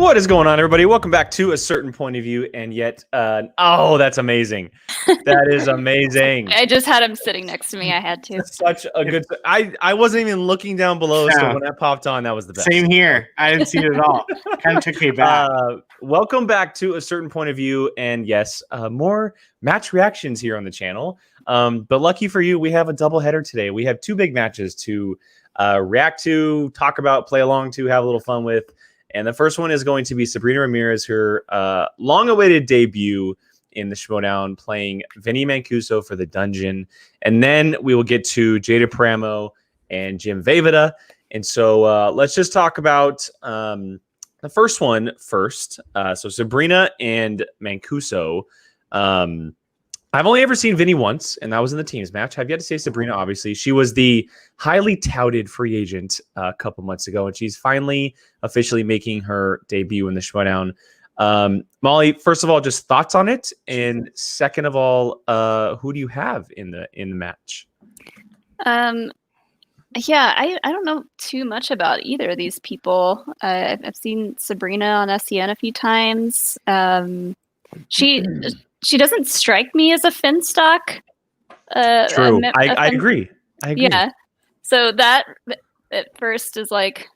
What is going on, everybody? Welcome back to A Certain Point of View, and yet, oh, that's amazing. That is amazing. I just had him sitting next to me. I had to. Such a good. I wasn't even looking down below, so when that popped on, that was the best. Same here. I didn't see it at all. Kind of took me back. Welcome back to A Certain Point of View, and yes, more match reactions here on the channel. But lucky for you, we have a double header today. We have two big matches to react to, talk about, play along to, have a little fun with. And the first one is going to be Sabrina Ramirez, her long-awaited debut in the Showdown, playing Vinny Mancuso for the Dungeon. And then we will get to Jada Paramo and Jim Vejvoda. And so let's just talk about the first one first. So Sabrina and Mancuso. I've only ever seen Vinny once, and that was in the teams match. I've yet to see Sabrina, obviously. She was the highly touted free agent a couple months ago, and she's finally officially making her debut in the Showdown. Molly, first of all, just thoughts on it, and second of all, who do you have in the match? Yeah, I don't know too much about either of these people. I've seen Sabrina on SEN a few times. She doesn't strike me as a Finstock. True. I agree. Yeah. So that at first is like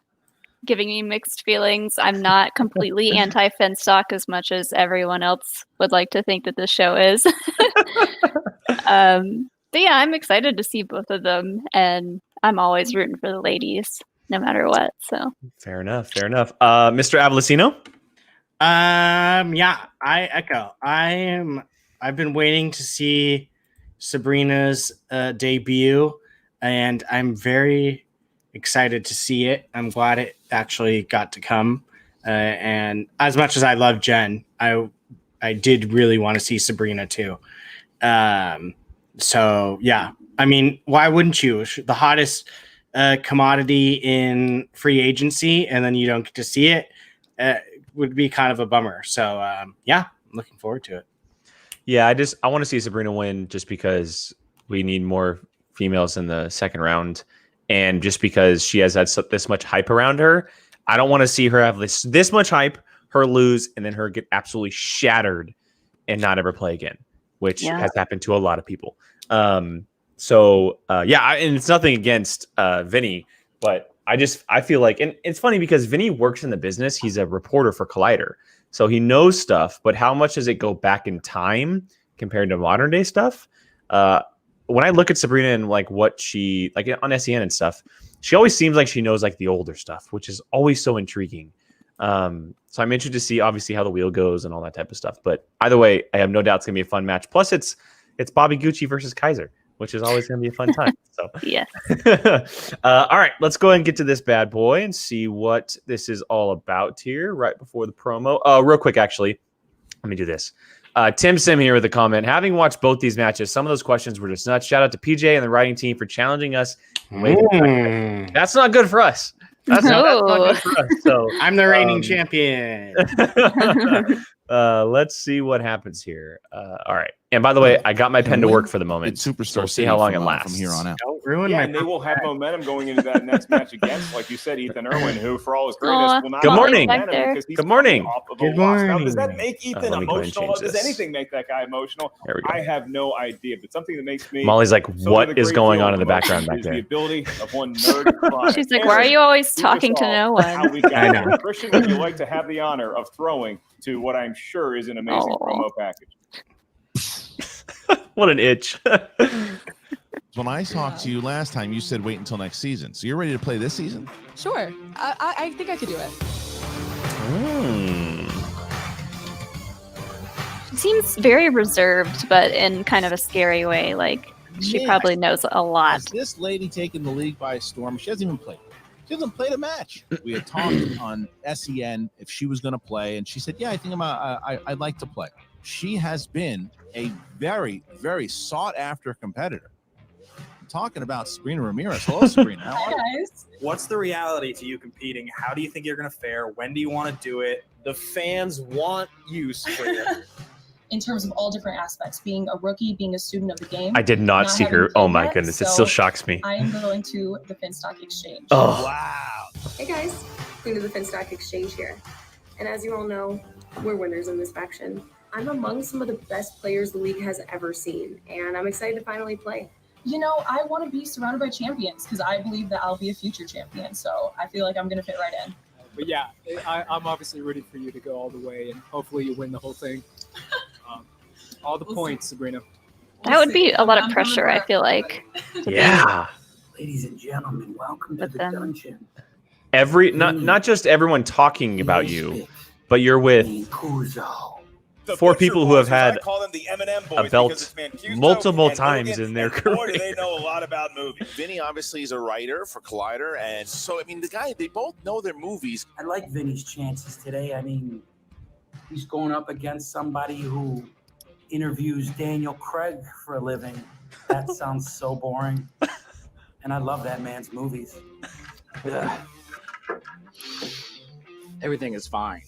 giving me mixed feelings. I'm not completely anti-Finstock as much as everyone else would like to think that this show is. But yeah, I'm excited to see both of them, and I'm always rooting for the ladies, no matter what. So fair enough. Mr. Avellino? Yeah, I echo. I've been waiting to see Sabrina's debut, and I'm very excited to see it. I'm glad it actually got to come. And as much as I love Jen, I did really want to see Sabrina too. So yeah, I mean, why wouldn't you? The hottest commodity in free agency, and then you don't get to see it. Would be kind of a bummer. So yeah, I'm looking forward to it. Yeah, I want to see Sabrina win just because we need more females in the second round, and just because she has had this much hype around her. I don't want to see her have this much hype, her lose, and then her get absolutely shattered and not ever play again, which has happened to a lot of people. So yeah, and it's nothing against Vinny, but I feel like, and it's funny because Vinny works in the business. He's a reporter for Collider, so he knows stuff, but how much does it go back in time compared to modern day stuff? When I look at Sabrina and like what she, like on SEN and stuff, she always seems like she knows like the older stuff, which is always so intriguing. So I'm interested to see obviously how the wheel goes and all that type of stuff. But either way, I have no doubt it's gonna be a fun match. Plus it's Bobby Gucci versus Kaiser, which is always going to be a fun time. So yeah. All right, let's go ahead and get to this bad boy and see what this is all about here right before the promo. Real quick, actually, let me do this. Tim Sim here with a comment. Having watched both these matches, some of those questions were just nuts. Shout out to PJ and the writing team for challenging us. That's not good for us. That's not good for us. So I'm the reigning champion. Let's see what happens here. All right. And by the way, I got my pen to work for the moment. It's Superstar. So we'll see how long it lasts from here on out. Don't ruin yeah, my and they will have momentum going into that next match against, like you said, Ethan Irwin, who, for all his greatness, will not. Good morning. Good morning. Good morning. Now, does that make Ethan emotional? Does this. Anything make that guy emotional? I have no idea, but something that makes me. Molly's like, what is going on in the background back there? The ability of one nerd. She's like, why are you always talking to no one? I know. Christian, would you like to have the honor of throwing to what I'm sure is an amazing promo package? What an itch. When I talked to you last time, you said wait until next season. So you're ready to play this season? Sure. I think I could do it. She seems very reserved, but in kind of a scary way. Like, she probably knows a lot. Has this lady taken the league by storm? She hasn't even played. She hasn't played a match. We had talked on SEN if she was going to play, and she said, yeah, I think I'd like to play. She has been a very, very sought-after competitor. I'm talking about Sabrina Ramirez. Hello, Sabrina. How are you? Hi, guys. What's the reality to you competing? How do you think you're going to fare? When do you want to do it? The fans want you, Sabrina. In terms of all different aspects, being a rookie, being a student of the game. I did not see her. Oh my goodness, it still shocks me. I am going to the Finstock Exchange. Oh wow. Hey guys, Queen of the Finstock Exchange here. And as you all know, we're winners in this faction. I'm among some of the best players the league has ever seen, and I'm excited to finally play. You know, I want to be surrounded by champions because I believe that I'll be a future champion. So I feel like I'm going to fit right in. But yeah, I'm obviously rooting for you to go all the way, and hopefully you win the whole thing. All the points, Sabrina. That would be a lot of pressure, I feel like. Yeah. Ladies and gentlemen, welcome to But the then- dungeon. Not just everyone talking about you, but you're with Mancuso. 4 people who have had I call them the M&M boys a belt because it's Mancuso multiple and times Hogan, in their and boy, do career. they know a lot about movies. Vinny obviously is a writer for Collider, and so I mean they both know their movies. I like Vinny's chances today. I mean, he's going up against somebody who interviews Daniel Craig for a living. That sounds so boring. And I love that man's movies. Ugh. Everything is fine.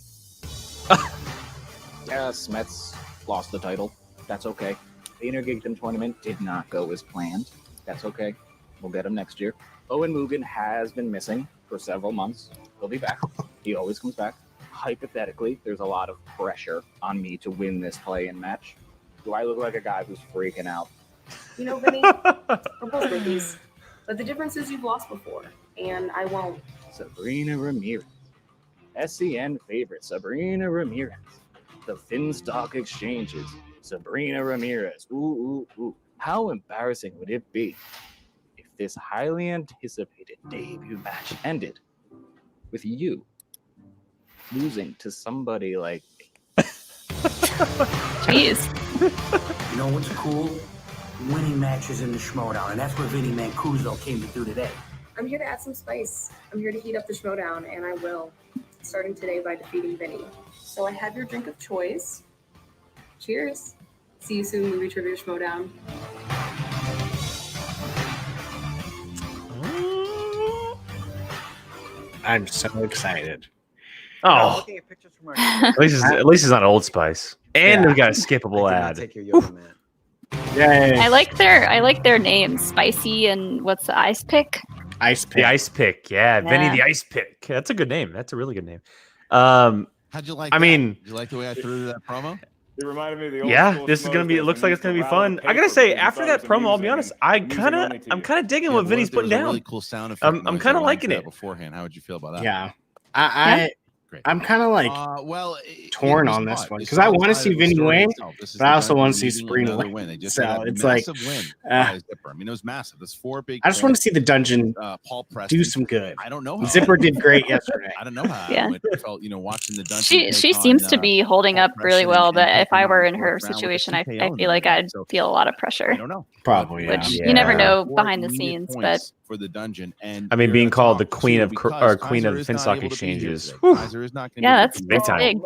Yes, Mets lost the title. That's okay. The Interkingdom tournament did not go as planned. That's okay. We'll get him next year. Owen Mugen has been missing for several months. He'll be back. He always comes back. Hypothetically, there's a lot of pressure on me to win this play-in match. Do I look like a guy who's freaking out? You know, Vinny, we're both rookies, but the difference is you've lost before, and I won't. Sabrina Ramirez. SCN favorite, Sabrina Ramirez. The Finstock Exchanges, Sabrina Ramirez. Ooh, ooh, ooh. How embarrassing would it be if this highly anticipated debut match ended with you losing to somebody like me? Jeez. You know what's cool? Winning matches in the Schmodown, and that's what Vinny Mancuso came to do today. I'm here to add some spice. I'm here to heat up the Schmodown, and I will, starting today by defeating Vinny. So I have your drink of choice. Cheers. See you soon, Movie Trivia Schmodown. I'm so excited. Oh, Looking at pictures from our at least it's not Old Spice, and we got a skippable ad. take your yoga mat. Yay. I like their names, Spicy and what's the Ice Pick? Ice Pick. The Ice Pick, yeah, Vinny Yeah. the Ice Pick. That's a good name. That's a really good name. How'd you like? I mean, did you like the way I threw that promo? It reminded me of the old yeah, school this is gonna be. It schmoes looks days like when it's gonna you be used to rattle fun. the I gotta paper say, because you after thought that it was promo, I'll be amusing honest, and I'm kind of digging Yeah, what Vinny's if there putting was a down. really cool sound effect I'm noise kind of I liking liked it. that beforehand. How would you feel about that? Yeah. I'm kind of like torn on this one because I want to see Vinny win, but I also want to see Sabrina win. They just So had a it's like, massive win by Zipper. I mean, it was massive. There's 4 big. I just want to see the dungeon Paul Preston do some good. I don't know. How Zipper did great yesterday. I don't know how Yeah. it felt. Watching the dungeon. She seems to be holding up really well, but if I were in her situation, I feel like I'd feel a lot of pressure. I don't know. Probably, Which yeah. you never Yeah. know 4 behind the immediate scenes, but points for the dungeon, and I mean, you're being gonna called the talk queen too, of because queen of Kaiser is not Finstock able to be here exchanges. today. Whew. Kaiser is not gonna yeah, be that's Big time. big.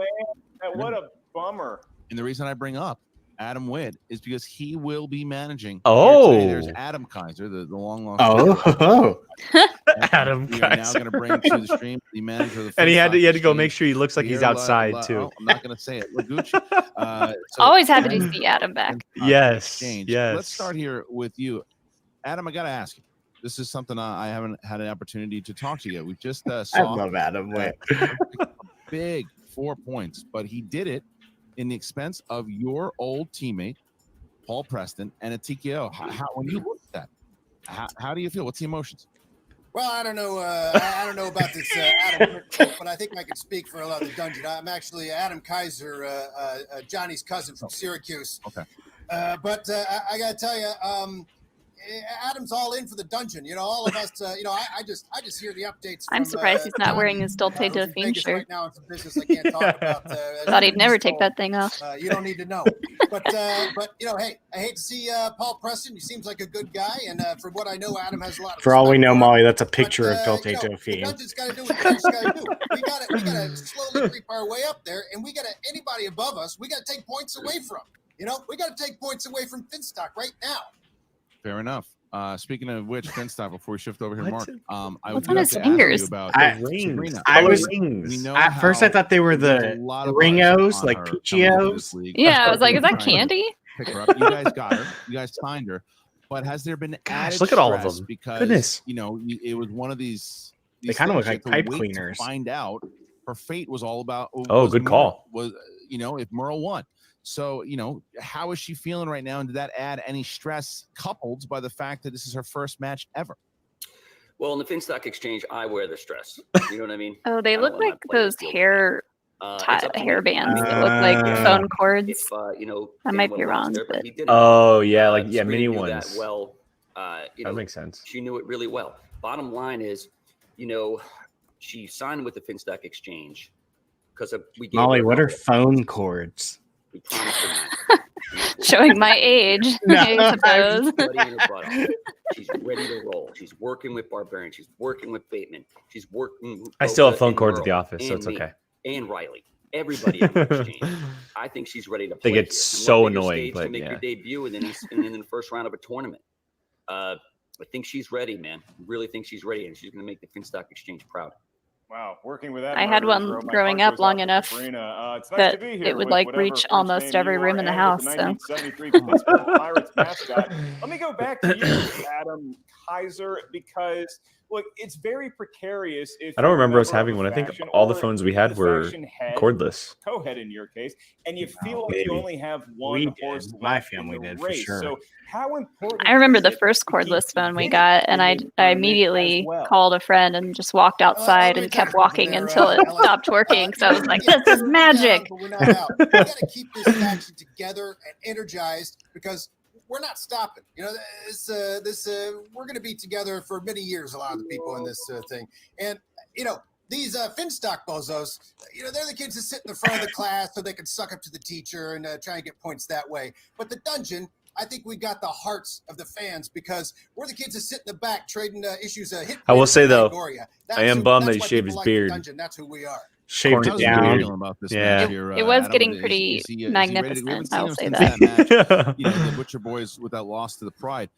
What a bummer. And the reason I bring up Adam Witt is because he will be managing. Oh. here today. There's Adam Kaiser, the long lost. Oh, Adam We are now Kaiser. going to bring to the stream the manager of the. And he had to Finstock go make Exchange, sure he looks like he's Pierre outside too. I'm not going to say it. Lagucci. Always happy to see Adam back. Yes, Exchange. yes. Let's start here with you, Adam. I got to ask you. This is something I haven't had an opportunity to talk to you. We just saw. I love Adam Witt. a big 4 points, but he did it in the expense of your old teammate, Paul Preston, and a TKO. When you look at that, how do you feel? What's the emotions? Well, I don't know. I don't know about this Adam Witt quote, but I think I can speak for a lot of the dungeon. I'm actually Adam Kaiser, Johnny's cousin from Syracuse. Okay. But I got to tell you, Adam's all in for the dungeon. All of us. I just hear the updates. I'm from, surprised he's not wearing his Dulce who's in Delphine Vegas shirt. right now in some business I can't talk about. Thought he'd never take that thing off. You don't need to know. But hey, I hate to see Paul Preston. He seems like a good guy, and from what I know, Adam has a lot of. For all we respect know, for him. Molly, that's a picture of Dulce The Delphine. dungeon's got to do what the dungeon's got to do. We got to slowly creep our way up there, and we got to anybody above us. We got to take points away from. We got to take points away from Finstock right now. Fair enough. Speaking of which, Finstock, before we shift over here, Mark, I What's would on like his to fingers? ask you about Rings. I was rings. at first I thought they were the Ringos, like Peachios. Yeah, I was like, is that candy? Pick her up. You guys got her. You guys signed her. But has there been added look at all of stress them. Because Goodness. it was one of these They kind of things look like you have to pipe wait to cleaners. Find out her fate was all about. Oh, good call. Was if Merle won. So how is she feeling right now, and did that add any stress, coupled by the fact that this is her first match ever? Well, in the Finstock Exchange, I wear the stress. You know what I mean? Oh, they I look don't let my like players those feel hair hair bands that look like phone cords. If, I might be wrong, but but he didn't. Oh yeah, Sabrina mini knew ones. That well, that makes sense. She knew it really well. Bottom line is, she signed with the Finstock Exchange because we gave Molly, her what are a- phone cords? we promised her that. Showing my age, I suppose. She's studying her butt off. She's ready to roll. She's working with Barbarian. She's working with Bateman. She's working. With I still have Bosa phone and cords at the Merle office, so and it's me okay. And Riley, everybody on the exchange. I think she's ready to play. They get here. And so what bigger annoying, stage but to make yeah. your debut, and then in the first round of a tournament. I think she's ready, man. Really think she's ready, and she's going to make the Finstock Exchange proud. Wow, working with that. I had one growing up long enough it's nice that to be here it would with like whatever reach first almost name every you room are in the and house. with So the 1973 Pittsburgh Pirates mascot. Let me go back to you, Adam Kaiser, because look, it's very precarious. If I don't you're a remember us member of having a one. I think faction all the or phones we had the were faction head, cordless. Co-head in your case, and you feel like Maybe. you only have one We horse did. My left in family the did, for race. sure. So how important? I remember is the it first to keep cordless phone we winning got, and in I this tournament immediately as well? called a friend and just walked outside and kept walking until it stopped working. So I was like, "This is magic." But we're not out. We got to keep this faction together and energized because we're not stopping. We're going to be together for many years. A lot of the people in this thing, and these Finstock bozos, they're the kids that sit in the front of the class so they can suck up to the teacher and try and get points that way. But the dungeon, I think we got the hearts of the fans because we're the kids that sit in the back trading issues. I will say though, That's I am who- bummed that that's he why shaved people his like the beard. dungeon. That's who we are. Shaved How's it he down. feeling about this Yeah. match here, It was Adam? getting Is pretty he ready to- we haven't magnificent, seen I will him say since that. match, the Butcher Boys with that loss to the Pride.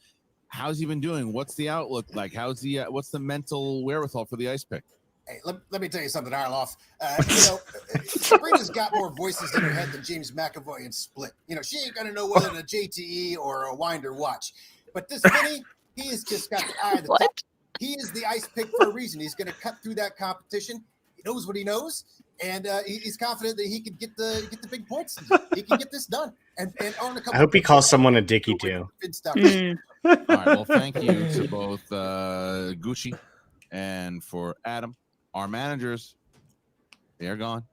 How's he been doing? What's the outlook like? What's the mental wherewithal for the ice pick? Hey, let me tell you something, Arloff. Sabrina's got more voices in her head than James McAvoy and Split. She ain't gonna know whether to JTE or a Winder watch. But this Vinny, he has just got the eye of the top. He is the ice pick for a reason. He's gonna cut through that competition. He knows what he knows, and he's confident that he can get the big points. He can get this done. And earn a couple. I hope he calls someone a dickie too. All right. Well, thank you to both Gucci and for Adam. Our managers, they are gone.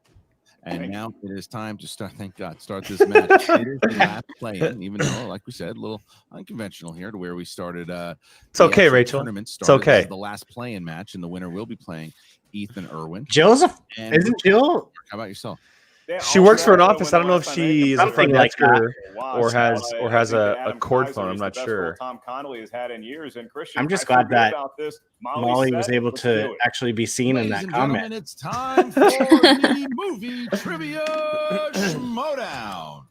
And now it is time to start, thank God, start this match. It is the last play-in, even though, like we said, a little unconventional here to where we started. It's okay, Rachel. Tournament It's started. This okay. is the last play-in match, and the winner will be playing Ethan Irwin. Isn't Jill? How about yourself? She works for an office. I don't know if she is a front Something like desker Wow, or so, has I think a Adam cord Kaiser phone. I'm is not the best sure. role Tom Connolly has had in years. And Christian, I'm just I glad forget that about this. Molly was said, able let's to do it. actually be seen in Ladies that and gentlemen, comment. it's time for the movie trivia schmodown.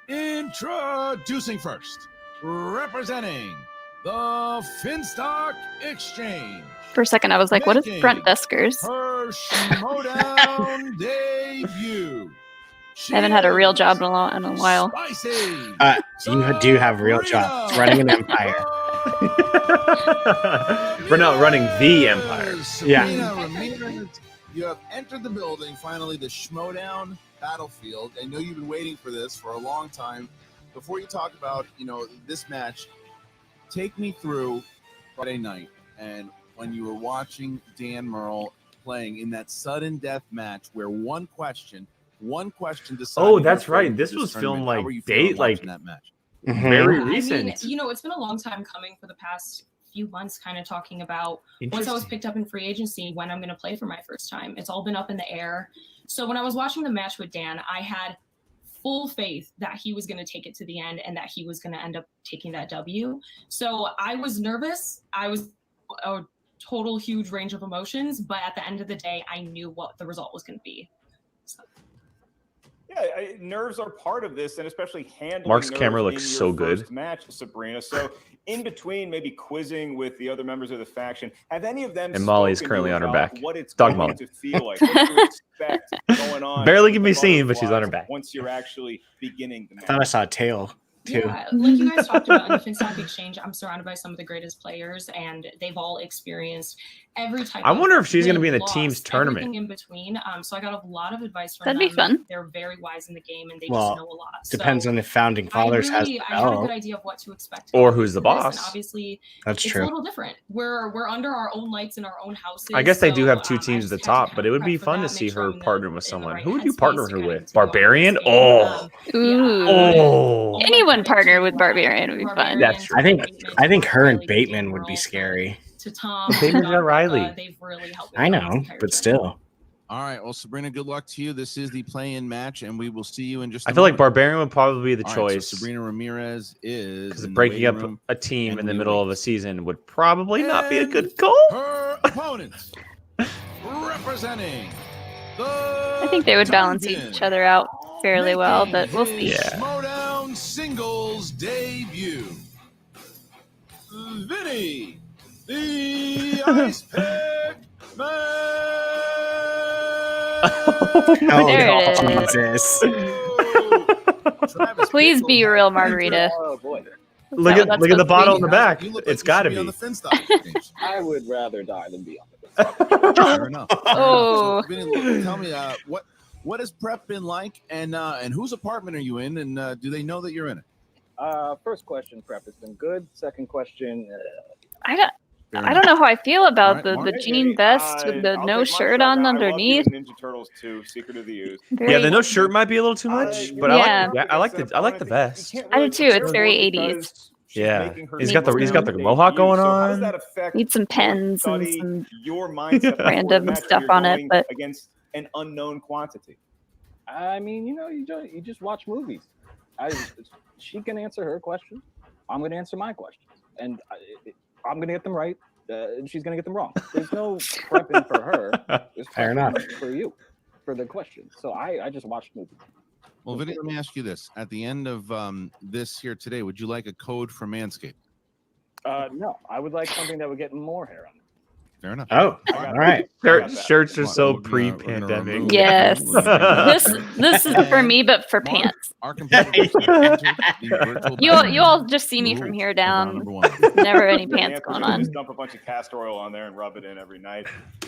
Introducing first, representing the Finstock Exchange. For a second, I was like, "What is front deskers?" Her schmodown debut. I haven't had a real job in a while. Spicy. You do have real jobs running an empire. We're not running the empire. Sabrina Ramirez, you have entered the building, finally, the Schmodown battlefield. I know you've been waiting for this for a long time. Before you talk about, this match, take me through Friday night and when you were watching Dan Merle playing in that sudden death match where one question decided. Oh, that's right. This was filmed like that match. Very I recent. mean, it's been a long time coming for the past few months, kind of talking about once I was picked up in free agency, when I'm going to play for my first time. It's all been up in the air. So when I was watching the match with Dan, I had full faith that he was going to take it to the end and that he was going to end up taking that W. So I was nervous. I was a total huge range of emotions, but at the end of the day, I knew what the result was going to be. So. Yeah, nerves are part of this, and especially handling Mark's nerves camera in looks your so good. first match, Sabrina. So in between maybe quizzing with the other members of the faction, have any of them And Molly is spoken to currently you on her about back. what it's Dog going Molly. to feel like, what to expect going on? Barely with can the be seen, but she's on her butterflies back. once you're actually beginning the match? I thought I saw a tail. Yeah, like you guys talked about in the FinStock Exchange, I'm surrounded by some of the greatest players, and they've all experienced every type. I wonder if she's going to win, be in the loss, team's tournament. everything in between. So I got a lot of advice from That'd them. be fun. They're very wise in the game, and they Well, just know a lot. Depends so on if Founding Fathers I had a good developed. idea of what to expect. Or who's the for this, boss. And obviously, That's it's true. a little different. We're under our own lights in our own houses. I guess they do so, have two teams at the I just had to top, kind but of it would be prep for fun to that, see make sure her I'm partner with in the someone. right Who would you headspace partner to her kind of with? continue on Barbarian? this game. Oh. Ooh. Oh. Anyone partner with Barbarian would be fun. That's true. I think her and Bateman would be scary. To Tom, Bateman's to got Riley. they've really helped me I out know, this entire but journey. still. All right. Well, Sabrina, good luck to you. This is the play-in match, and we will see you in just a I feel like moment. Barbarian would probably be the All right, so choice. Sabrina Ramirez is Because in the breaking waiting up room, a team and in the we middle wait. of a season would probably not be a And good goal. Her opponent, representing the I think they would balance Dungeon, each other out fairly well, but we'll see. his Schmodown singles debut, Vinny, the Ice Pick Man. Oh, There it Jesus. Please be real, Margarita. Oh boy. Look that at what look at the that's bottle supposed in to the be? back. You look It's like got to you should be. on the FinStock exchange. I would rather die than be on it. Fair enough. Oh. So, Vinny, tell me what has prep been like, and whose apartment are you in, and do they know that you're in it? First question, prep has been good. Second question, I don't know how I feel about All right, the Mark? jean vest with the I'll no take my shirt shot. on I love you underneath. in Ninja Turtles 2, Secret of the Ooze. Very, Yeah, the no shirt might be a little too much, but Yeah. I like the vest. I do too. It's very 80s. Yeah, he's Needs got the some- mohawk going So how does on. that affect Need some pens and study, some your mindset before random the match when stuff you're on it, going but against an unknown quantity? I mean, you just watch movies. She can answer her questions. I'm going to answer my questions, and I'm going to get them right. And she's going to get them wrong. There's no prepping for her. There's Fair prepping enough. for you, for the questions. So I just watched movies. Well, Vinny, let me ask you this: at the end of this here today, would you like a code for Manscaped? No, I would like something that would get more hair on it. Fair enough. Oh, all right. Shirts are so We're gonna pre-pandemic. remove- Yes. we're this is for me, but for Mark, pants. Our competitors have entered the virtual You battle all just see me from rules here of round down. number one. Never any The pants Panthers going are gonna on. Just dump a bunch of castor oil on there and rub it in every night.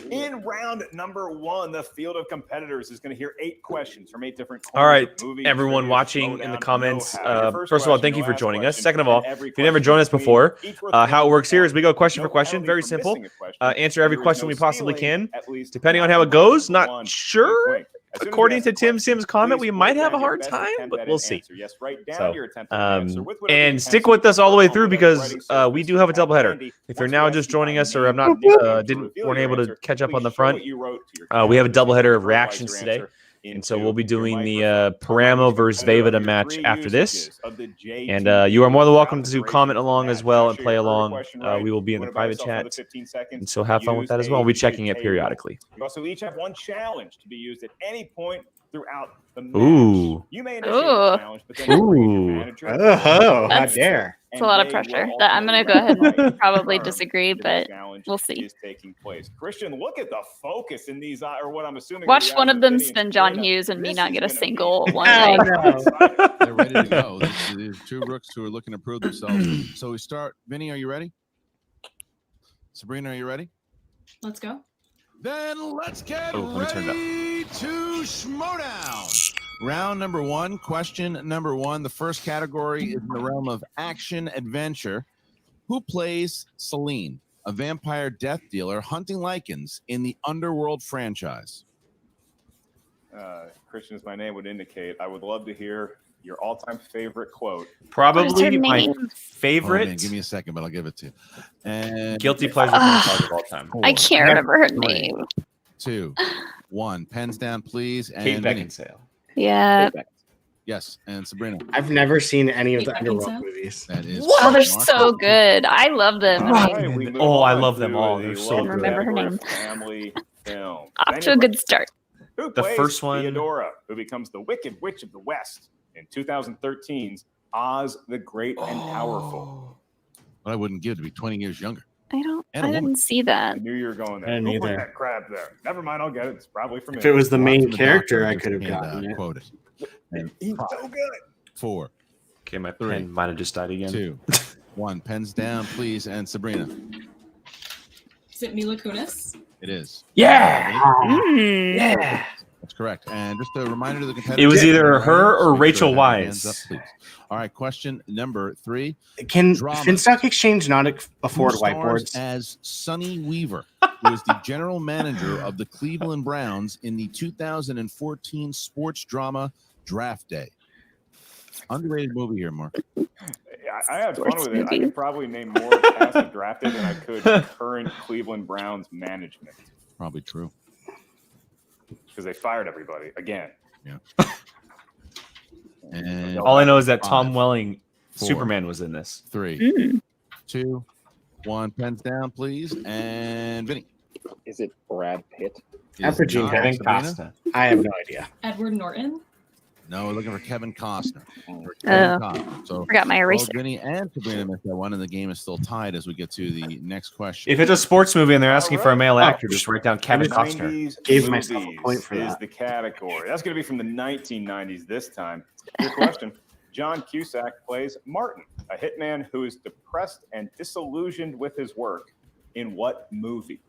In round number 1, the field of competitors is going to hear 8 questions from 8 different. All right, corners of movies, everyone trivia, watching in the slowdown, comments. know-how. Your First of all, question, thank you your for last joining us. question, Second of all, and every if you never question joined us between before, each worth how it 1 works here is we go question No for question. penalty Very for simple. missing a question. Answer every There is question no we possibly stealing, can. at least Depending on not how it goes, number not 1, sure. quick. As soon as we According ask to the Tim question, Sims' comment, please we might write have a down your hard best time, attempt but at we'll an see. answer. Yes, write down So, your attempt at an answer with whatever and you stick can. with us all the way through Whatever because writing service we do have a you doubleheader. handy. If you're Once now we just ask you by joining us or name have not and nickname to didn't reveal weren't your able to answer, catch up please on the show front, what you wrote to your we have a camera. Please doubleheader of verbalize reactions your today. answer And so into we'll be your doing the microphone. Paramo versus Vejvoda match after this. And you are more than welcome to comment along as well and play along. We will be in the private chat. And so have fun with that as well. We'll be checking it periodically. You also each have 1 challenge to be used at any point throughout the match. Ooh. You may initiate the challenge, but then Ooh. bring in your manager. Oh, how That's- dare. It's a lot of And they pressure. will That I'm gonna go ultimately ahead and probably confirm disagree, that but the challenge we'll see. is taking place. Christian, look at the focus in these, or what I'm assuming. are Watch the one eyes of them Vinny and spin John Sabrina. Hughes and me This not is get a gonna be single one Oh, right. no. They're ready to go. There's 2 rooks who are looking to prove themselves. So we start. Vinny, are you ready? Sabrina, are you ready? Let's go. Then let's get Oh, let me turn it up. ready to Schmodown. Round number 1, question number 1. The first category is in the realm of action adventure. Who plays Celine, a vampire death dealer hunting lichens in the Underworld franchise? Christian, as my name would indicate, I would love to hear your all-time favorite quote. Probably my name? Oh, favorite man, give me a second, but I'll give it to you. And guilty pleasure franchise of all time. I can't remember her 3, name. 2, 1. Pens down, please. And Kate Vinny. Beckinsale. Yeah. Yes, and Sabrina. I've never seen any of the Kate Underworld Beckinsale? movies. That is. Oh, they're Mark. so good. I love them. I mean, Right, we move Oh, I on love them to all. the They're so love good. Remember her category name. of Family film. off to a good start. Who The plays first one- Theodora, who becomes the Wicked Witch of the West in 2013's Oz the Great and Powerful. But I wouldn't give to be 20 years younger. I don't. And a I woman. didn't see I that. knew you were going I there. didn't Who put either. that crab there? Never mind, I'll get it. It's probably from If it was the Watch main the character, doctor I just could have can't, gotten it. quote it. And He's so good. 4, Okay, my Three. pen might have just died again. 2, 1. Pens down, please. And Sabrina. Is it Mila Kunis? It is. Yeah. Yeah. That's correct. And just a reminder to the competitors. It was either right, her or so make Rachel sure to have your hands Wise. up, please. All right, question number 3. Can Dramas. Finstock Exchange not afford Who stars whiteboards? as Sonny Weaver, who is the general manager of the Cleveland Browns in the 2014 sports drama Draft Day. Underrated movie here, Mark. I had fun with it. I could probably name more past the draft day than I could current Cleveland Browns management. Probably true. Because they fired everybody again. Yeah. And All I know is that 5, Tom Welling, 4, Superman, was in this. 3, 2, 1. Pens down, please. And Vinny. Is it Brad Pitt? After Gene Kevin Costa. I have no idea. Edward Norton? No, we're looking for Kevin Costner. So Forgot my eraser. both Vinny and Sabrina missed that one, and the game is still tied as we get to the next question. If it's a sports movie and they're asking for a male actor, just write down Kevin Costner. 90s Gave myself a movies point for is that. the category. That's going to be from the 1990s this time. Your question. John Cusack plays Martin, a hitman who is depressed and disillusioned with his work. In what movie?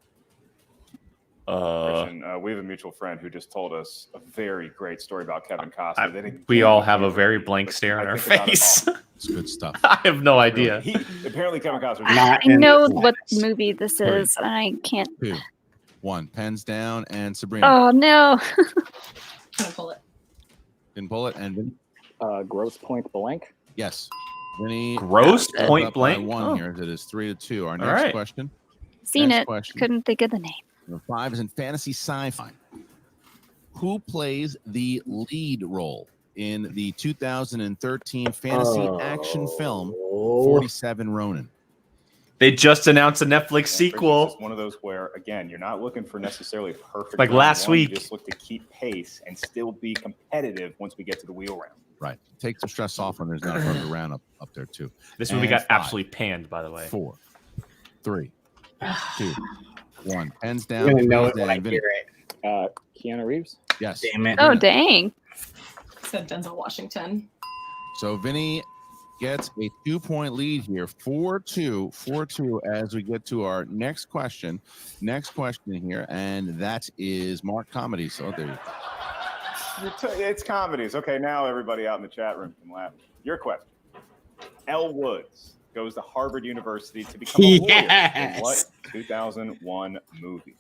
Christian, we have a mutual friend who just told us a very great story about Kevin Costner. We all have a very blank stare on our face. It's good stuff. I have no idea. Apparently, Kevin Costner. I know what movie this is, and I can't. 2, 1. Pens down, and Sabrina. Oh no! Gonna pull it. Didn't pull it, and Vinny. Gross Point Blank. Yes. Vinny. Gross is Point up by Blank? 1 Oh. here. It is 3-2. Our next right. question. Seen Next it. question. Couldn't think of the name. Number 5 is in fantasy sci-fi. Who plays the lead role in the 2013 fantasy action film 47 Ronin? They just announced a Netflix sequel. It's one of those where, again, you're not looking for necessarily perfect. Like round last one. You week. just look to keep pace and still be competitive once we get to the wheel round. Right. Take some stress off when there's not a perfect round up there too. This movie And got 5, absolutely panned, by the way. 4, 3, 2, 1. Pens I'm down. gonna know please, it when I and Vinny. hear it. Keanu Reeves. Yes. Damn it. Oh dang! Said Denzel Washington. So Vinny gets a 2-point lead here, 4-2, 4-2 as we get to our next question. Next question here, and that is Mark Comedy. So there you go. It's comedies. Okay, now everybody out in the chat room can laugh. Your question. Elle Woods goes to Harvard University to become a lawyer. Yes. In what 2001 movie?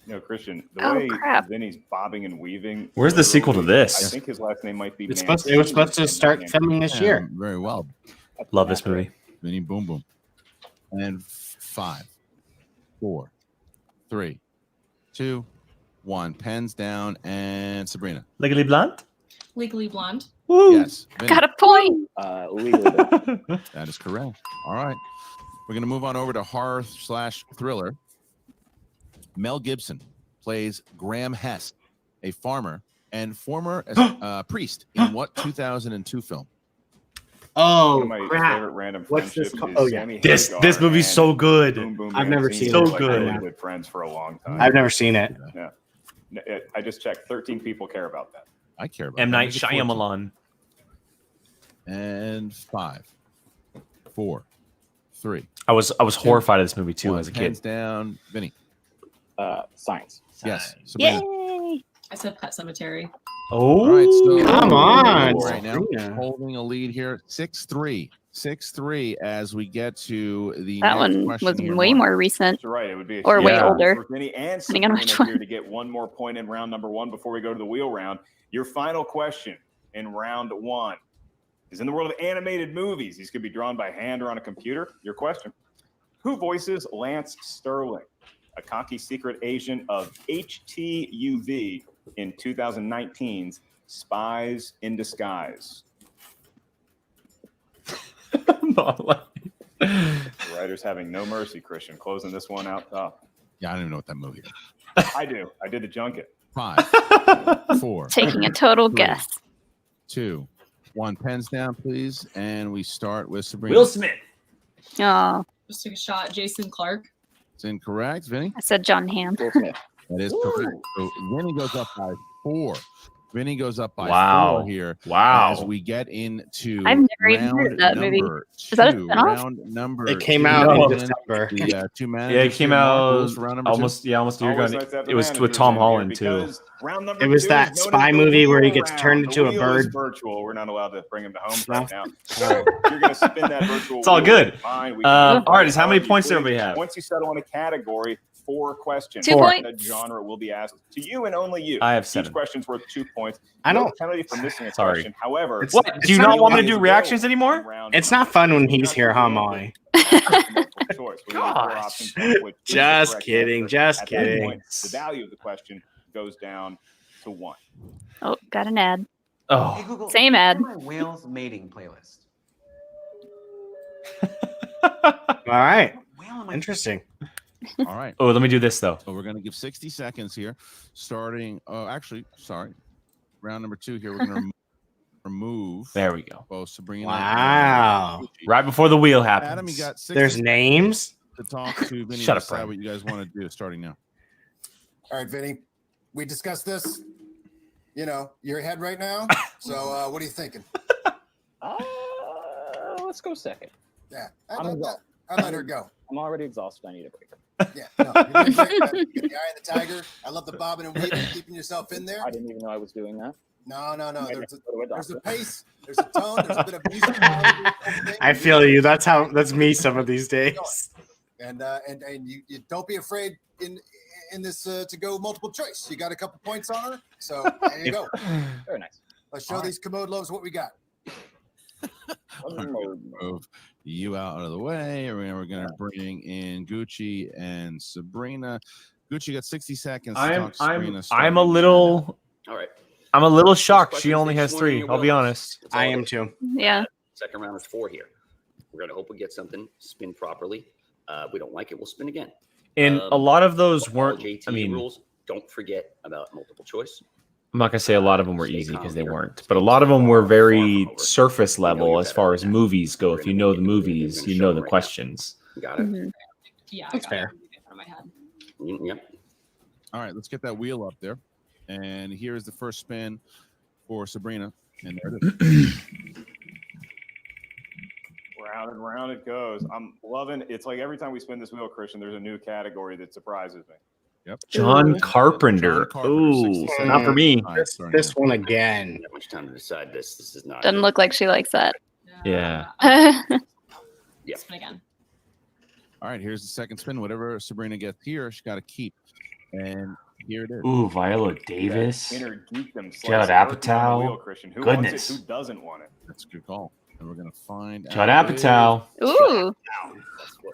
You know, Christian, the Oh, way crap. Vinny's bobbing and weaving. Where's the sequel to literally, this? I think his last name might be. It was supposed to start filming this year. Very well. Love this movie. Vinny Boom Boom. And 5, 4, 3, 2, 1. Pens down, and Sabrina. Legally Blonde? Legally Blonde. Woo! Yes. Vinny. Got a point. Legally Blonde. That is correct. All right. We're going to move on over to horror/thriller. Mel Gibson plays Graham Hess, a farmer and former priest in what 2002 film? Oh, One of my crap. favorite random What's this friendships called? is Oh, yeah. Sammy This Hagar movie's and so good. Boom Boom I've never Dancing. seen They it. were So like good. really good friends for a long time. I've never seen it. Yeah. I just checked. 13 people care about that. I care about M. that. Night Make it 14. Shyamalan. And 5, 4, 3. I was horrified of this movie too 1. as a Pens kid. down. Vinny. Science. Yes. Sabrina. Yay! I said Pet Cemetery. Oh, All right. So Come on, right now, Sabrina. holding a lead here, 6-3. 6-3 as we get to the That next one question was here, way Mark. more recent. That's right. It would be Or way Yeah. older. For Vinny and depending on which Sabrina one. here to get one more point in round number 1 before we go to the wheel round. Your final question in round 1 is in the world of animated movies. These could be drawn by hand or on a computer. Your question. Who voices Lance Sterling, a cocky secret agent of HTUV in 2019's Spies in Disguise? The writers having no mercy, Christian. Closing this one out top. Yeah, I don't even know what that movie is. I do. I did the junket. 5, 4, Taking a total 3, guess. 2, 1. Pens down, please. And we start with Sabrina. Will Smith. Oh, Just took a shot. Jason Clark. It's incorrect. Vinny? I said John Hamm. Will Smith. That is correct. So Vinny goes up by 4. Vinny goes up by Wow. 4 here. Wow. As we get into I've never even heard of that movie. number Is that a 2. spinoff? Round number It came 2. out in No. December. The 2 managers. Yeah, it came here. Mark, out rules for round number 2. almost a year Always ago. nice to have the It was with managers Tom in here Holland too. because round number It was 2 that is known spy as the movie where he wheel gets round. turned into The a wheel bird. is virtual. We're not allowed to bring him to home No. right now. So you're going to spin that virtual. It's all wheel. good. Fine. We All can right, how many argue, points do please. everybody have? Once you settle on a category, 4 questions. 2 points. The genre will be asked to you and only you. I have 7. Each question's worth 2 points. I No don't- penalty for missing a Sorry. question. However, It's- What? it's Do you not not want me to fun. do reactions anymore? It's not fun when he's here, huh, Molly? Gosh. Just kidding. Just At that kidding. point, the value of the question goes down to 1. Oh, got an ad. Oh. Hey, Google, Same ad. my whales mating playlist. All right. Whale am I? Interesting. All right. Oh, let me do this though. So we're going to give 60 seconds here, starting. Oh, actually, sorry. Round number 2 here. We're going to remove. There we go. Both Sabrina. Wow. Right before the wheel happens. Adam, you got 60 There's names. to talk to Vinny. Shut up, decide Brian. what you guys want to do starting now. All right, Vinny, we discussed this. You know, you're ahead right now. So what are you thinking? Let's go second. Yeah, I'm I'd let her go. I'm already exhausted. I need a break. Yeah, no, you're doing great, man. You got the eye of the tiger. I love the bobbing and weaving, keeping yourself in there. I didn't even know I was doing that. No. There's a pace. There's a doctor. tone. There's a bit of music. I feel you. That's me some of these days. And you don't be afraid in this to go multiple choice. You got a couple points on her, so there you go. Very nice. Let's show these commode loaves what we got. Move you out of the way. And we're going to bring in Gucci and Sabrina. Gucci got 60 seconds. to talk to Sabrina, I'm starting a little. All right. I'm a little shocked. Questions She only each has one in 3. your I'll be will. honest. That's all I it am is. too. Yeah. Second round is 4 here. We're going to hope we get something, spin properly. We don't like it, we'll spin again. And a lot of those weren't. JT I mean, rules. Don't forget about multiple choice. I'm not gonna say a lot of them were easy because they weren't, but a lot of them were very surface level as far as movies go. If you know the movies, you know the questions. Got it. Mhm. Yeah, That's I got fair. it in front of my head. Yep. All right, let's get that wheel up there. And here's the first spin for Sabrina. And there it is. Round and round it goes. I'm loving. It's like every time we spin this wheel, Christian, there's a new category that surprises me. Yep. John Carpenter. John Carpenter, Ooh, 67. not for me. This one again. Not much time to decide this. This is not. Doesn't look like she likes that. Yeah. Yeah. Spin again. All right, here's the second spin. Whatever Sabrina gets here, she got to keep. And here it is. Ooh, Viola Davis. Inner geekdom. Judd slice of earth on Apatow. the wheel, Christian. Who Goodness. wants it? Who doesn't want it? That's a good call. And we're going to find Judd out Apatow. Ooh.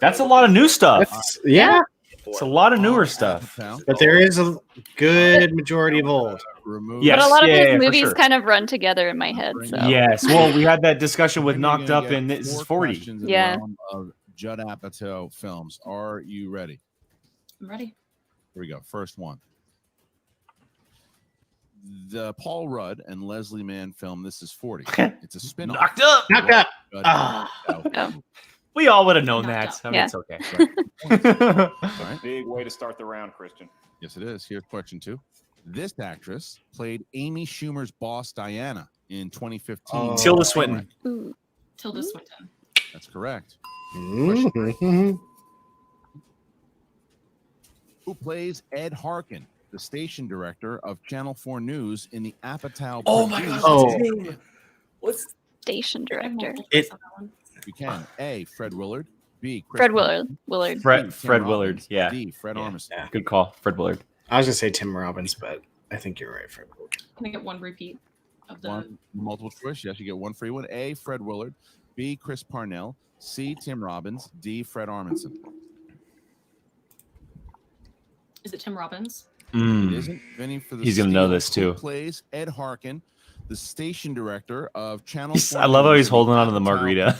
That's a lot of new stuff. Yeah, It's a lot of newer stuff. Apatow. but there is a good majority of old. Remove. Yes, But a lot of yeah, his for movies sure. kind of run together in my head. So Yes. Well, we had that discussion with You're Knocked gonna Up, get and this is 4 40. questions in the Yeah. realm of Judd Apatow films. Are you ready? I'm ready. Here we go. First one. The Paul Rudd and Leslie Mann film. This is 40. It's a spin-off. Knocked Up. Knocked up. Judd Ah. Apatow. Oh. We all would have known Knocked that. up. I mean, Yeah. it's okay. All right. Big way to start the round, Christian. Yes, it is. Here's question 2. This actress played Amy Schumer's boss, Diana, in 2015. Oh. Tilda Swinton. Ooh. Tilda Swinton. That's correct. Mhm. Who plays Ed Harkin, the station director of Channel 4 News in the Apatow? Oh my produced- gosh. What's Station I have director. multiple It- choice on that one. You can. A. Fred Willard. B. Chris Fred Pine, Willard. Fred C. Tim Willard. Robbins, Yeah. D. Fred Yeah. Armisen. Yeah. Good call. Fred Willard. I was gonna say Tim Robbins, but I think you're right, Fred. Can I get one repeat of the? One multiple choice. Yes, you get one free one. A. Fred Willard. B. Chris Parnell. C. Tim Robbins. D. Fred Armisen. Is it Tim Robbins? It Mm. isn't. Vinny for the He's gonna know steal. this, too. Who plays Ed Harkin, the station director of Channel 4 I love how News he's in the holding on to the Apatow margarita.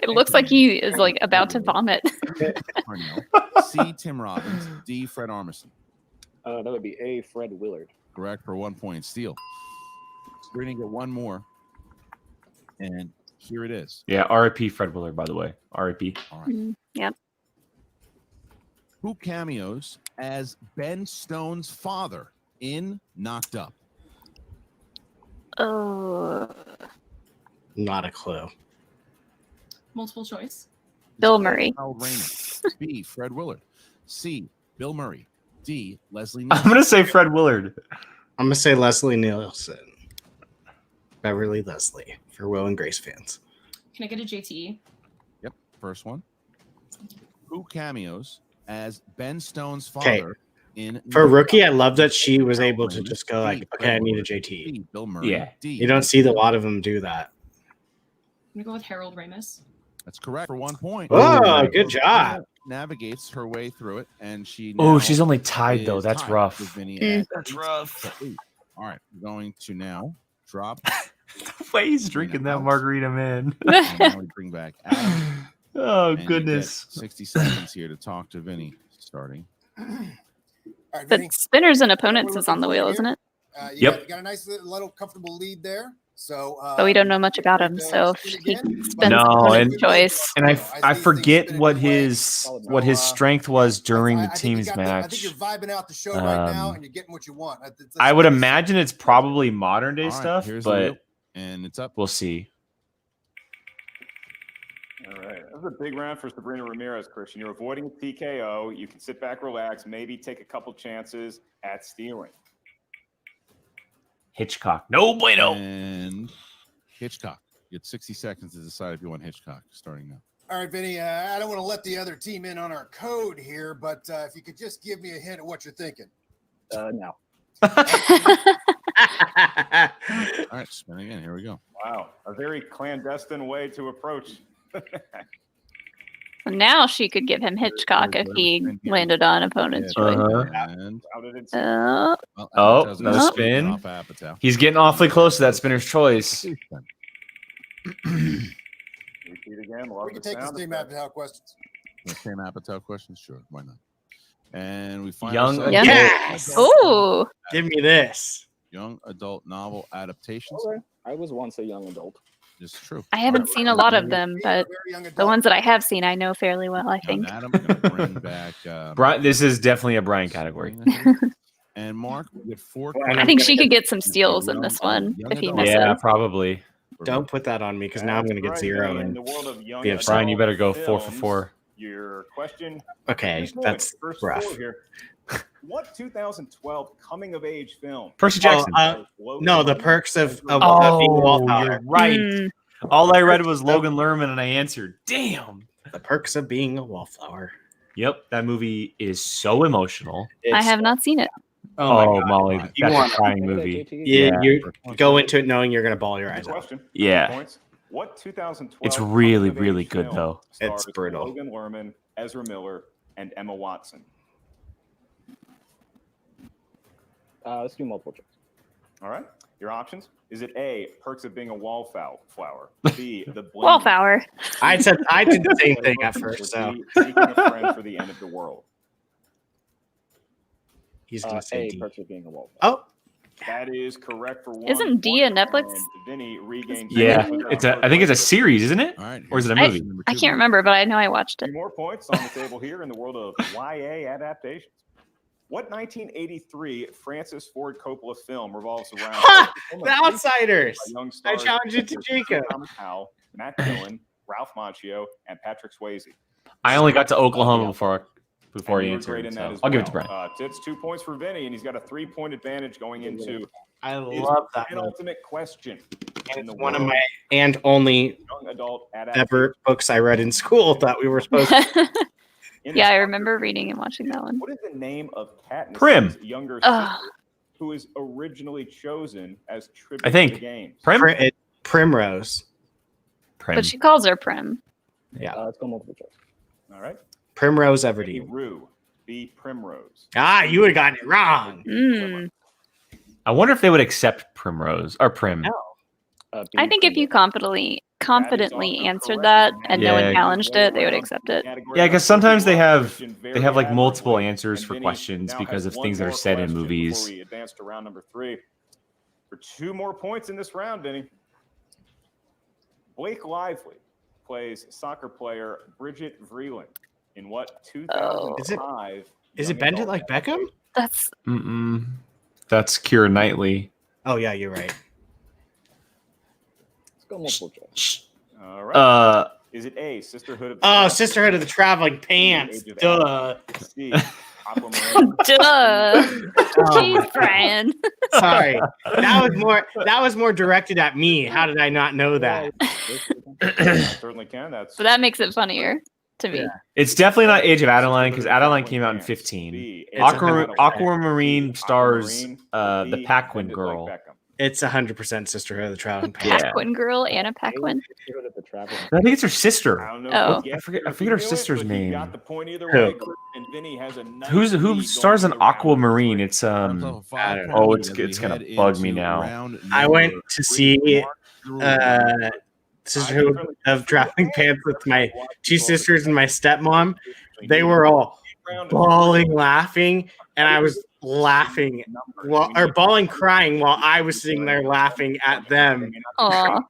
It looks like he is like about to vomit. Parnell. C. Tim Robbins. D. Fred Armisen. That would be A. Fred Willard. Correct for 1 point. Steal. We're gonna get one more, and here it is. Yeah. R.I.P. Fred Willard, by the way. R.I.P. All right. Mm, yep. Who cameos as Ben Stone's father in Knocked Up? Oh, Not a clue. Multiple choice. Bill Murray. Harold Ramis. B. Fred Willard. C. Bill Murray. D. Leslie I'm Nielsen. gonna say Fred Willard. I'm gonna say Leslie Nielsen. Beverly Leslie for Will and Grace fans. Can I get a JTE? Yep, first one. Who cameos as Ben Stone's Okay. father in For a New rookie, I York? love that she was A. able to Ramis. just go like, B. okay, Fred I need a Willard. JT. C. Bill Murray. Yeah. D. You don't see a lot of them do that. I'm gonna go with Harold Ramis. That's correct for 1 point. Oh, good job. Navigates her way through it, and she. Oh, now she's only tied though. is That's tied rough. with Vinny Mm. at That's 8 rough. to 8. All right, we're going to now drop. The way he's drinking that margarita, man. And now we bring back Adam. Oh And you get goodness. 60 seconds here to talk to Vinny, starting. All right, But Vinny, Spinners and Opponents is on the wheel, isn't it? you got a nice little comfortable lead there. So, But we don't know much about him, so if he spends No, opponent's and- choice. And I forget what his strength was during the team's I match. think you're vibing out the show right now, and you're getting what you want. I would imagine it's probably modern day All right, stuff, here's the wheel, but and it's up. we'll see. All right. That was a big round for Sabrina Ramirez, Christian. You're avoiding a TKO. You can sit back, relax, maybe take a couple chances at stealing. Hitchcock. No bueno. And Hitchcock. You get 60 seconds to decide if you want Hitchcock, starting now. All right, Vinny, I don't want to let the other team in on our code here, but if you could just give me a hint of what you're thinking. No. All right, spin again. Here we go. Wow. A very clandestine way to approach. Now she could give him Hitchcock if he landed on opponent's choice. And Oh, Oh, Apatow's another gonna spin. off Apatow. He's getting awfully close to that spinner's choice. Repeat again. Love We can the take the sound same effect. Apatow questions. The same Apatow questions? Sure, why not? And we find Young ourselves- Young- Yes. Ooh. Give me this. Young adult novel adaptations. Okay. I was once a young adult. It's true. I haven't seen a lot of them, but Very young the adult. ones that I have seen, I know fairly well, I Young think. Adam, we're gonna bring back Brian, this is definitely a Brian category. And Mark, we get 4. I think she could get some steals in this one if he misses. Yeah, probably. Don't put that on me because now I'm going to get Right, 0. in And the world of young be upset. Brian, you better go adult 4 for films, 4. Your question. okay, 2 points. that's First rough. score here. What 2012 coming of age film? Percy Jackson. No, the perks of being a Oh, wallflower. you're right. Mm. All I read was Logan Lerman, and I answered, "Damn." The perks of being a wallflower. Yep, that movie is so emotional. I have not seen it. Oh, my Oh, God. Molly, You that's want- a crying movie. You go into it knowing you're going to bawl your Good eyes out. question. Yeah. Points. What 2012? It's really, coming of really age good, film though. It's stars brutal. Logan Lerman, Ezra Miller, and Emma Watson. Let's do multiple choice. All right. Your options: is it A, Perks of Being a Wallflower? B, The Blend? Wallflower. I did the same thing at first. So C, Seeking a Friend for the End of the World. he's going to say A, D. perks of being a wolf. Oh, That is correct for 1. Isn't D a Netflix? And Vinny regains. Yeah, points. it's a. I think it's a series, isn't it? All right. Or is it a here's movie? number I 2. can't remember, but I know I watched it. 2 more points on the table here in the world of YA adaptations. What 1983 Francis Ford Coppola film revolves around The Outsiders. young I stars challenge it to Jacob. Thomas Howell, Matt Dillon, Ralph Macchio, and Patrick Swayze. I only got to Oklahoma before And he you were great answered. in So that as I'll give it to well. Brian. It's 2 points for Vinny, and he's got a 3-point advantage going into I his love that movie. penultimate question. In the One of world my and only young adult adaptation. ever books I read in school that we were supposed to. Yeah, I remember reading and watching that one. What is the name of Katniss's Prim. younger Ugh. sister, who was originally chosen as tribute I think. to the games? Prim. Primrose. Prim. But she calls her Prim. Yeah. Let's go multiple choice. All right. Primrose A. Everdeen. Rue. B. Primrose. Ah, you would have gotten it wrong. Mm. I wonder if they would accept Primrose or Prim. I think if you confidently answered that and no one Yeah. challenged it, they would accept it. Yeah, because sometimes they have like multiple answers for questions because of things that are said in movies. Before we advance to round number 3. For 2 more points in this round, Vinny. Blake Lively plays soccer player Bridget Vreeland in what 2005? Is it Bend It Like Beckham? That's Mm-mm. That's Keira Knightley. Oh yeah, you're right. All right. Is it A, Sisterhood of the Oh, Sisterhood of the Traveling Pants. Duh. C, Aquamarine. Duh. Oh, Jeez, Brian. sorry. That was more directed at me. How did I not know that? Certainly can. That's So that makes it funnier to me. It's definitely not Age of Adeline because Adeline came out in 15. Aquamarine stars the Paquin girl. It's 100% Sisterhood of the Traveling Pants. Paquin girl, Anna Paquin. I think it's her sister. Oh. I forget her sister's name. Who? Who stars in Aquamarine? It's it's gonna bug me now. I went to see Sisterhood of Traveling Pants with my two sisters and my stepmom. They were all bawling, laughing, and I was laughing, bawling, crying while I was sitting there laughing at them. Aw.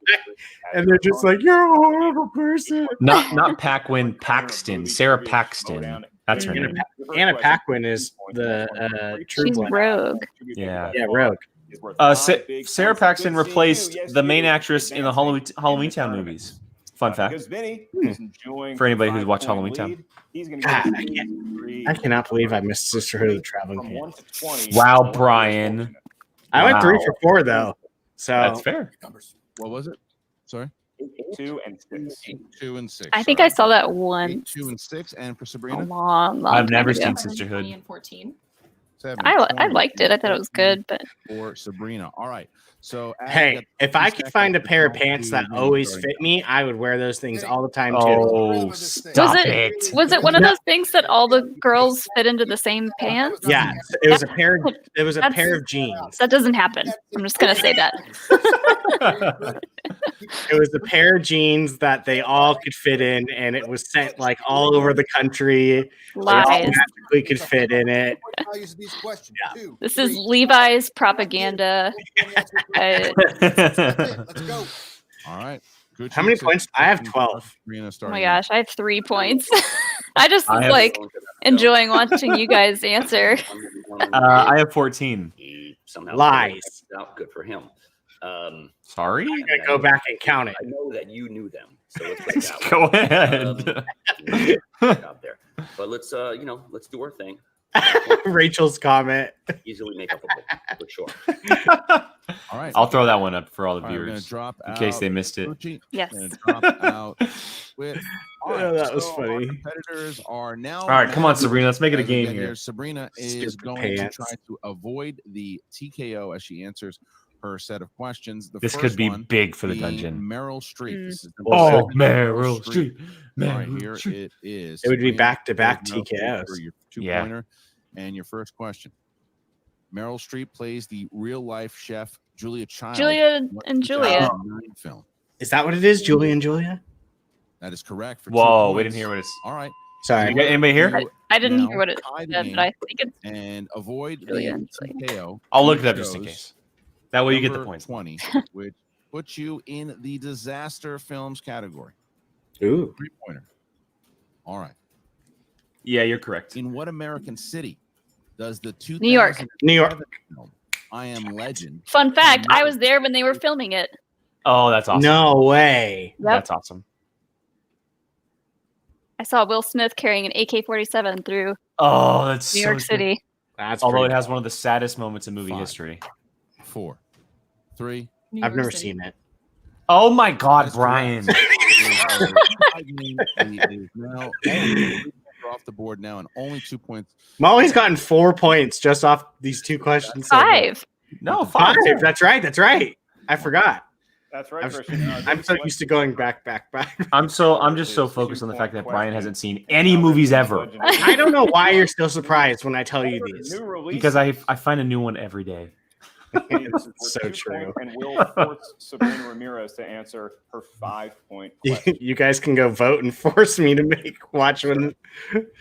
And they're just like, "You're a horrible person." Not Paquin, Paxton. Sarah Paxton. That's her name. Anna Paquin is the True She's Blood. Rogue. Yeah. Yeah, Rogue. Sarah Paxton replaced the main actress in the Halloween Town movies. Fun fact. For anybody who's watched Halloween Town. God, I cannot believe I missed Sisterhood of the Traveling Pants. Wow, Brian. I went 3 for 4 though, so that's fair. What was it? Sorry. 2 and 6. 2 and 6. I think I saw that one. 2 and 6, and for A Sabrina. long I've time never ago. seen Sisterhood. 20 and 14. 7, I liked it. I thought it was good, but for Sabrina. All right. So hey, if I could find a pair of pants that always fit me, I would wear those things all the time too. Oh, stop it! Was it one of those things that all the girls fit into the same pants? Yeah, it was a pair. It was a pair of jeans. That doesn't happen. I'm just gonna say that. It was a pair of jeans that they all could fit in, and it was sent like all over the country. Lies. We could fit in it. This is Levi's propaganda. Let's go. All right. Good. How many points? I have 12. Oh my gosh, I have 3 points. I just was like enjoying watching you guys answer. I have 14. Somehow Lies. Good for him. Sorry? I'm gonna go back and count it. I know that you knew them, so let's put it that Go way. ahead. Good job there. But let's let's do our thing. Rachel's comment. Easily make up a book for sure. All right. I'll throw that one up for all the All right, we're viewers gonna drop in case they out missed it. Gucci. Yes. Gonna drop out with. All Yeah, that was our funny. competitors are now. All right, come on, Sabrina. Let's make it a As we game get here. Sabrina is Stupid going pants. to try to avoid the TKO as she answers her set of questions. The This first could be one big for the being dungeon. Meryl Streep. This is Oh, number 7, Meryl Streep. All right, Meryl here Streep. it is. It would be Sabrina, back-to-back Meryl Streep TKOs. for your Yeah. 2-pointer. And your first question. Meryl Streep plays the real-life chef Julia Child. Julia What and Julia. 2009 film? Is that what it is, Julia and Julia? That is correct. For 2 Whoa, we points. didn't hear what it's. All right. Sorry. You got anybody here? I didn't Now, hear what it tie the said, game but I think it's and avoid Julia the and Julia. TKO. I'll look You it up just in chose case. That way you get the number points. 20, which puts you in the disaster films category. Ooh. 3-pointer. All right. Yeah, you're correct. In what American city does the New York. 2007 New York. film I Am Legend? Fun fact, I was there when they were filming it. Oh, that's awesome. No way. Yep. That's awesome. I saw Will Smith carrying an AK-47 through Oh, that's New so York good. City. That's Although it pretty has one of the saddest moments in movie 5, history. 4, 3. New I've York never City. seen it. Oh my God, That's Brian. It is now off the board now, and only 2 points. Molly's gotten 4 points just off these 2 questions. so far. 5. No, 5. five. That's right. That's right. I forgot. That's right, I'm, Christian. I'm so used to going back. I'm just so focused on the fact that Brian hasn't seen any movies ever. I don't know why you're still surprised when I tell you these. Because I find a new one every day. It's so true. And will force Sabrina Ramirez to answer her 5-point question. You guys can go vote and force me to watch one.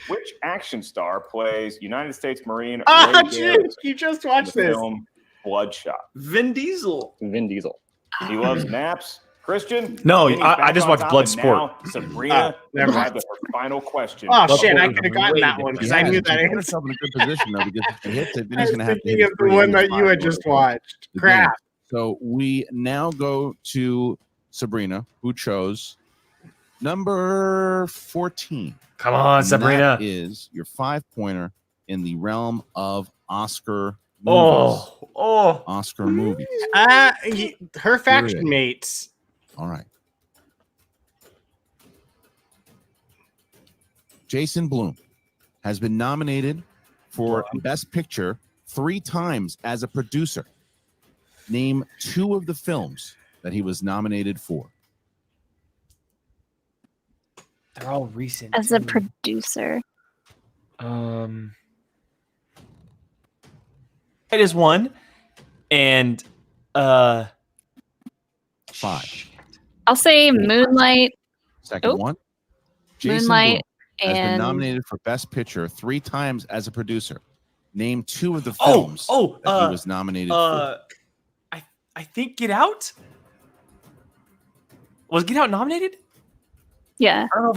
Which action star plays United States Marine Oh, Ray shit. Garrett You just in watched the this. film Bloodshot? Vin Diesel. Vin Diesel. He loves naps. Christian? No, Vinny's I back just on watched top, and Bloodsport. now Sabrina never arrived mind. at her final question. Oh, shit. I Bloodsport could have was gotten way that one because I Yeah, knew that she put answer. herself in a good position though, because if she hits it, then I he's was going to have to thinking hit of it the three one and that you had five just or- watched. the Crap. game. So we now go to Sabrina, who chose number 14. Come on, And Sabrina. That is your 5-pointer in the realm of Oscar movies. Oh. Oscar movies. Her faction mates. All right. Jason Blum has been nominated for Best Picture 3 times as a producer. Name 2 of the films that he was nominated for. They're all recent. As a producer. It is 1. And 5. I'll say Moonlight. Second one. Jason Moonlight Blum has been and nominated for Best Picture 3 times as a producer. Name 2 of the films that he was nominated for. I think Get Out. Was Get Out nominated? Yeah. I don't know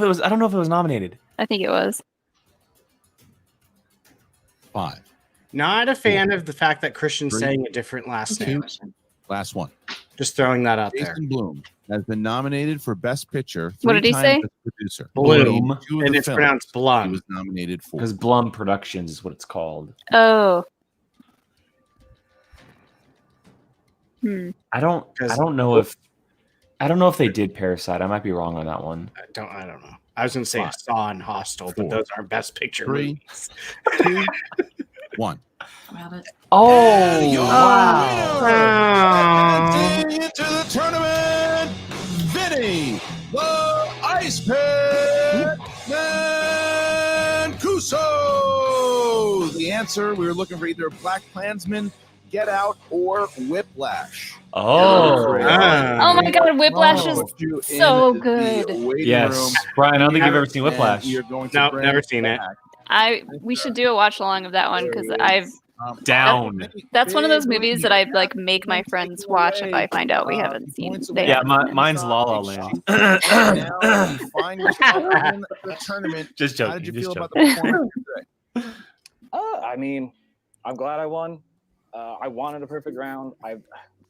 if it was nominated. I think it was. 5. Not a fan of the fact that Christian's saying a different last name. Last one. Just throwing that out there. Jason Blum has been nominated for Best Picture 3 What did he times say? as a producer. Bloom. Name 2 of And the it's films pronounced Blum. he was nominated for. Because Blum Productions is what it's called. Oh. I don't know if they did Parasite. I might be wrong on that one. I don't know. I was gonna say Saw and Hostel, but those are Best Picture 3, movies. 2, 1. Oh, wow. Into the tournament, Vinny, the Ice Pick Mancuso. The answer, we were looking for either Black Klansman, Get Out, or Whiplash. Oh. Oh my God, Whiplash is so good. Yes. Brian, I don't think you've ever seen Whiplash. Nope, never seen it. We should do a watch along of that one because Down. That's one of those movies that I like make my friends watch if I find out we haven't seen. Mine's La La Land. Find yourself in the tournament. Just joking. How did you just feel about joking. the performance today? I mean, I'm glad I won. I wanted a perfect round.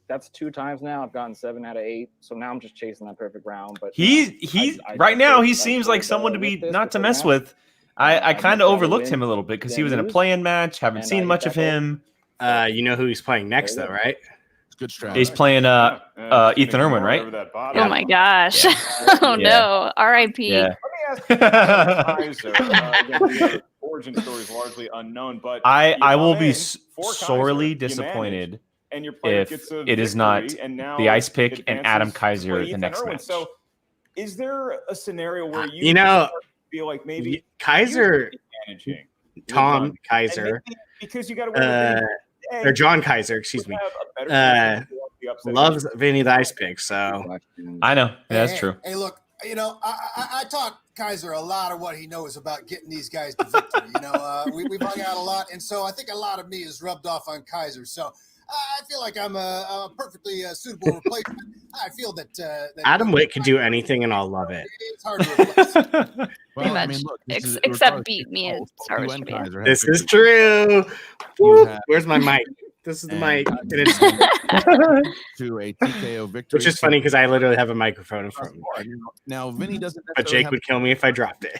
That's 2 times now. I've gotten 7 out of 8. So now I'm just chasing that perfect round. But He's right now. He seems like someone to be not to mess with. I kind of overlooked him a little bit because he was in a play-in match. Haven't seen much of him. You know who he's playing next, though, right? Good strategy. He's playing Ethan Irwin, right? Oh my gosh! Oh no! R.I.P. Yeah. The origin story is largely unknown, but I will be sorely disappointed and your player if gets a it is not victory, and now the Ice Pick and advances Adam to Kaiser play the Ethan next Irwin. match. So, is there a scenario where You know, feel like maybe Kaiser, managing Tom and Kaiser, maybe because you got to or John Kaiser, excuse me, loves Vinny the Ice Pick. So I know that's Hey, true. Hey, look, I taught Kaiser a lot of what he knows about getting these guys to victory. We've hung out a lot, and so I think a lot of me is rubbed off on Kaiser. So I feel like I'm a perfectly suitable replacement. I feel that Adam Witt could do anything, and I'll love it. It's hard to replace. Pretty much. Except beat me in Star Wars trivia. This is true. Woo. Where's my mic? This is the mic. And it's to a TKO victory. which is funny because I literally have a microphone in front of me. Now, Vinny doesn't. But Jake would kill me if I dropped it.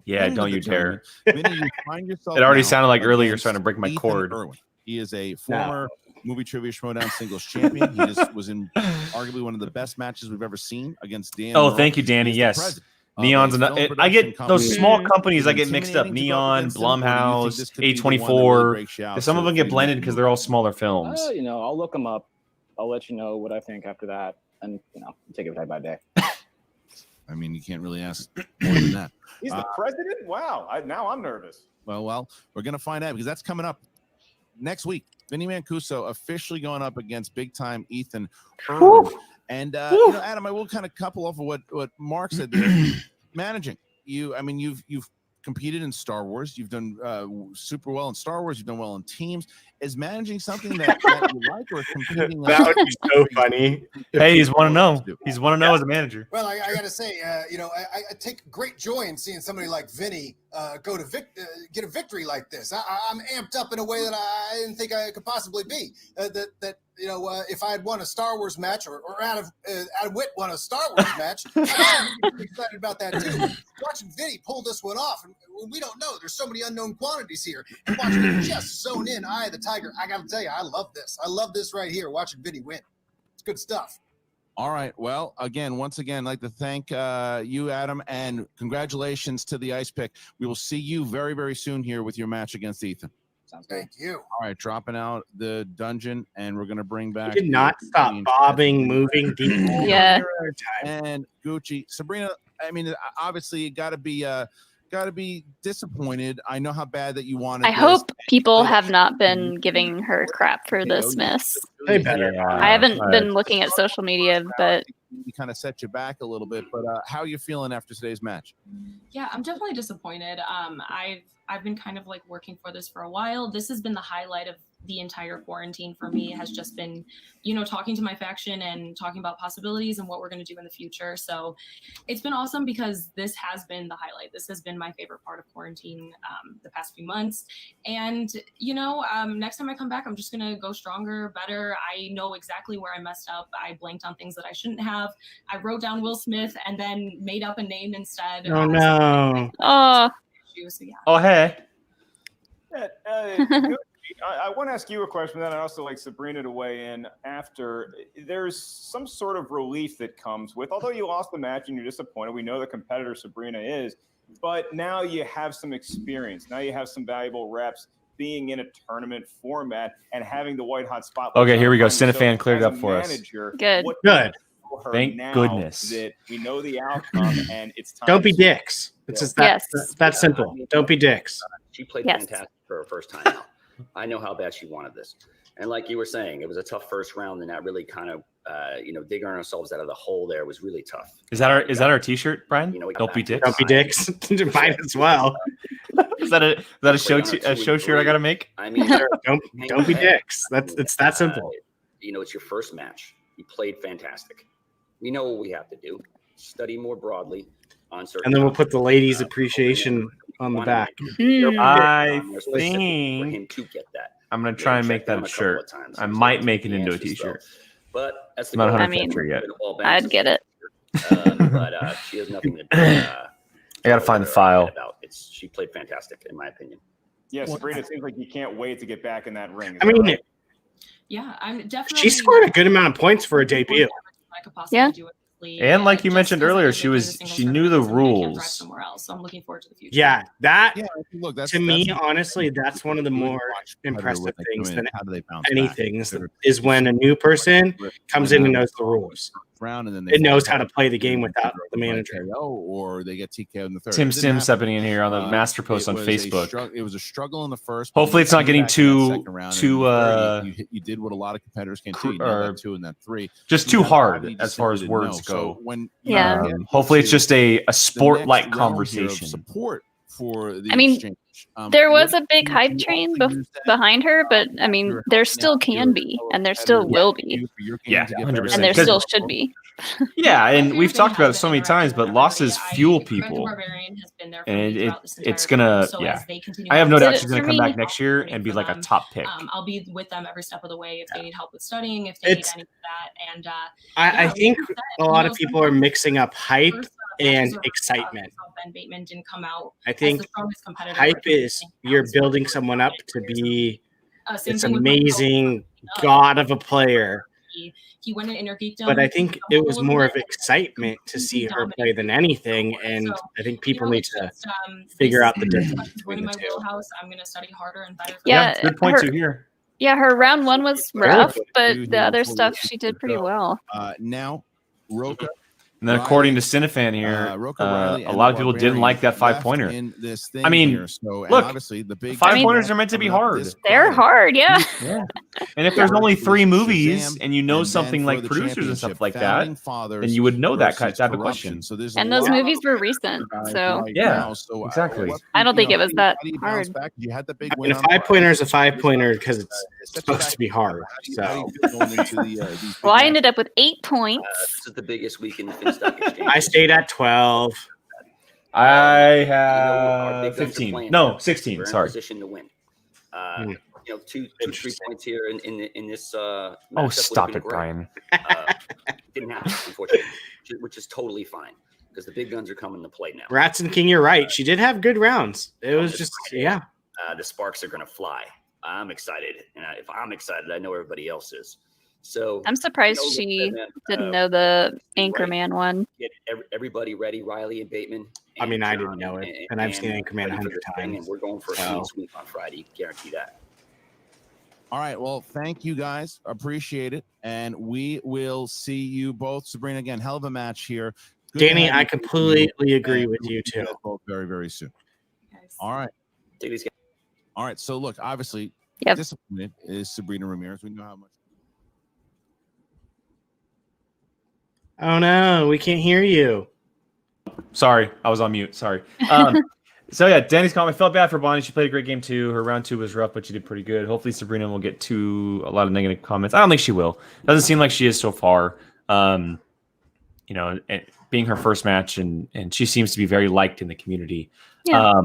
Yeah, don't you dare. Vinny, you find yourself It already now sounded like earlier you're against trying to break my Ethan cord. Irwin. He is a former Movie Trivia Schmodown singles champion. He just was in arguably one of the best matches we've ever seen against Dan. Oh, Merle. thank you, Danny. He's the Yes. president Neon's of a another. film I get production those company. small companies. I get Is it mixed up. intimidating to go up Neon, against him, or do you think Blumhouse, this could be the one that really A24. breaks you out Some of so them get Vinny blended can because move they're all smaller films. I'll look them up. I'll let you know what I think after that, and take it day by day. I mean, you can't really ask more than that. He's the president? Wow. Now I'm nervous. Well, we're going to find out because that's coming up next week. Vinny Mancuso officially going up against big-time Ethan Irwin. And, Adam, I will kind of couple off of what Mark said there. Managing. You've competed in Star Wars. You've done super well in Star Wars. You've done well in teams. Is managing something that you like, or competing? That would be so funny. Hey, he's want to know. He's want to know as a manager. Well, I got to say, I take great joy in seeing somebody like Vinny go to get a victory like this. I'm amped up in a way that I didn't think I could possibly be. That if I had won a Star Wars match or Adam Witt won a Star Wars match, I'd be excited about that too. Watching Vinny pull this one off, and we don't know. There's so many unknown quantities here. And watching him just zone in, Eye of the Tiger. I got to tell you, I love this. I love this right here, watching Vinny win. It's good stuff. All right. Well, once again, I'd like to thank you, Adam, and congratulations to the Ice Pick. We will see you very, very soon here with your match against Ethan. Sounds good. Thank you. All right, dropping out the dungeon, and we're going to bring back. He did not stop bobbing, moving deep. Yeah. And Gucci, Sabrina. I mean, obviously, you got to be disappointed. I know how bad that you wanted. I hope people have not been giving her crap for this miss. They better. I haven't been looking at social media, but we kind of set you back a little bit. But how are you feeling after today's match? Yeah, I'm definitely disappointed. I've been kind of like working for this for a while. This has been the highlight of the entire quarantine for me, has just been, talking to my faction and talking about possibilities and what we're going to do in the future. So it's been awesome because this has been the highlight. This has been my favorite part of quarantine the past few months. And, next time I come back, I'm just going to go stronger, better. I know exactly where I messed up. I blanked on things that I shouldn't have. I wrote down Will Smith and then made up a name instead. Oh, no. Oh. So, yeah. Oh, hey. I want to ask you a question, then I'd also like Sabrina to weigh in after. There's some sort of relief that comes with, although you lost the match and you're disappointed, we know the competitor Sabrina is, but now you have some experience. Now you have some valuable reps being in a tournament format and having the white hot spotlight. Okay, here we go. Cinefan cleared it up for us. Good. Good. Thank goodness. That we know the outcome and it's time. Don't be dicks. It's just that simple. Don't be dicks. She played fantastic for her first time out. I know how bad she wanted this. And like you were saying, it was a tough first round, and that really kind of, digging ourselves out of the hole there was really tough. Is that our T-shirt, Brian? Don't be dicks. Don't be dicks. Mine as well. Is that a show shirt I gotta make? I mean, don't be dicks. It's that simple. It's your first match. You played fantastic. We know what we have to do. Study more broadly on certain. And then we'll put the ladies' appreciation on the back. I for him think to get that. I'm gonna try and make that a shirt. I might make it into a T-shirt. But that's the Not goal. 100% sure yet. I'd get it. But she has nothing to do. I gotta find the file. She played fantastic, in my opinion. Yeah, Sabrina, it seems like you can't wait to get back in that ring. I mean, Yeah, I'm definitely. she scored a good amount of points for a debut. Yeah. And like you mentioned earlier, she knew the rules. Somewhere else, so I'm looking forward to the future. Yeah, look, to me, honestly, that's one of the more impressive things than anything is when a new person comes in and knows the rules. Round and then it knows how to play the game without the manager. Or they get TKO in the third. Tim Sim stepping in here on the master post on Facebook. It was a struggle in the first. Hopefully, it's not getting too you did what a lot of competitors can do. That 2 and that 3. Just too hard as far as words go. Hopefully, it's just a sport-like conversation. Support for the exchange. There was a big hype train behind her, but I mean, there still can be, and there still will be. Yeah, 100%. And there still should be. Yeah, and we've talked about it so many times, but losses fuel people, and it's gonna. Yeah, I have no doubt she's gonna come back next year and be like a top pick. I'll be with them every step of the way if they need help with studying, if they need any of that. And I think a lot of people are mixing up hype and excitement. Ben Bateman didn't come out. I think as the strongest competitor. hype is you're building someone up to be this amazing god of a player. He went and interviewed him. But I think it was more of excitement to see her play than anything, and I think people need to figure out the difference between the two. I'm going to study harder and better. Yeah, good point to hear. Yeah, her round 1 was rough, but the other stuff she did pretty well. Now, Roka. And then, according to Cinefan here, a lot of people didn't like that 5-pointer. I mean, look, obviously the 5-pointers are meant to be hard. They're hard, yeah. And if there's only 3 movies and you know something like producers and stuff like that, then you would know that type of question. And those movies were recent, so yeah, exactly. I don't think it was that hard. I mean, a 5-pointer is a 5-pointer because it's supposed to be hard. So, well, I ended up with 8 points. This is the biggest week in the Stock Exchange. I stayed at 12. I have 15. No, 16. We're in Sorry. position to win. two 3 points here in this. Oh, matchup stop would've been it, great. Brian. Didn't happen, unfortunately, which is totally fine because the big guns are coming to play now. Rats and King, you're right. She did have good rounds. It was just, yeah. The sparks are going to fly. I'm excited, and if I'm excited, I know everybody else is. So I'm surprised she didn't know the Anchorman one. Get everybody ready, Riley and Bateman. I mean, I John didn't know it, and I've seen Anchorman ready for 100 this thing, times. and we're going for a clean sweep on Friday. Guarantee that. All right. Well, thank you guys. Appreciate it. And we will see you both. Sabrina, again, hell of a match here. Good to Danny, have I you. completely agree And with we'll you see too. guys both very, very soon. All right. Take these guys. All right. So, look, obviously, Yep. disappointed is Sabrina Ramirez. We know how much. Oh no, we can't hear you. Sorry, I was on mute. Sorry. So yeah, Danny's comment. I felt bad for Bonnie. She played a great game too. Her round 2 was rough, but she did pretty good. Hopefully Sabrina will get to a lot of negative comments. I don't think she will. Doesn't seem like she is so far. Being her first match, and she seems to be very liked in the community. Yeah.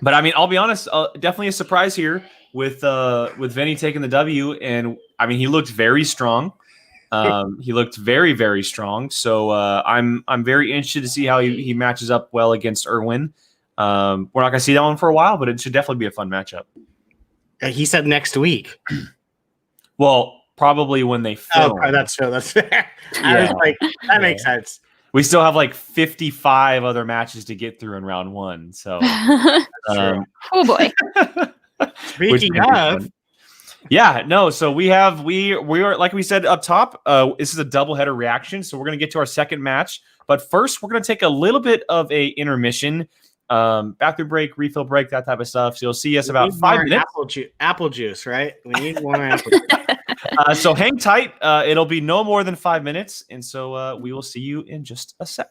But I mean, I'll be honest. Definitely a surprise here with Vinny taking the W, and I mean he looked very strong. He looked very, very strong. So I'm very interested to see how he matches up well against Irwin. We're not going to see that one for a while, but it should definitely be a fun matchup. He said next week. Well, probably when they film. Oh, that's fair. That's fair. I was like, that makes sense. We still have like 55 other matches to get through in round 1. So, oh boy. Speaking of. Yeah, no. So we are, like we said up top, this is a doubleheader reaction. So we're going to get to our second match. But first, we're going to take a little bit of a intermission, bathroom break, refill break, that type of stuff. So you'll see us about 5 minutes. Apple juice, right? We need more apple juice. So hang tight. It'll be no more than 5 minutes. And so we will see you in just a sec.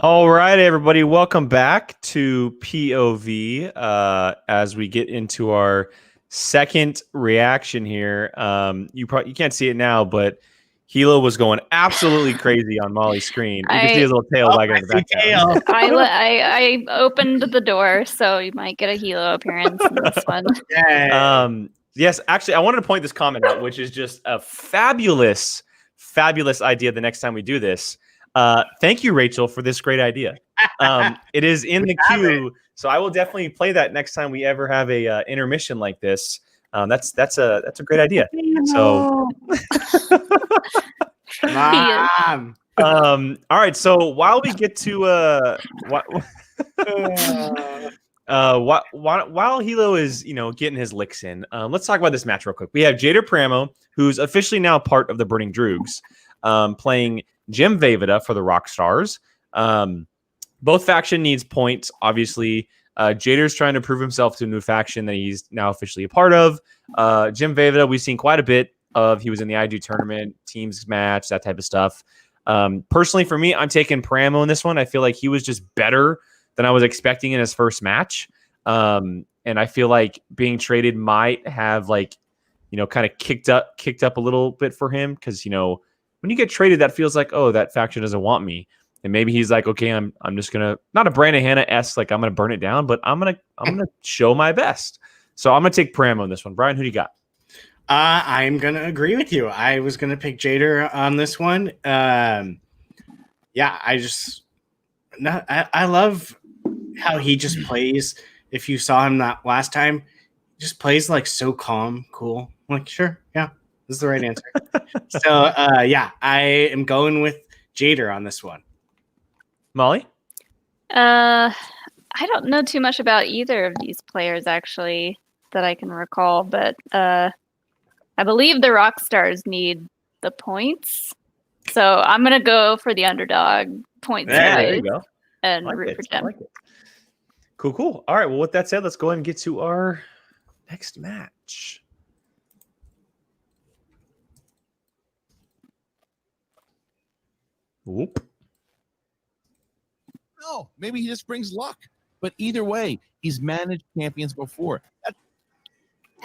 All right, everybody, welcome back to POV as we get into our second reaction here. You can't see it now, but Hilo was going absolutely crazy on Molly's screen. You can see his little tail wagging in the background. I opened the door, so you might get a Hilo appearance in this one. Yes, actually, I wanted to point this comment out, which is just a fabulous idea the next time we do this. Thank you, Rachel, for this great idea. It is in the queue, so I will definitely play that next time we ever have a intermission like this. That's a great idea. So, all right. So while we get to while Hilo is getting his licks in, let's talk about this match real quick. We have Jader Paramo, who's officially now part of the Burning Droogs, playing Jim Vejvoda for the Rockstars. Both faction needs points, obviously. Jader's trying to prove himself to a new faction that he's now officially a part of. Jim Vejvoda, we've seen quite a bit of. He was in the IG tournament, teams match, that type of stuff. Personally, for me, I'm taking Paramo in this one. I feel like he was just better than I was expecting in his first match. And I feel like being traded might have kind of kicked up a little bit for him because, when you get traded, that feels like, oh, that faction doesn't want me. And maybe he's like, okay, I'm just gonna, not a Brandon Hanna-esque, like I'm gonna burn it down, but I'm gonna show my best. So I'm gonna take Paramo on this one. Brian, who do you got? I'm gonna agree with you. I was gonna pick Jader on this one. I love how he just plays. If you saw him that last time, he just plays like so calm, cool. I'm like, sure, yeah, this is the right answer. So I am going with Jader on this one. Molly? I don't know too much about either of these players actually that I can recall, but I believe the Rockstars need the points. So I'm gonna go for the underdog points there you go. And root for Jim. Cool. All right. Well, with that said, let's go ahead and get to our next match. Whoop. No, maybe he just brings luck. But either way, he's managed champions before.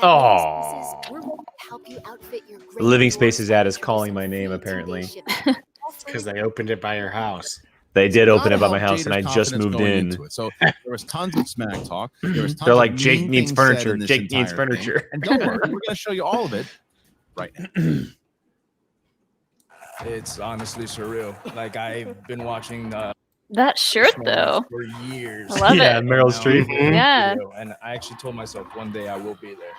Oh. Living Space's ad is calling my name, apparently. Because they opened it by your house. They did open it by my house, and I just moved in. So there was tons of smack talk. There was tons They're like, of Jake mean needs things said furniture. in this Jake needs entire furniture. thing. And don't worry, we're going to show you all of it right now. It's honestly surreal. Like, I've been watching that shirt though for years. I love it. Yeah, Meryl Streep. Yeah. And I actually told myself one day I will be there.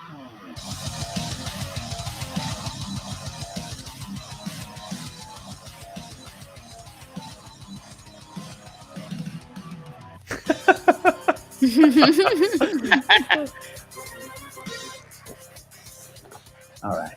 All right.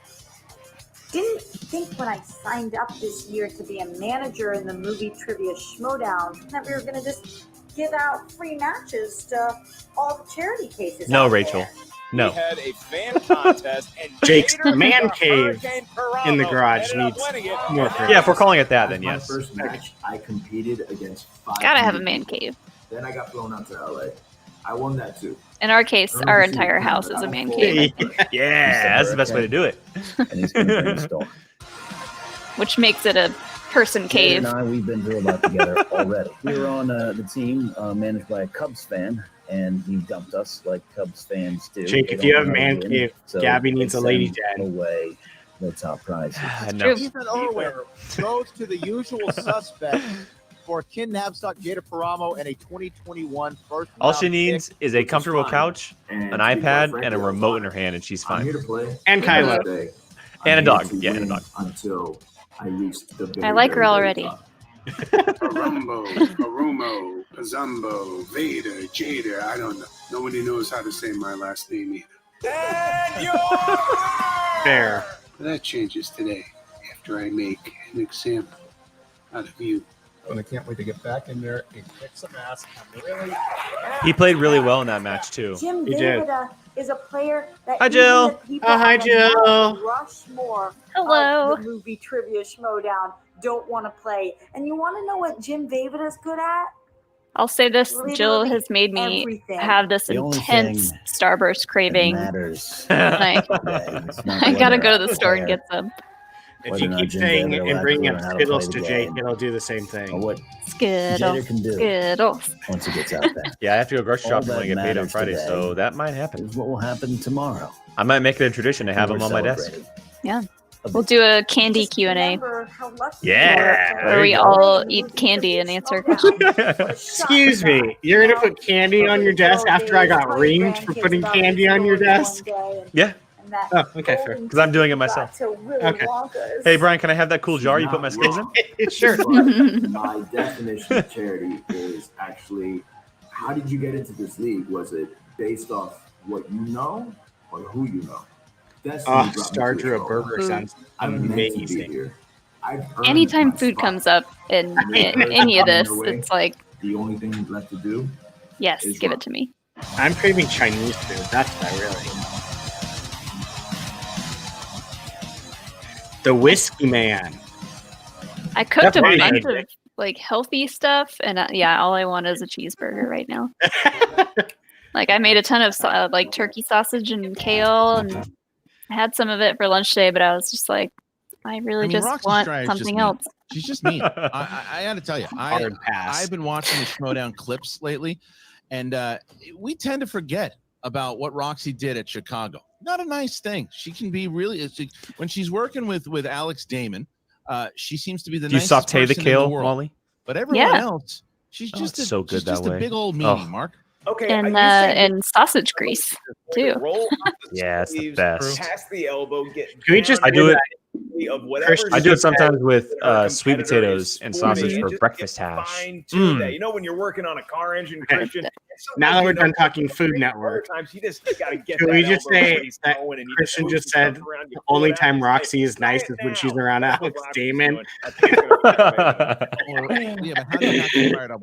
Didn't think when I signed up this year to be a manager in the movie trivia Schmodown that we were going to just give out free matches to all the charity cases. No, Rachel. No. We had a fan contest and Jake's Jader man got cave Hurricane Paramo in the garage ended up needs winning it. more Yeah, if we're calling it that, then My yes. first match, I competed against 5. Gotta have a man cave. Then I got flown out to LA. I won that too. In our case, our entire house is a man cave. Yeah, that's the best way to do it. And he's been brainstorm. Which makes it a person cave. Jay and I, we've been through a lot together already. We were on the team managed by a Cubs fan, and he dumped us like Cubs fans do. Jake, They if you don't have man win, cave, so Gabby they needs a lady send dad. away the top prizes. No. Ethan Irwin goes to the usual suspect for Ken Nabstock, Jader Paramo, and a 2021 first. All she needs is a comfortable couch, an iPad, and a remote in her hand, and she's I'm fine. here to play. And Kylo. And a dog. Yeah, and a dog. Until I reached the very, I like her very, very already. top. Paramo, Parumo, Pazumbo, Vader, Jader. I don't know. Nobody knows how to say my last name either. Fair. That changes today after I make an example out of you. and I can't wait to get back in there and kick some ass. I'm really He played really well in that match too. Jim He did. Vejvoda is a player that Hi, even Jill. the people Oh, hi, on the Mount Jill. Rushmore Hello. of the movie Trivia Schmodown don't want to play. And you want to know what Jim Vejvoda's good at? I'll say this: Jill Literally has made me everything. have this The only intense thing Starburst craving. matters. Like, It's not I gotta whether go to the a store and player- get some. If whether you or not keep Jim saying Vejvoda will and bringing have up to learn how to Skittles play to the Jake, game, it'll do the same or thing. what Skittles. Jader can do Skittles. once he gets out there. Yeah, I have to go grocery All shopping when I that get paid on matters Friday, today so that might happen. is what will happen tomorrow. I might make it a tradition to have We're him on my desk. celebrating. Yeah. We'll do a candy Q&A Remember how lucky Yeah, you where there we you go. all eat candy and answer questions. Excuse me, you're gonna put candy on your desk after I got reamed for putting candy on your desk? Yeah, Oh, okay, fair. because I'm doing it myself. Okay. Hey, Brian, can I have that cool jar you put my skills in? Sure. My definition of charity is actually, how did you get into this league? Was it based off what you know or who you know? Destiny brought me Star to this Drew role. Burger sounds I'm meant to be amazing. here. I've earned Anytime my food spot. comes up in And if any of there's this, no way, it's like, the only thing left to do yes, is give run. it to me. I'm craving Chinese food. That's what I really. The Whiskey Man. I cooked a That's bunch right. of like healthy stuff, and yeah, all I want is a cheeseburger right now. Like I made a ton of like turkey sausage and kale, and I had some of it for lunch today, but I was just like, I really just Roxy want Stryer is just something mean. else. She's just mean. I got to tell you, Hard pass. I've been watching the Schmodown clips lately, and we tend to forget about what Roxy did at Chicago. Not a nice thing. She can be really when she's working with Alex Damon. She seems to be the Do you nicest saute the person in kale, world. Molly? But everyone Yeah. else, she's Oh, just it's so good she's just that a way. big old meanie, Oh. Mark. Okay, And sausage grease too. Roll up the Yeah, it's the sleeves, best. pass the elbow, get Can we just down I do to it. the of whatever I do it she sometimes said with that her sweet competitor potatoes is and sporting, sausage and for just breakfast get hash. fine-tune that. You know, when you're working on a car engine, Okay. Christian. Now that we're done sometimes talking Food Network, Other times you just got to get can that we just elbow say grease that going and you Christian move just some said stuff around, you the pull only it out, time you say, Roxy is "Try nice it is when now." she's around That's what Alex Roxy's Damon? doing. I think it's gonna be Yeah, but how do you not get fired up?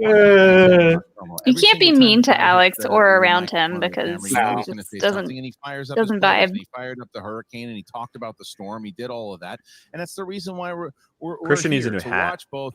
You can't be mean to Alex or around him because He's going to it say doesn't something, and he fires up his doesn't players, vibe. and he fired up the hurricane, and he talked about the storm. He did all of that, and that's the reason why we're Christian needs a here new to hat. watch both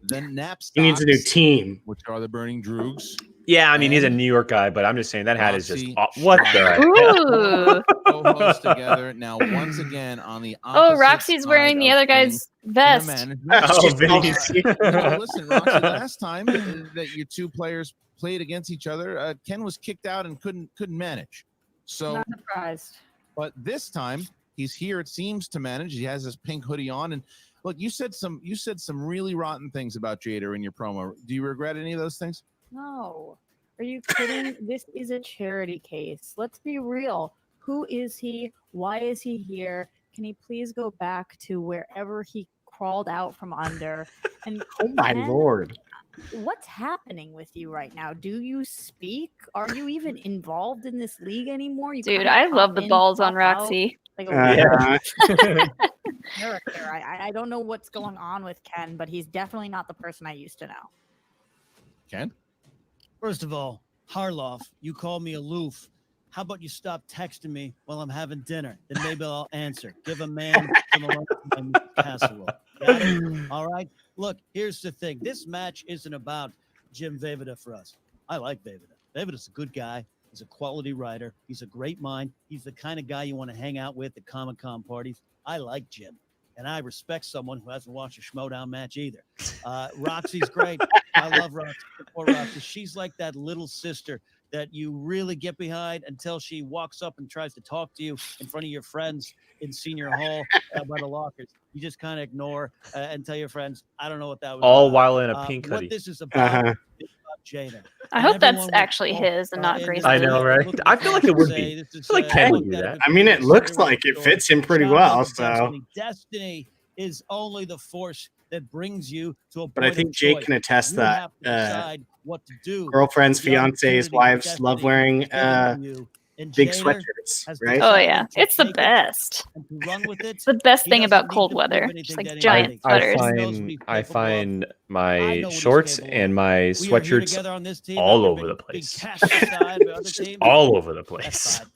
the Napstocks, He needs a new team. which are the Burning Droogs. Yeah, I mean he's a And New York guy, but I'm just saying that hat is just Roxy what the Ooh. co-host together now once again on the Oh, opposite Roxy's wearing side the of other things guy's in the vest. management. Oh, Vinny's. No, listen, Roxy, last time that your two players played against each other, Ken was kicked out and couldn't manage. So, Not surprised. but this time he's here. It seems to manage. He has his pink hoodie on, and look, you said some really rotten things about Jader in your promo. Do you regret any of those things? No. Are you kidding? This is a charity case. Let's be real. Who is he? Why is he here? Can he please go back to wherever he crawled out from under? And Oh my Ken, lord. what's happening with you right now? Do you speak? Are you even involved in this league anymore? You Dude, kinda I love pop the in, balls on pop out Roxy. like a Yeah. character. I don't know what's going on with Ken, but he's definitely not the person I used to know. Ken? First of all, Harloff, you call me aloof. How about you stop texting me while I'm having dinner? Then maybe I'll answer. Give a man some casserole. Got it? All right. Look, here's the thing. This match isn't about Jim Vejvoda for us. I like Vejvoda. Vejvoda's a good guy. He's a quality writer. He's a great mind. He's the kind of guy you want to hang out with at Comic-Con parties. I like Jim. And I respect someone who hasn't watched a Schmodown match either. Roxy's great. I love Roxy. Poor Roxy. She's like that little sister that you really get behind until she walks up and tries to talk to you in front of your friends in senior hall by the lockers. You just kind of ignore and tell your friends, I don't know what that was all about. while in a pink What hoodie. this is about is about Jada. I And hope that's everyone will actually go, his and not in Grace's. this I know, video, right? look at I the feel like fans it would and be. say, I this is, feel like Ken I would looked do at that. it I mean, it because looks everyone's like it story. fits him pretty Shout out well. to So, Destiny. Destiny is only the force that brings you to a but I point think of Jake choice. can attest You that have to decide what to do. girlfriends, The fiancés, opportunity wives that love Destiny wearing is giving you And Big Jader sweatshirts, has right? Oh decided yeah, to it's the take it best. and to run with it. It's the best He thing doesn't about need cold to weather. prove Just anything like to giant anybody. sweaters. I find my I know what he's shorts capable and of. my We are here sweatshirts together on this team. all We're over the being place. cast aside by other Just teams. all over the That's place. fine.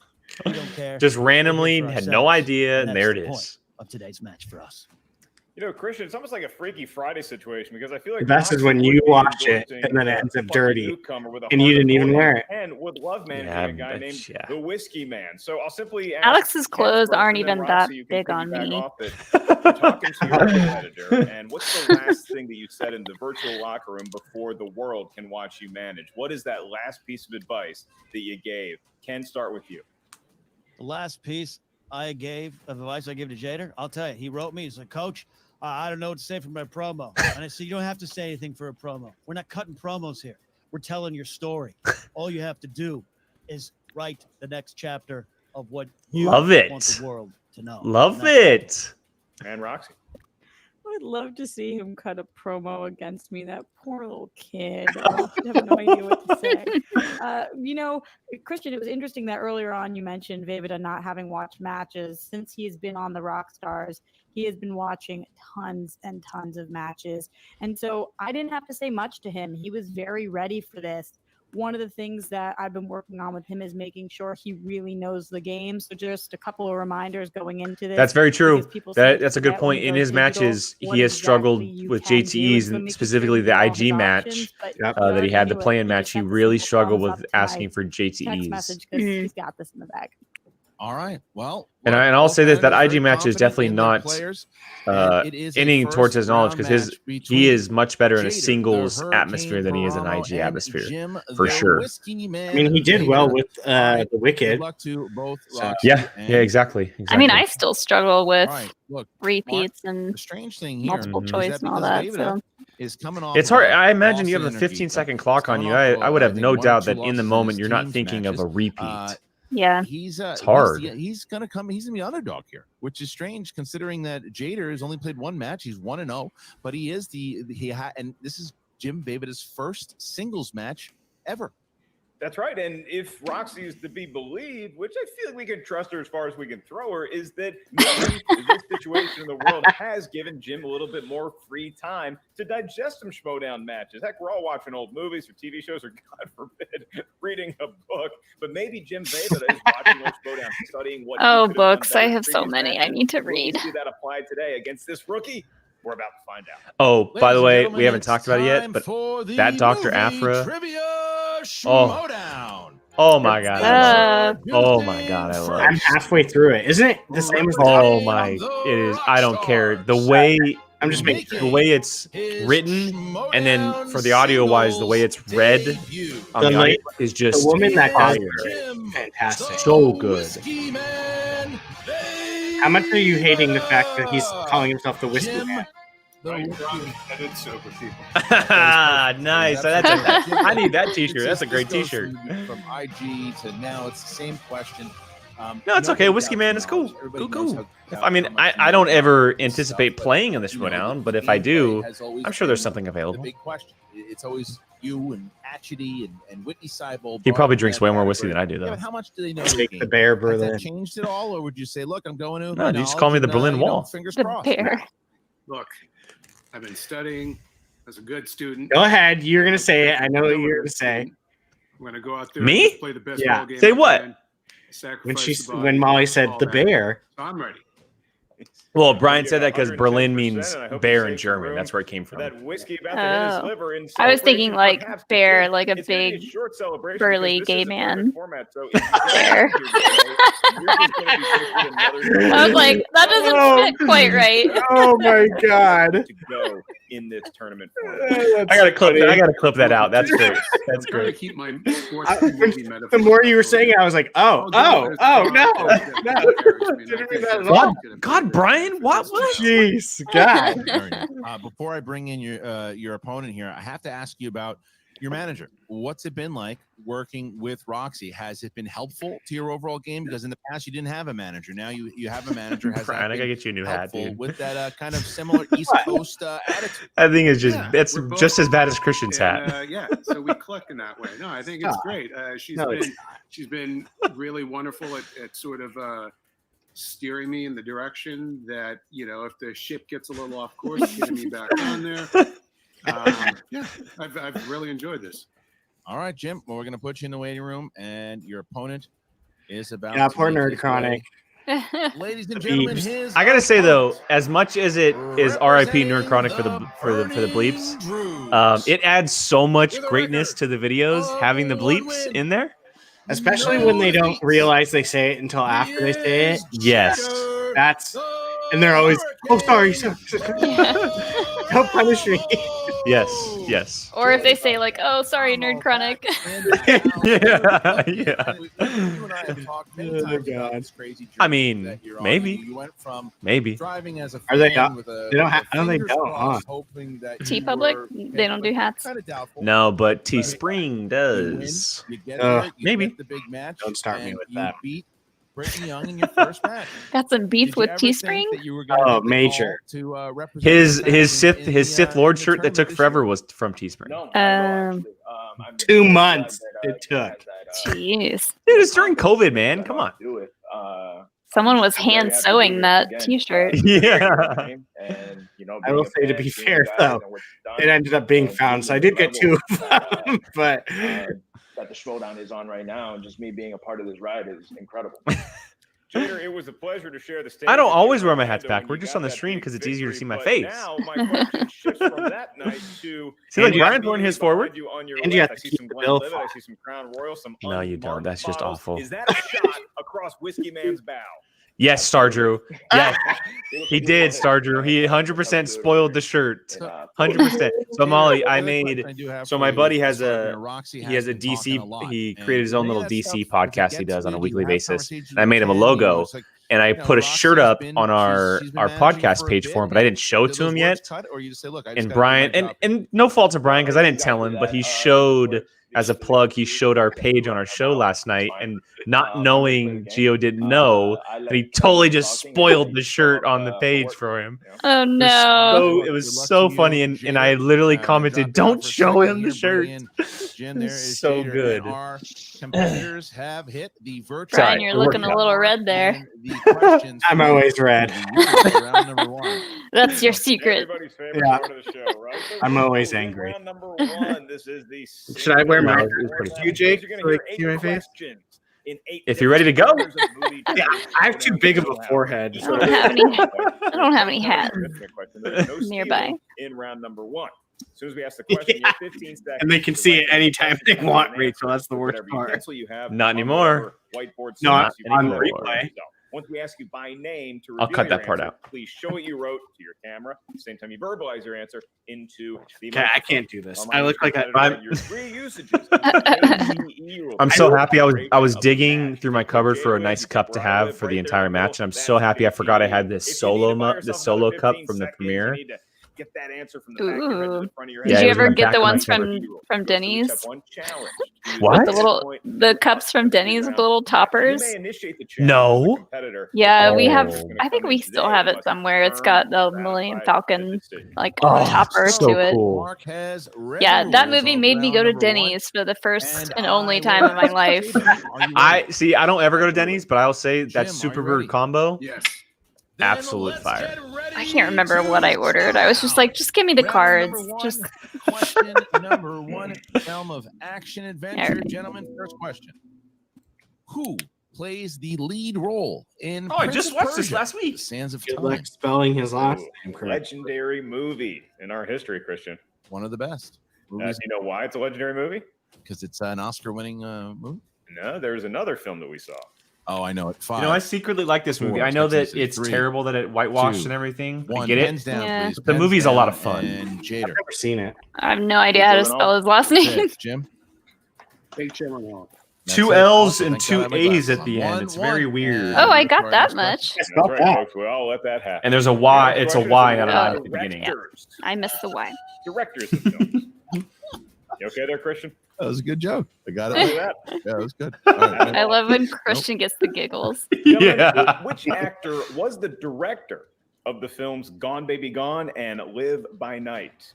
We don't care. Just We're here randomly for had no ourselves, idea, and that's there it the is. point of today's match for us. You know, Christian, it's almost like a Freaky Friday situation because I feel like The best is Roxy when would you be watch it endorsing and then it the ends up fucking dirty, newcomer with a and you heart of didn't even gold wear it. and would love managing a guy named the Whiskey Man. So I'll simply ask Alex's Ken clothes first, aren't and then even that Roxy, you can big on piggyback me. off it. You're talking to your competitor, and what's the last thing that you said in the virtual locker room before the world can watch you manage? What is that last piece of advice that you gave? Ken, start with you. The last piece of advice I gave to Jader, I'll tell you, he wrote me. He's like, Coach, I don't know what to say for my promo. And I said, you don't have to say anything for a promo. We're not cutting promos here. We're telling your story. All you have to do is write the next chapter of what you Love it. want the world to know. Love And that's it. And Roxy. I would love to see him cut a promo against me. That poor little kid. Oh, I have no idea what to say. You know, Christian, it was interesting that earlier on you mentioned Vejvoda not having watched matches. Since he has been on the Rockstars, he has been watching tons and tons of matches. And so I didn't have to say much to him. He was very ready for this. One of the things that I've been working on with him is making sure he really knows the game. So just a couple of reminders going into this. That's very true. because people seem to That's a good forget when point. you In go his digital matches, what he has exactly struggled you with can do. JTEs, So and making specifically sure the you know all his IG match options, but that he he already had the knew it. play-in He match. just He sent a really simple struggled thumbs with up to my asking for text JTEs. message because he's got this in the bag. All right. Well, And look, I'll both say this: that managers IG very match is confident definitely in their not players, and it is a inning towards his knowledge, because first-round he match is much better in a between Jader, singles the atmosphere than he is in Hurricane IG Paramo, atmosphere, and for the sure. Whiskey Man. I mean, he did well Vejvoda. with All right. the Wicked. Good luck to both Roxy Yeah, and exactly. I mean, I still struggle with All right, look, repeats Mark, and the strange thing here multiple is choice that and all because that. Vejvoda So is coming off It's of hard. a I imagine loss you have in a energy, 15-second clock on coming you. off I would I have think no 1 or doubt 2 that in losses the in moment his you're not teams thinking of a matches. repeat. yeah, It's hard. He's gonna come. He's gonna be underdog here, which is strange considering that Jader has only played 1 match. He's 1-0, but he is and this is Jim Vejvoda's first singles match ever. That's right. And if Roxy is to be believed, which I feel like we can trust her as far as we can throw her, is that maybe this situation in the world has given Jim a little bit more free time to digest some Schmodown matches. Heck, we're all watching old movies or TV shows or, God forbid, reading a book. But maybe Jim Vejvoda is watching old Schmodown, studying what he oh, could have done books. better I in have so previous many I matches. need to Will we read. see that applied today against this rookie? We're about to find out. Oh, by the Ladies and way, gentlemen, we haven't it's talked about it yet, time but for the that Dr. movie Afra. Trivia Oh, Schmodown. oh my God. I love it. Oh my God. I love I'm it. halfway through it. Isn't it the same as the Oh my, it is. I don't care. The way I'm just making sure. the way it's written, and then for the audio wise, the way it's read on The the audio late- is just the woman that does fire. it, fantastic. So good. How much are you hating the fact that he's calling himself the Whiskey Man? Nice. I need that T-shirt. That's a great This goes T-shirt. From IG to now, it's the same question. No, it's okay. Whiskey Man is cool. Cool. I mean, I don't ever anticipate playing on the Schmodown, but if I do, I'm sure there's something The available. big question. It's always you and Atchity and Whitney Seibold. He probably drinks way more whiskey than I do, Yeah, though. but how much do they know? Take the the game? Bear, Has Berlin. that changed at all, or would you say, "Look, I'm going to"? No, you just call me the Berlin Wall. Fingers The crossed. bear. Look, I've been studying as a good student. Go ahead. You're going to say it. I know what you're going to say. I'm going to go out there Me? and just play the best Yeah. ball game. Say I what? can, When sacrifice the body, when Molly said all the that. bear, So I'm ready. Well, Brian said that because 110%, Berlin means and I hope bear he in saves German. room That's where it came for from. that whiskey about to hit his Oh. liver in I was thinking celebration, like perhaps, bear, because like a it's gonna be big short celebration burly because this gay is a tournament man. format, so if you Bear. get here today, you're just gonna be faced with another I was like, that doesn't Oh. fit quite right. oh my God. to go in this tournament format. I gotta clip that out. That's great. That's I'm trying to great. keep my sports movie metaphor. The more you were saying it, I was like, oh, no. Didn't mean that at all. God, Brian, what? Jeez, God. Before I bring in your opponent here, I have to ask you about your manager. What's it been like working with Roxy? Has it been helpful to your overall game? Because in the past you didn't have a manager. Now you have a manager. Has Brian, that I gotta been get you a new hat, helpful dude. with that kind of similar East Coast attitude? I think it's just Yeah, it's we're both- just as bad as Christian's And, hat. yeah, so we click in that way. No, I think it's No. great. No, it's She's been really wonderful at sort of steering me in the direction that, you know, if the ship gets a little off course, getting me back on there. Yeah, I've really enjoyed this. All right, Jim. Well, we're going to put you in the waiting room, and your opponent is about Yeah, to poor make Nerd his Chronic. way. Ladies and gentlemen, his I gotta say though, as much as it is R.I.P. Nerd Chronic for the bleeps, it adds so much greatness to the videos having the bleeps in there. Especially when they don't realize they say it until after they say it. Yes. That's and they're always sorry. Don't punish me. Yes. Or if they say like, "Oh, sorry, Nerd Chronic." I mean, maybe. Maybe. Driving as a Are they? fan with a, They don't with have. a I don't think fingers don't. Huh? crossed, hoping that T you Public, were they don't do hats. kind of doubtful. No, but Teespring does. You get there, you Maybe. get the big match. Don't start me and with you that. Beat Brittany Young in your first match. Got some beef Did you with ever Teespring. think that you were gonna Oh, get the major. call to represent His the his fans Sith in his the, Sith in Lord the shirt that tournament took this forever year? was from Teespring. I'm 2 very months glad it took. Jeez, Dude, it's during COVID, man. Come on. do it. someone was hand sewing that T-shirt. Yeah. And you know, I will say, to be fair, though, it ended up being found, so I did get 2 of them. But that the Schmodown is on right now, and just me being a part of this ride is incredible. Jader, it was a pleasure to share the stage. I don't with you always in wear my hats Orlando back. when We're you just got on the that stream big because it's easier to victory, see my but face. Now my question shifts from that night to See, like And Brian's wearing his forward. you on your And you left. have I to see keep some the bill Glenlivet, I see some Crown Royal, some No, you don't. unmarked That's just bottles. awful. Is that a shot across Whiskey Man's bow? Yes, Star Drew. Yes, he did, Star Drew. He 100% spoiled the shirt. 100%. So Molly, I made. So my buddy has a. He has a DC. He created his own little DC podcast he does on a weekly basis. And I made him a logo, and I put a shirt up on our podcast page for him, but I didn't show it to him yet. And Brian, and no fault to Brian because I didn't tell him, but he showed. As a plug, he showed our page on our show last night, and not knowing Gio didn't know, that he totally just spoiled the shirt on the page for him. Oh no! It was so funny, and I literally commented, "Don't show him the shirt." It's so good. Our competitors have hit the virtual. Brian, you're looking a little red there. I'm always red. That's your secret. Everybody's favorite Yeah. part of the show, right? So I'm here we always go. angry. Round number 1. This is the Should I wear my No, it's pretty you, Jake? You're So gonna they hear can see 8 my face? questions in 8 If you're ready to go. minutes of movie Yeah, I have too big of a forehead. I don't have any. I don't have any hats nearby. In round number 1. As soon as we ask the question, you have 15 seconds. And they can to see write it the anytime they question want, and Rachel. That's the answer worst whatever part. pencil you have Not on anymore. whatever whiteboard No, surface you on want. replay. So, once we ask you by name to I'll review cut your that part answer, out. please show what you wrote to your camera. At the same time, you verbalize your answer into the Okay, I microphone. can't do this. Remind I look your like competitor I'm. that your 3 usages of the ATE rule. I'm so happy I was digging through my cupboard for a nice cup to have for the entire match, and I'm so happy I forgot I had this solo cup from the premiere. Get that answer from the back of your head to the front of your head. Yeah, Did it you was in ever the get back the of my ones cupboard. from Denny's? What? With the cups from Denny's with the little toppers. No. Yeah, we have. Oh. I think we still have it somewhere. It's got the Millennium Falcon like Oh, topper so to it. cool. Yeah, that movie made me go to Denny's for the first and only time in my life. I see. I don't ever go to Denny's, but I'll say that Super Bird combo. Yes. Absolute fire. I can't remember what I ordered. I was just like, just give me the cards. Just Question number 1, realm of action adventure. Gentlemen, first question. Who plays the lead role in Oh, I Prince just of watched this Persia, last week. Sands of Good Time? luck spelling his last Ooh, name correct. Legendary movie in our history, Christian. One of the best. Do you know why it's a legendary movie? Because it's an Oscar-winning movie. No, there's another film that we saw. Oh, I know it. 5. You know, I secretly like this movie. Four, I know that six, it's 3, terrible that it whitewashed 2, and everything. I 1. get it. Pens down, Yeah. please. But the Pens movie's a lot down, of fun. And Jader. Never seen it. I have no idea how to spell his last name. Jim. H-M-O. That's Two it. L's Awesome. and Thank God I 2 have my A's glasses at on. the end. It's very weird. Oh, I got that much. That's Spell right, that. folks. We all let that happen. And there's a Y. Next It's a question Y, is not an about I at the beginning. directors. I missed the Y. Directors of films. You okay there, Christian? That was a good joke. I got it. Look at that. Yeah, that was good. All right. I love when Christian gets the giggles. Gentlemen, which actor was the director of the films Gone Baby Gone and Live by Night?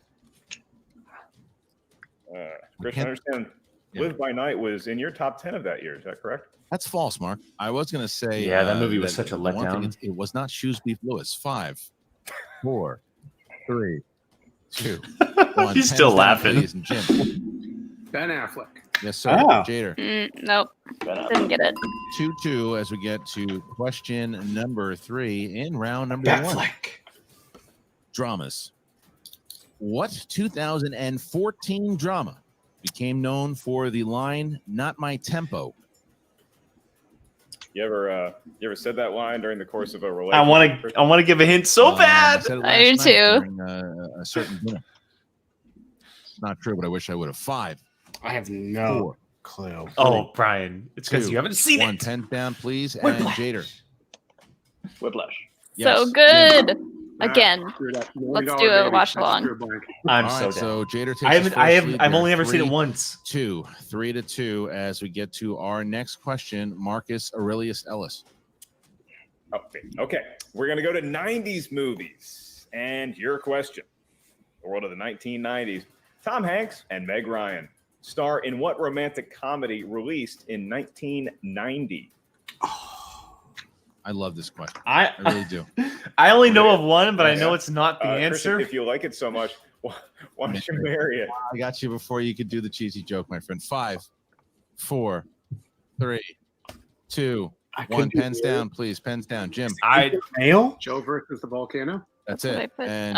Christian, I understand Live by Night was in your top 10 of that year. Is that correct? That's false, Mark. I was going to say. Yeah, that movie was such a one thing, letdown. it was not Shoes Beef Lewis. 5, 4, 3, 2, 1. He's still laughing. Ladies and Jim. Ben Affleck. Yes, sir. Oh. Jader. Nope. Didn't get it. 2-2 as we get to question number 3 in round number 1. Dramas. What 2014 drama became known for the line "Not My Tempo"? You ever said that line during the course of a relationship? I want to give a hint so bad. said it I do last night too. during, a certain dinner. It's not true, but I wish I would have. 5. I have no 4. clue. Oh, Brian, it's because 2, you haven't seen 1. it. Pens down, please. And Whiplash. Jader. Whiplash. So Yes. good. Again, Screw that. let's $40 do a baby. watch That's along. pure blank. I'm All so right, down. so Jader takes I haven't. his I first have. lead I've there. only ever seen it 3, once. 2, 3-2 as we get to our next question. Marcus Aurelius Ellis. Okay. We're going to go to 90s movies. And your question. The world of the 1990s. Tom Hanks and Meg Ryan star in what romantic comedy released in 1990? I love this question. I really do. I only know of one, but I know it's not the Christian, answer. if you like it so much, why don't you marry it? I got you before you could do the cheesy joke, my friend. 5, 4, 3, 2, 1. Pens down, please. Pens down. Jim. Male? Joe versus the volcano. That's What I it. put- And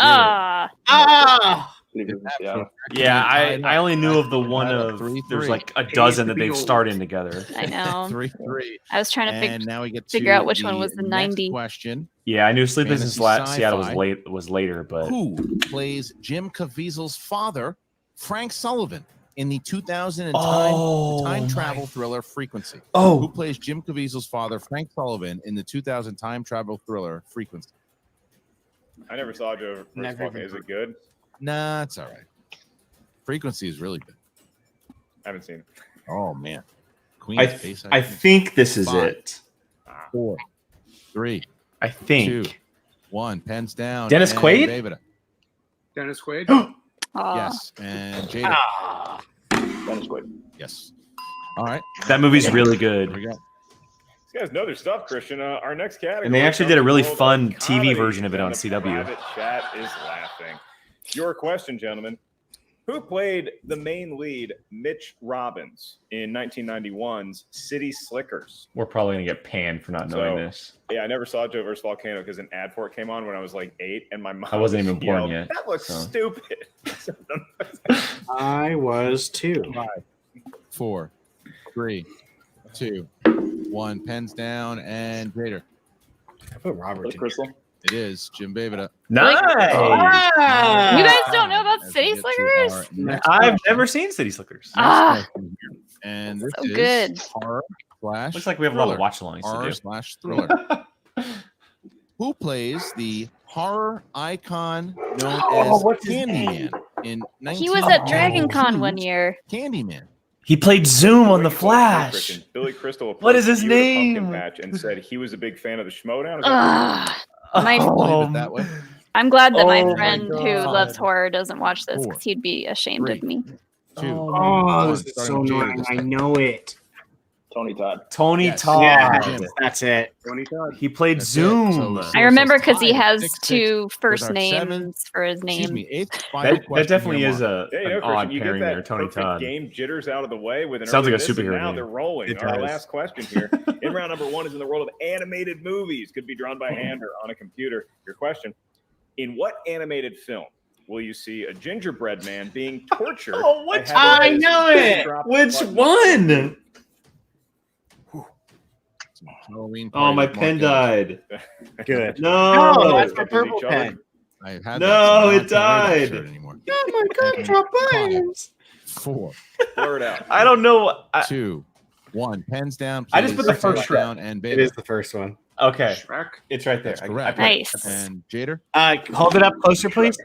Yeah, I only knew of the one Tied up of 3-3. there's like a dozen that they've starred in together. I know. 3-3. I was trying to And now we get figure to out which one was the next 90. question. Yeah, I knew Sleepless in Fantasy Seattle was sci-fi. was later, but Who plays Jim Caviezel's father, Frank Sullivan, in the 2000 time travel thriller Frequency? Oh. Who plays Jim Caviezel's father, Frank Sullivan, in the 2000 time travel thriller Frequency? I never saw Joe versus Never Volcano. even Is it good? Nah, it's all right. Frequency is really good. I haven't seen it. Oh man, Queen I of Space. I think this is 5, it. 4, 3, I think 2, 1. Pens down. Dennis and Quaid? Vejvoda. Dennis Quaid. Yes, and Jada. Dennis Quaid. Yes. All right. that movie's really Here good. we go. These guys know their stuff, Christian. Our next category. And they actually comes did a really from the fun world of TV comedy, version of it and on the CW. Private chat is laughing. Your question, gentlemen. Who played the main lead, Mitch Robbins, in 1991's City Slickers? We're probably gonna get panned for not knowing this. Yeah, I never saw Joe vs. Volcano because an ad for it came on when I was like 8, and my mom I wasn't even born yelled, yet, That looks so. stupid. I was too. 5, 4, 3, 2, 1. Pens down and Jader. I put Robert. Blake Crystal. It is Jim Vejvoda. Nice. You guys don't know about As we City get to Slickers? our next I've question. never seen City Slickers. Ah, And this so is good. horror slash Looks like we have a lot of thriller. watch-alongs to Horror do. slash thriller. Who plays the horror icon known as what's his Candyman in he was at 1992? Dragon Con one year. Candyman. He played Zoom on the Christian, Flash. Billy Crystal. What is his approached you at a pumpkin name? patch and said he was a big fan of the Schmodown. Is that Ugh. My, Leave it that way. I'm glad that my Oh my friend who God. loves horror doesn't watch this 4, because he'd be ashamed 3, of me. 2, Oh, this is Starting so with Jader annoying. this I time. know it. Tony Todd. Tony Yes. Todd. Yeah, Jim. that's it. Tony Todd. He played That's it. Zoom. So I remember because he tied at has 6-6 two with first our names seventh- for his Excuse name. me, 8th final That question definitely here, is Mark. a Yeah, an Christian, odd you get pairing that there, Tony perfect Todd. game jitters out of the way with an Sounds like a early miss, and superhero Now name. they're rolling. It Our does. last question here in round number 1 is in the world of animated movies. Could be drawn by hand or on a computer. Your question: in what animated film will you see a gingerbread man being tortured? Oh, by which having I his know face it. dropped Which button? one? Halloween Oh, party my with pen Mark Ellis. died. Good. No. No, that's my Each purple other. pen. I had No, that, so now I it can't wear that died. shirt anymore. Oh my God, drop buttons. 4, Blur it out. I don't know. 2, 1. Pens down. I just please. put the first Pens Shrek. down and It Vejvoda. is the first one. Okay, Shrek. it's right there. That's correct. Nice. And Jader. Hold it up closer, please.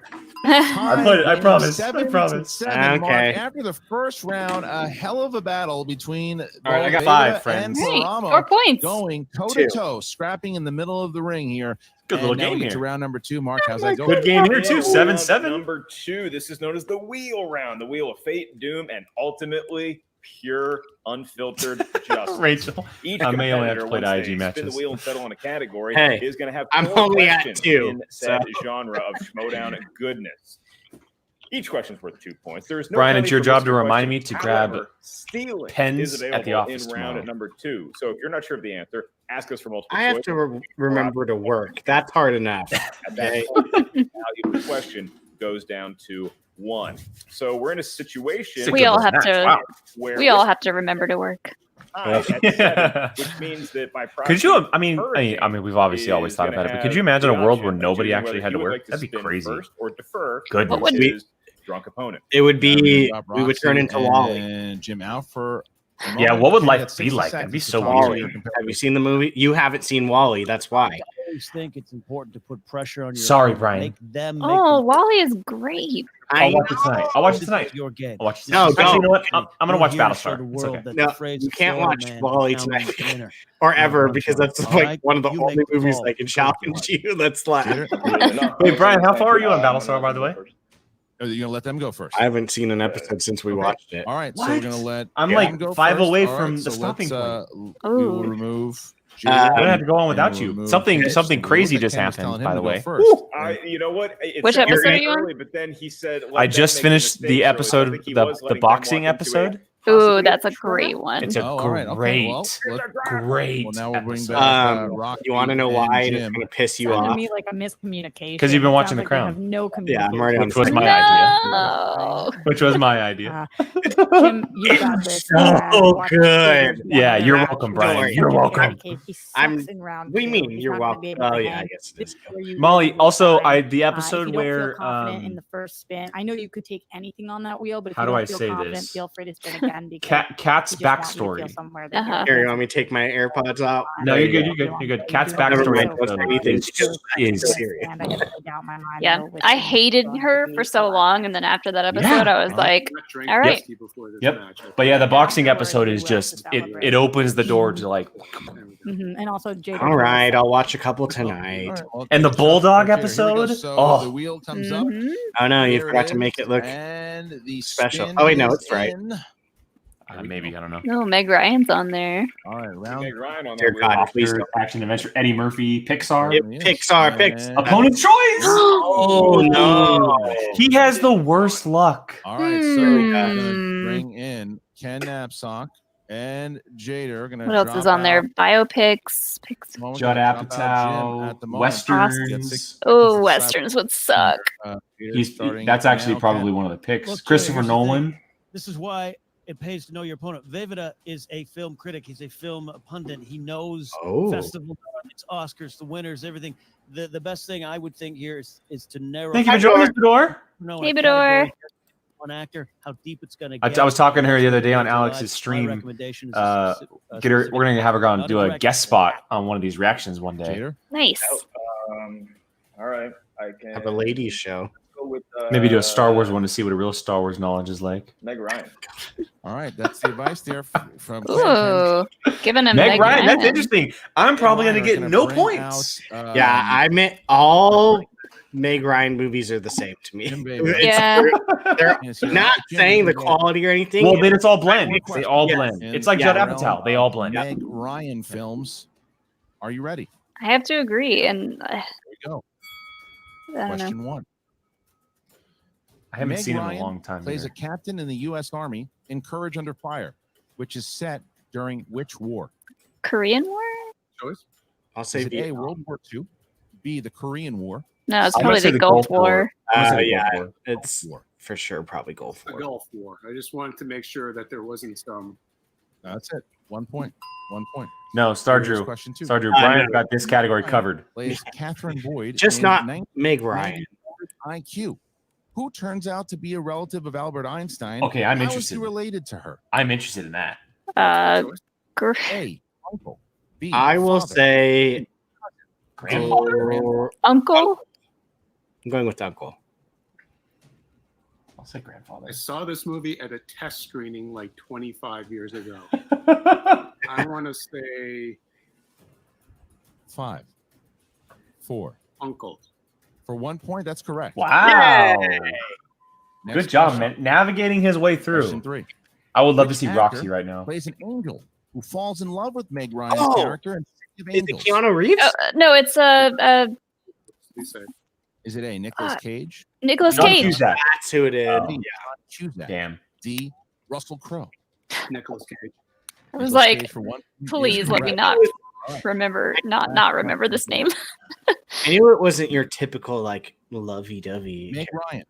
I promise. I 7-7, promise. Mark. Okay. After the first round, a hell of a battle between All right, I got Vejvoda 5 and friends. Right, Paramo, 4 points. going toe to toe, scrapping in the middle of the ring here. Good little And now game we get here. to round number 2. Mark, how's that going? Good game here too. Round 7-7. Number 2. This is known as the wheel round, the wheel of fate, doom, and ultimately pure, unfiltered justice. Rachel, Each I may only have competitor, to play once the they IG spin matches. the wheel and settle on a category, Hey, is going to have I'm 4 only at questions 2, in said so. genre of Schmodown goodness. Each question's worth 2 points. There is no Brian, penalty it's your for job missing to a remind question. me to grab However, stealing pens is at the available office in round tomorrow. at number 2. So if you're not sure of the answer, ask us for multiple I have choice. to remember to work. That's hard enough. At that Okay. point, the value of the question goes down to 1. So we're in a situation. We all have to. Wow. Where We all have to remember to work. at 7, which means that by Could you? proxy, I mean, we've obviously always thought about it, but could you imagine a world where nobody actually had to work? That'd be crazy. First or defer Goodness. what his drunk opponent. It would Now be, drop we would turn Roxy into Wally. and Jim out for a Yeah, moment. what would Ken, life you got be 60 like? That'd be seconds to so talk to Wally. your Have competitor. you seen the movie? You haven't seen Wally. That's why. I always think it's important to put pressure on your Sorry, opponent. Brian. Make them make Oh, them- Wally is great. I'll watch it tonight. I'll watch it This tonight. is your game. I'll watch it No, tonight. Actually, you know don't. what? I'm gonna You're watch here to show Battlestar. the It's world okay. that No, the phrase you can't Florida watch man Wally is tonight. the winner. Or You're ever, one because shot, that's all like right? one of the You only make the movies call. I can challenge you. That's like. Wait, Brian, how far are you on Battlestar, by the way? Are you gonna let them go first? I haven't seen an episode since we watched it. All right, so What? we're gonna let I'm them like go 5 first. away All from right, the so stopping let's, point. we will remove. I'm gonna have to go on and without we'll you. remove Something Mitch. something So we crazy looked at just Ken was happened, telling by him the to go way. first. You know what? It Which sounded episode are really you on? early, but then he said, I just finished the episode, the boxing episode. Ooh, that's a great one. It's a Oh, all right. Okay. Well, great well, now we'll bring episode. back Rocky. You want to know and why? And it's Jim. going to piss you Sounded to off. me like a miscommunication. 'Cause you've been It watching sounds The like they Crown. have no Yeah, I'm communication. already on Which was the my No. idea. Which was my idea. Jim, you got this. So good. Yeah, you're welcome, Brian. You're welcome. What do you mean? You're welcome. Oh, yeah, I guess it is. Molly, also, the If episode you don't feel where confident in the first spin, I know you could take anything on that wheel, but if How you do don't I feel say confident, this? feel free to spin again. Because Cat's we just want you to feel backstory. somewhere that you're Here, you want me to take my AirPods out? No, There you're good. you You're go. good. You're good. Cat's Never backstory mind. Anything is serious. Yeah, I hated her for so long, and then after that episode, I was like, all right. Yep. But yeah, the boxing episode is just it opens the door to like. And also, Jada. All right, I'll watch a couple tonight. And the bulldog episode. So Oh, the wheel comes up. Oh no, you Here forgot it to make is, it look and the special. spin Oh wait, no, is it's right. in. maybe I don't know. Oh, Meg Ryan's on there. All right, round. Dear God, please Oscar, action adventure. Eddie Murphy, Pixar. Yep, Pixar picks. Opponent's choice. Oh no, He has the worst luck. All right, so we're gonna bring in Ken Knapsack and Jader. Are gonna What else is on there? Biopics. Judd Apatow, westerns. Oh, westerns would suck. That's actually probably one of the picks. Look, Christopher here's the thing. Nolan. This is why it pays to know your opponent. Vejvoda is a film critic. He's a film pundit. He knows festival it's Oscars, the winners, everything. The best thing I would think here is to narrow. Thank you for joining us, Bador. Hey, Bador. One actor, how deep it's going to I get. was talking to her the other day on Alex's My stream. recommendation is Get her. We're gonna have her go and do a guest spot on one of these reactions one day. Nice. All right, I can have a ladies show. go with Maybe do a Star Wars one to see what a real Star Wars knowledge is like. Meg Ryan. All right, that's the advice there from Ooh, giving him Meg Ryan. That's interesting. I'm probably gonna get no points. Yeah, I meant all Meg Ryan movies are the same to me. Yeah. They're not saying the quality or anything. Well, then it's all blend. They all blend. In It's like the Judd realm Apatow. They all of blend. Meg Ryan films. Are you ready? I have to agree, and Here we go. I don't Question know. one. I haven't Meg seen him in Ryan a long time. Plays either. a captain in the U.S. Army in Courage Under Fire, which is set during which war? Korean War? Choice. I'll say Is it A, Vietnam. World War II, B, the Korean War? No, it's I'm gonna probably say the Gulf War. I'm gonna say the Yeah, Gulf War. it's Gulf War. for sure probably Gulf The War. Gulf War. I just wanted to make sure that there wasn't some. That's it. 1 point. 1 point. No, Star Here's Drew. question two. Star Drew. I Brian's know. got this category covered. Plays Catherine Boyd. Just in not 19 Meg Ryan. IQ. Who turns out to be a relative of Albert Einstein? Okay, I'm How is interested. he related to her? I'm interested in that. A, uncle. B, I will father. say Grandfather. Uncle? I'm going with uncle. say grandfather. I saw this movie at a test screening like 25 years ago. I want to say 5, 4. uncle. For 1 point, that's correct. Wow. Next Good job, question. man. Navigating his way through. Question 3. I would love to Which see actor Roxy right now. plays an angel who falls in love with Meg Ryan's Oh! character in City of Is it Angels? Keanu Reeves? No, it's Is it A, Nicolas Cage? Nicolas John Cage. Cusack. That's who it is. B, John Cusack. Damn. D, Russell Crowe. Nicolas Cage. I was Nicolas like, Cage for 1 point please is let me correct. not All right. remember this name. I knew it wasn't your typical like lovey-dovey. Meg Ryan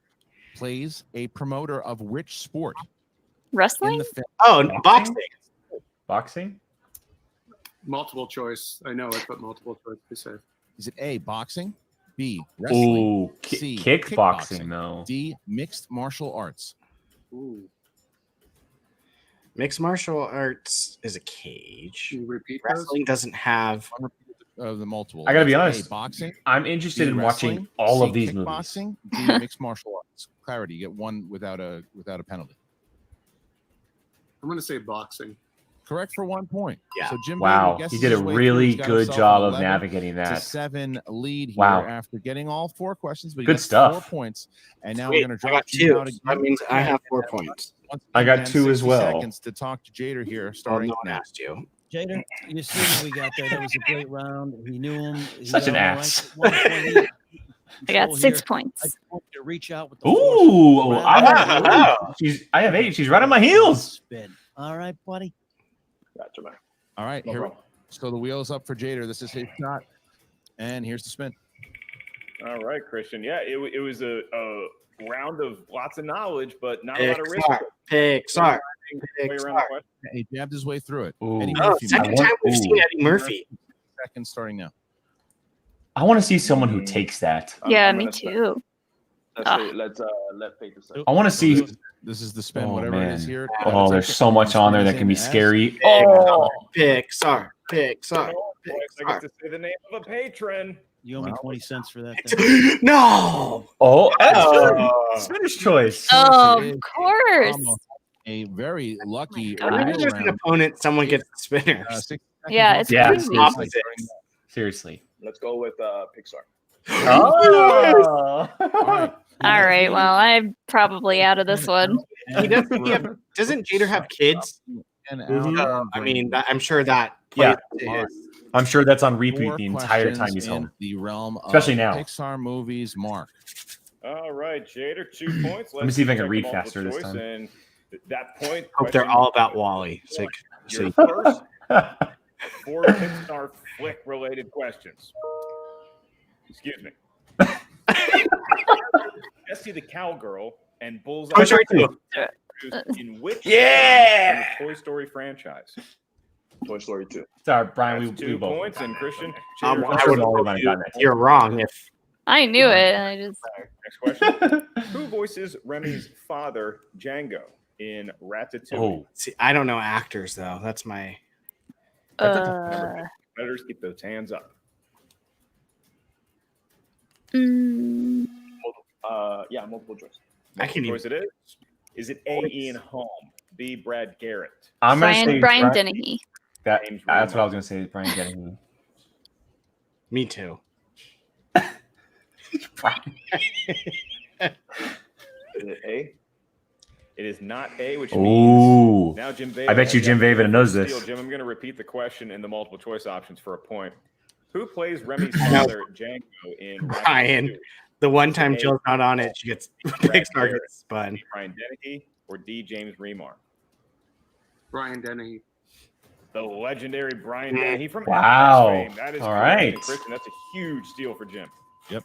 plays a promoter of which sport? In Wrestling? the film? Oh, boxing. Boxing? Multiple choice. I know it, but multiple choice. Be safe. Is it A, boxing? B, wrestling? Ooh, C, kickboxing, though. D, mixed martial arts. Ooh. Mixed martial arts is a cage. Can you repeat Wrestling doesn't have The multiple. I gotta be Is it A, honest. boxing. I'm interested B, in watching wrestling, all C, of these movies. kickboxing, D, mixed martial arts. Clarity, you get one without a penalty. I'm going to say boxing. Correct for 1 point. Yeah. So Jim Wow, Bader guesses he did a his way through. really He's got good himself job an of 11 navigating to that. 7 lead here Wow. after getting all 4 questions. But he Good got stuff. 4 points, and now Sweet. we're going to I drop got you 2. out So that means I have 4 points. Once I again, got 2 as 60 well. Seconds to talk to Jader here, Oh, starting no one now. asked you. Jader, you see what we got there. That was a great round. He knew him. He Such got an him ass. right. 1 point each. I got Control 6 here. points. I just want you to reach out with the Ooh, force. I have 8. She's right on my heels. Spin. All right, buddy. Gotcha, man. All right, No here. problem. So the wheel is up for Jader. This is his shot, and here's the spin. All right, Christian. Yeah, it was a round of lots of knowledge, but not a lot of risk. Pixar. Way around the question. He jabbed his way through it. Ooh. Eddie Oh, Murphy. second time we've seen Eddie Murphy. Seconds starting now. I want to see someone who takes that. Yeah, I'm me gonna say- too. Let's let Peter say. I want to see. This is the spin. Oh, Whatever it is man. here. Oh, there's so much on there that can be scary. Oh, Oh, Pixar. Pixar. Oh, boy, I get to say the name of a patron. You owe me 20 cents for that. Thing. No. oh, that's Oh. good. Spinner's choice. Oh, it is. of course. Almost a very lucky God. Whenever wheel there's an round. opponent, someone gets the spinners. 60 Yeah, seconds it's Yeah, crazy. seriously. Opposites. Seriously. Let's go with Pixar. Oh. All right. Well, I'm probably out of this one. He doesn't Jader have kids? And Mhm. out I mean, I'm sure that Yeah. plays into his- I'm sure that's on repeat 4 the entire time questions he's in home. the realm Especially of now. Pixar movies. Mark. All right, Jader, 2 points. Let me see if I can check read the multiple faster this choice, time. And that point. Hope they're question- all about Wally. So, Your first 4 Pixar flick-related questions. Excuse me. Jessie the Cowgirl and Bullseye. Toy Story 2. In which Yeah! film in the Toy Story franchise? Toy Story 2. Sorry, Brian. That's We 2 both. points, and Christian. I Jader, would all have might have gotten that. you're wrong if I knew it. I just Next question. Who voices Remy's father, Django, in Ratatouille? Oh, see, I don't know actors though. That's my Competitors, keep those hands up. mm, Yeah, multiple choice. I can't Choice it is. Is it A, Ian Holm, B, Brad Garrett? I'm gonna say Brian Dennehy. That's what I was gonna say. Brian Dennehy. me too. Is it A? It is not A, which Ooh. means now Jim Vejvoda. I bet you has Jim that Vejvoda knows steal. this. Jim, I'm going to repeat the question and the multiple choice options for a point. Who plays Remy's father, Django, in Brian. Ratatouille? The one time A, Jill's not on it, she gets Brad Pixar Garrett, gets spun. B, Brian Dennehy, or D, James Remar? Brian Dennehy. The legendary Brian Dennehy from Wow. Outcast fame. That is All correct. right. And Christian, that's a huge steal for Jim. Yep.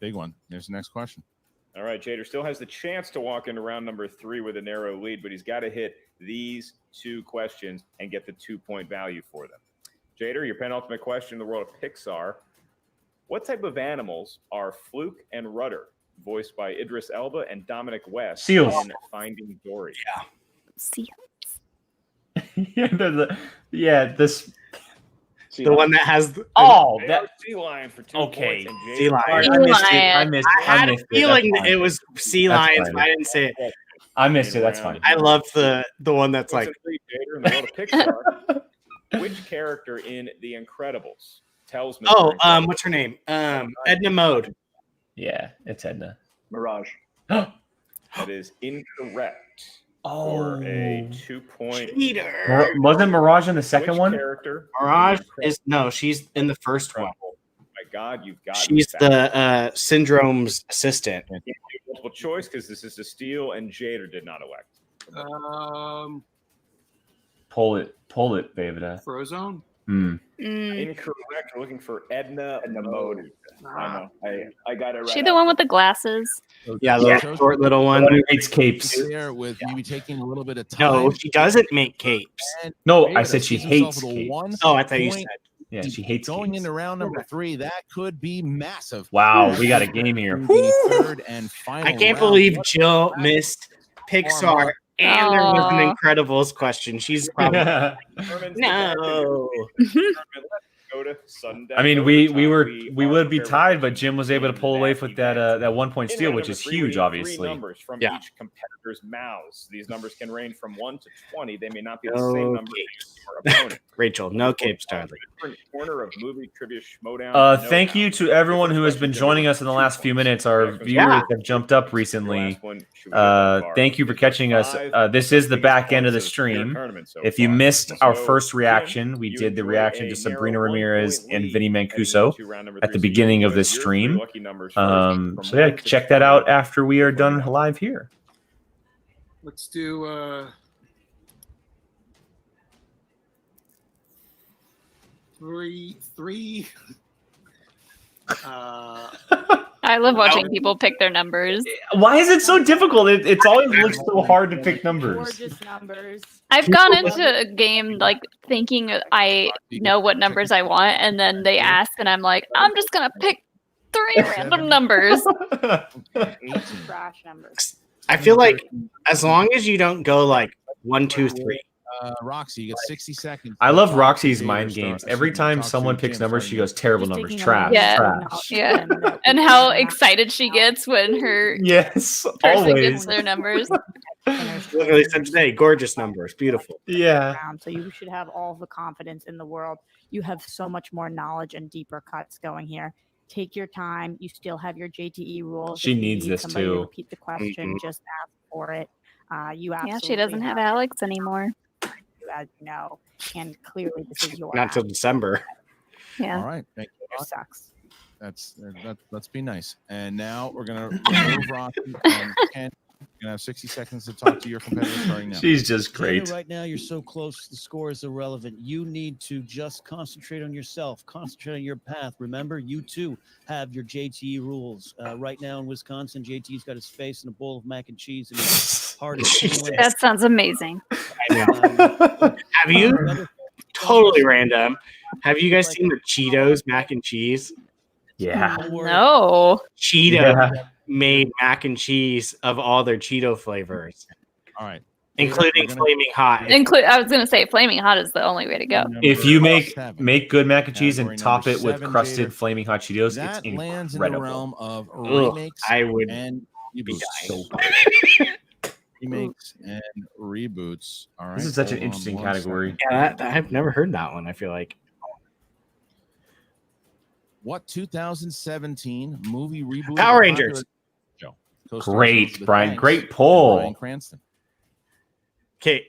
Big one. There's the next question. All right, Jader still has the chance to walk into round number 3 with a narrow lead, but he's got to hit these 2 questions and get the 2-point value for them. Jader, your penultimate question in the world of Pixar. What type of animals are Fluke and Rudder, voiced by Idris Elba and Dominic West Seals. in Finding Dory? see. yeah, this The one that has. Oh, They that are Sea Lion for 2 okay. points. And Sea Lion. Sorry, I missed it. I missed. I had a missed feeling That's that it fine. was Sea That's Lions, fine. but I didn't say it. I missed it. That's fine. I love the one that's like. In the world of Pixar, which character in The Incredibles tells Mr. Oh, Incredible what's her name? Edna Mode. Yeah, it's Edna. Mirage. that is incorrect for a 2-point. Wasn't Mirage in the second Which one? character? Mirage is no, she's in the first one. My God, you've got She's the Syndrome's assistant. multiple choice because this is a steal, and Jader did not elect. Pull it, Vejvoda. Frozone. Incorrect. We're looking for Edna Mode. I know. I got it right. She the one with the glasses? Yeah, the short little one. Who makes capes? There with maybe taking a little bit of time. No, she doesn't make capes. No, I said she hates capes. Oh, I thought you said. Yeah, she hates Going capes. into round number 3, that could be massive. Wow, we got a game here. The third and final I can't round. believe Jill missed Pixar and there was an Aw. Incredibles question. She's probably no. Go to sudden death I mean, we overtime. would be tied, but Jim was able to pull away with that 1-point steal, which is huge, Three obviously. numbers from Yeah. each competitor's mouths. These numbers can range from 1 to 20. They may not be the same number as your opponent. Rachel, no capes, darling. Different corner of movie trivia schmodown. Thank you to everyone who has been joining us in the last few minutes. Our viewers have jumped up recently. Thank you for catching us. This is the back end of the stream. If you missed our first reaction, we did the reaction to Sabrina Ramirez and Vinny Mancuso at the beginning of this stream. So yeah, check that out after we are done live here. Let's do three. I love watching people pick their numbers. Why is it so difficult? It's always looks so hard to pick numbers. Gorgeous numbers. I've gone into a game like thinking I know what numbers I want, and then they ask, and I'm like, I'm just gonna pick 3 random numbers. Trash numbers. I feel like as long as you don't go like 1, 2, 3. Roxy, you get 60 seconds. I love Roxy's mind games. Every time someone picks numbers, she goes, terrible numbers, trash, trash. Yeah, and how excited she gets when her Yes, person always. gets their numbers. Literally said today, gorgeous numbers, beautiful. Yeah. So you should have all the confidence in the world. You have so much more knowledge and deeper cuts going here. Take your time. You still have your JTE rules. She If you needs need this somebody to too. repeat the question. Just ask for it. You absolutely Yeah, she doesn't have Alex anymore. as you know, and clearly this is your Not till December. Yeah. All right. Thank you. It sucks. Let's be nice. And now we're gonna remove Rocky and Ken. You're gonna have 60 seconds to talk to your competitor starting now. She's just Jada, great. right now, you're so close. The score is irrelevant. You need to just concentrate on yourself. Concentrate on your path. Remember, you too have your JTE rules. Right now in Wisconsin, JTE's got his face in a bowl of mac and cheese, and his heart is pulling. That sounds amazing. Have you totally random? Have you guys seen the Cheetos mac and cheese? Yeah. No. Cheetos made mac and cheese of all their Cheeto flavors. All right. Including flaming hot. I was gonna say flaming hot is the only way to go. If you make good mac and cheese and top it with crusted flaming hot Cheetos, That it's lands in the incredible. realm of Ugh, remakes I would and be reboots. dying. Remakes and reboots. All right. This is such an hold on interesting one category. second. Yeah, I've never heard that one. I feel like What 2017 movie reboot? Power of the Rangers. popular show co-stars Great, Elizabeth Brian. Banks Great and pull. Bryan Cranston. Okay,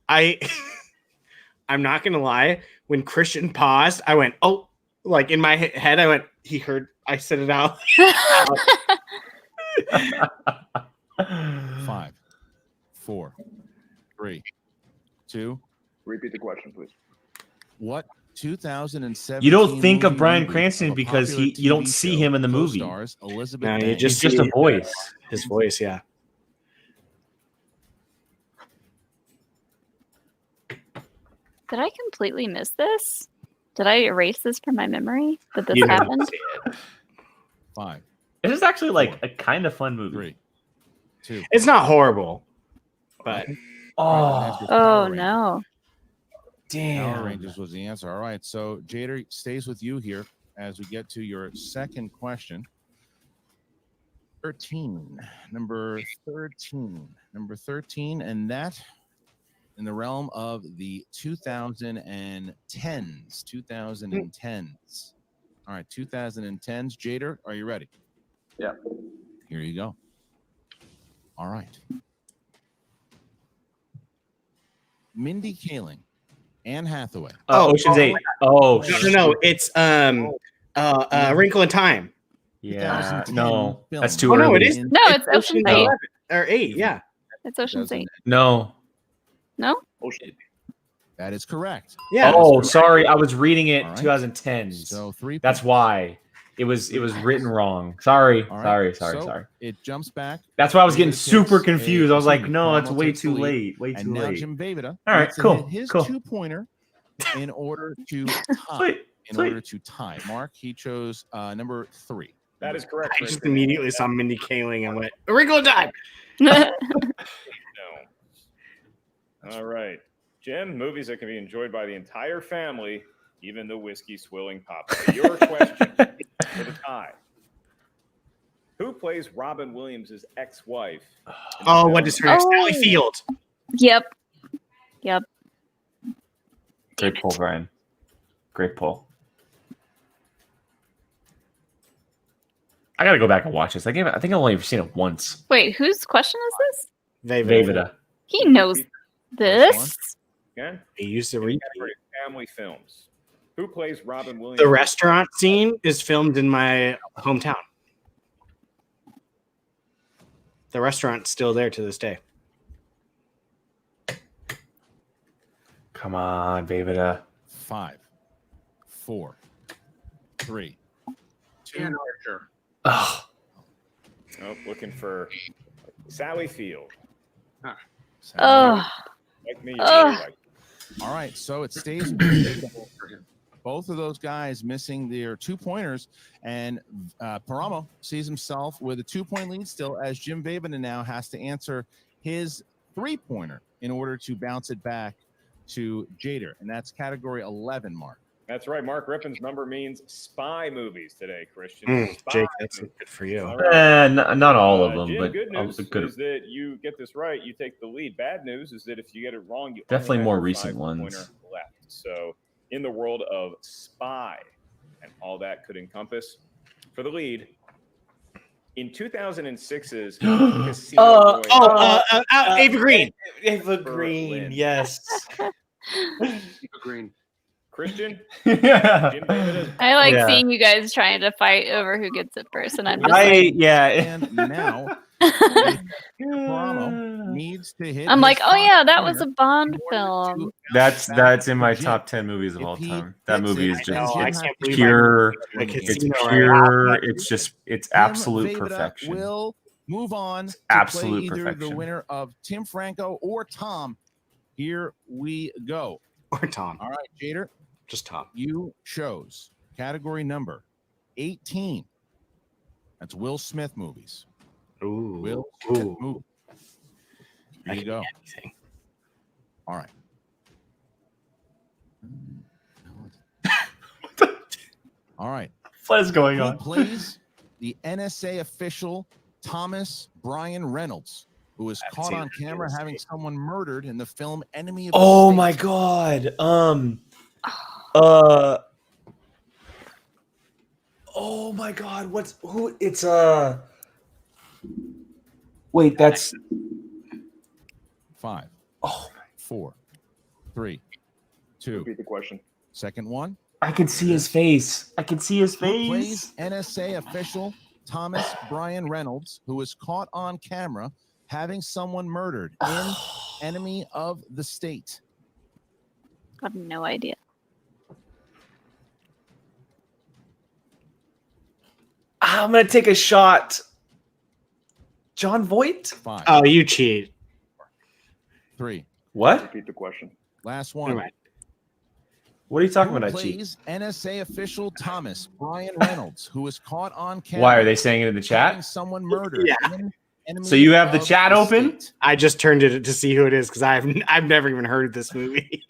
I'm not gonna lie. When Christian paused, I went, "Oh!" Like in my head, I went, "He heard." I said it out. 5, 4, 3, 2. Repeat the question, please. What 2007? You don't think of Bryan Cranston because you don't see him in the movie. Stars Elizabeth No, you Banks. just He's just see a voice. His voice, yeah. Did I completely miss this? Did I erase this from my memory? That this You didn't happened? see it. 5, This is actually like a kind of fun movie. 3, 2. It's not horrible, but Oh, Oh no. Damn. Power Rangers was the answer. All right. So Jader stays with you here as we get to your second question. 13. Number 13. Number 13. And that in the realm of the 2010s. 2010s. All right. 2010s. Jader, are you ready? Yeah. Here you go. All right. Mindy Kaling, Anne Hathaway. Ocean's 8. Oh, No. It's Wrinkle in Time. Yeah. 2010 No, film. that's too Oh early. no, it is. No, it's Ocean's 8. 11 or 8. Yeah. It's Ocean's 8. No. No? That is correct. Yeah. Oh, sorry. I was reading it All right. 2010s. So 3 That's why it was written wrong. Sorry. All right. Sorry. So It jumps back. That's why I was getting Vejvoda super takes confused. I was like, no, Paramo it's way takes the too lead. late. Way And too now late. Jim Vejvoda All right, needs to cool, hit his cool. 2-pointer in order to tie. Sweet, In sweet. order to tie. Mark, he chose number 3. That is correct. I just Richard. immediately saw Mindy Kaling and went, Wrinkle in Time. No. All right. Jim, movies that can be enjoyed by the entire family, even the whiskey swilling papa. Your question for the tie. Who plays Robin Williams' ex-wife? Oh, what is her name? Sally Oh. Field. Yep. Great pull, Brian. Great pull. I gotta go back and watch this. I think I've only seen it once. Wait, whose question is this? Vejvoda. He knows this. Again, They used to read. family films. Who plays Robin Williams? The restaurant scene is filmed in my hometown. The restaurant's still there to this day. Come on, Vejvoda. 5, 4, 3, 2. Dan Archer. Oh, Oh, looking for Sally Field. Oh. Like me. you Ugh. really like- All right, so it stays. Both of those guys missing their 2-pointers, and Paramo sees himself with a 2-point lead still, as Jim Vejvoda now has to answer his 3-pointer in order to bounce it back to Jader, and that's category 11, Mark. That's right. Mark Rippon's number means spy movies today, Christian. Spy Jake, that's movies. good for you. All right. not all of them, Jim, but good news good. is that you get this right, you take the lead. Bad news is that if you get it wrong, you Definitely only have more your recent 5-pointer ones. left. So, in the world of spy and all that could encompass, for the lead, in 2006's Casino Royale, Ava Green. Ava Green, yes. Eva Green. Christian, Yeah. Jim Vejvoda's I like Yeah. seeing you guys trying to fight over who gets it first, and I'm just And now Paramo needs to hit. I'm like, his oh yeah, that was 5-pointer. a Bond film. That's in my Jim. top 10 movies of all he time. That hits movie it, is and just Jim I has can't to believe pure. Like It's Casino pure. It's Jim absolute Vejvoda perfection. Will move on to Absolute play either the perfection. winner of Tim Franco or Tom. Here we go. Or Tom. All right, Jader, Just Tom. you chose category number 18. That's Will Smith movies. Ooh. Will Smith Ooh. movies. Here you go. Anything. All right. All right. What is going Who on? plays the NSA official Thomas Brian Reynolds, who was haven't caught seen on the camera NSA. having someone murdered in the film Enemy of Oh the my State? god. Oh my god. What's who? It's Wait, that's 5, oh. 4, 3, 2. Repeat the question. Second one. I can see his face. I can see his Who face. plays NSA official Thomas Brian Reynolds, who was caught on camera having someone murdered in Enemy of the State? I have no idea. I'm gonna take a shot. John Voight? 5, Oh, you cheat. 3. What? Repeat the question. Last one. Right. What are you talking Who about? I cheat. plays NSA official Thomas Brian Reynolds, who was caught on camera? Why are they saying it in the having chat? someone murdered? Yeah. in Enemy So you have the of chat open? State? I just turned it to see who it is because I've never even heard of this movie.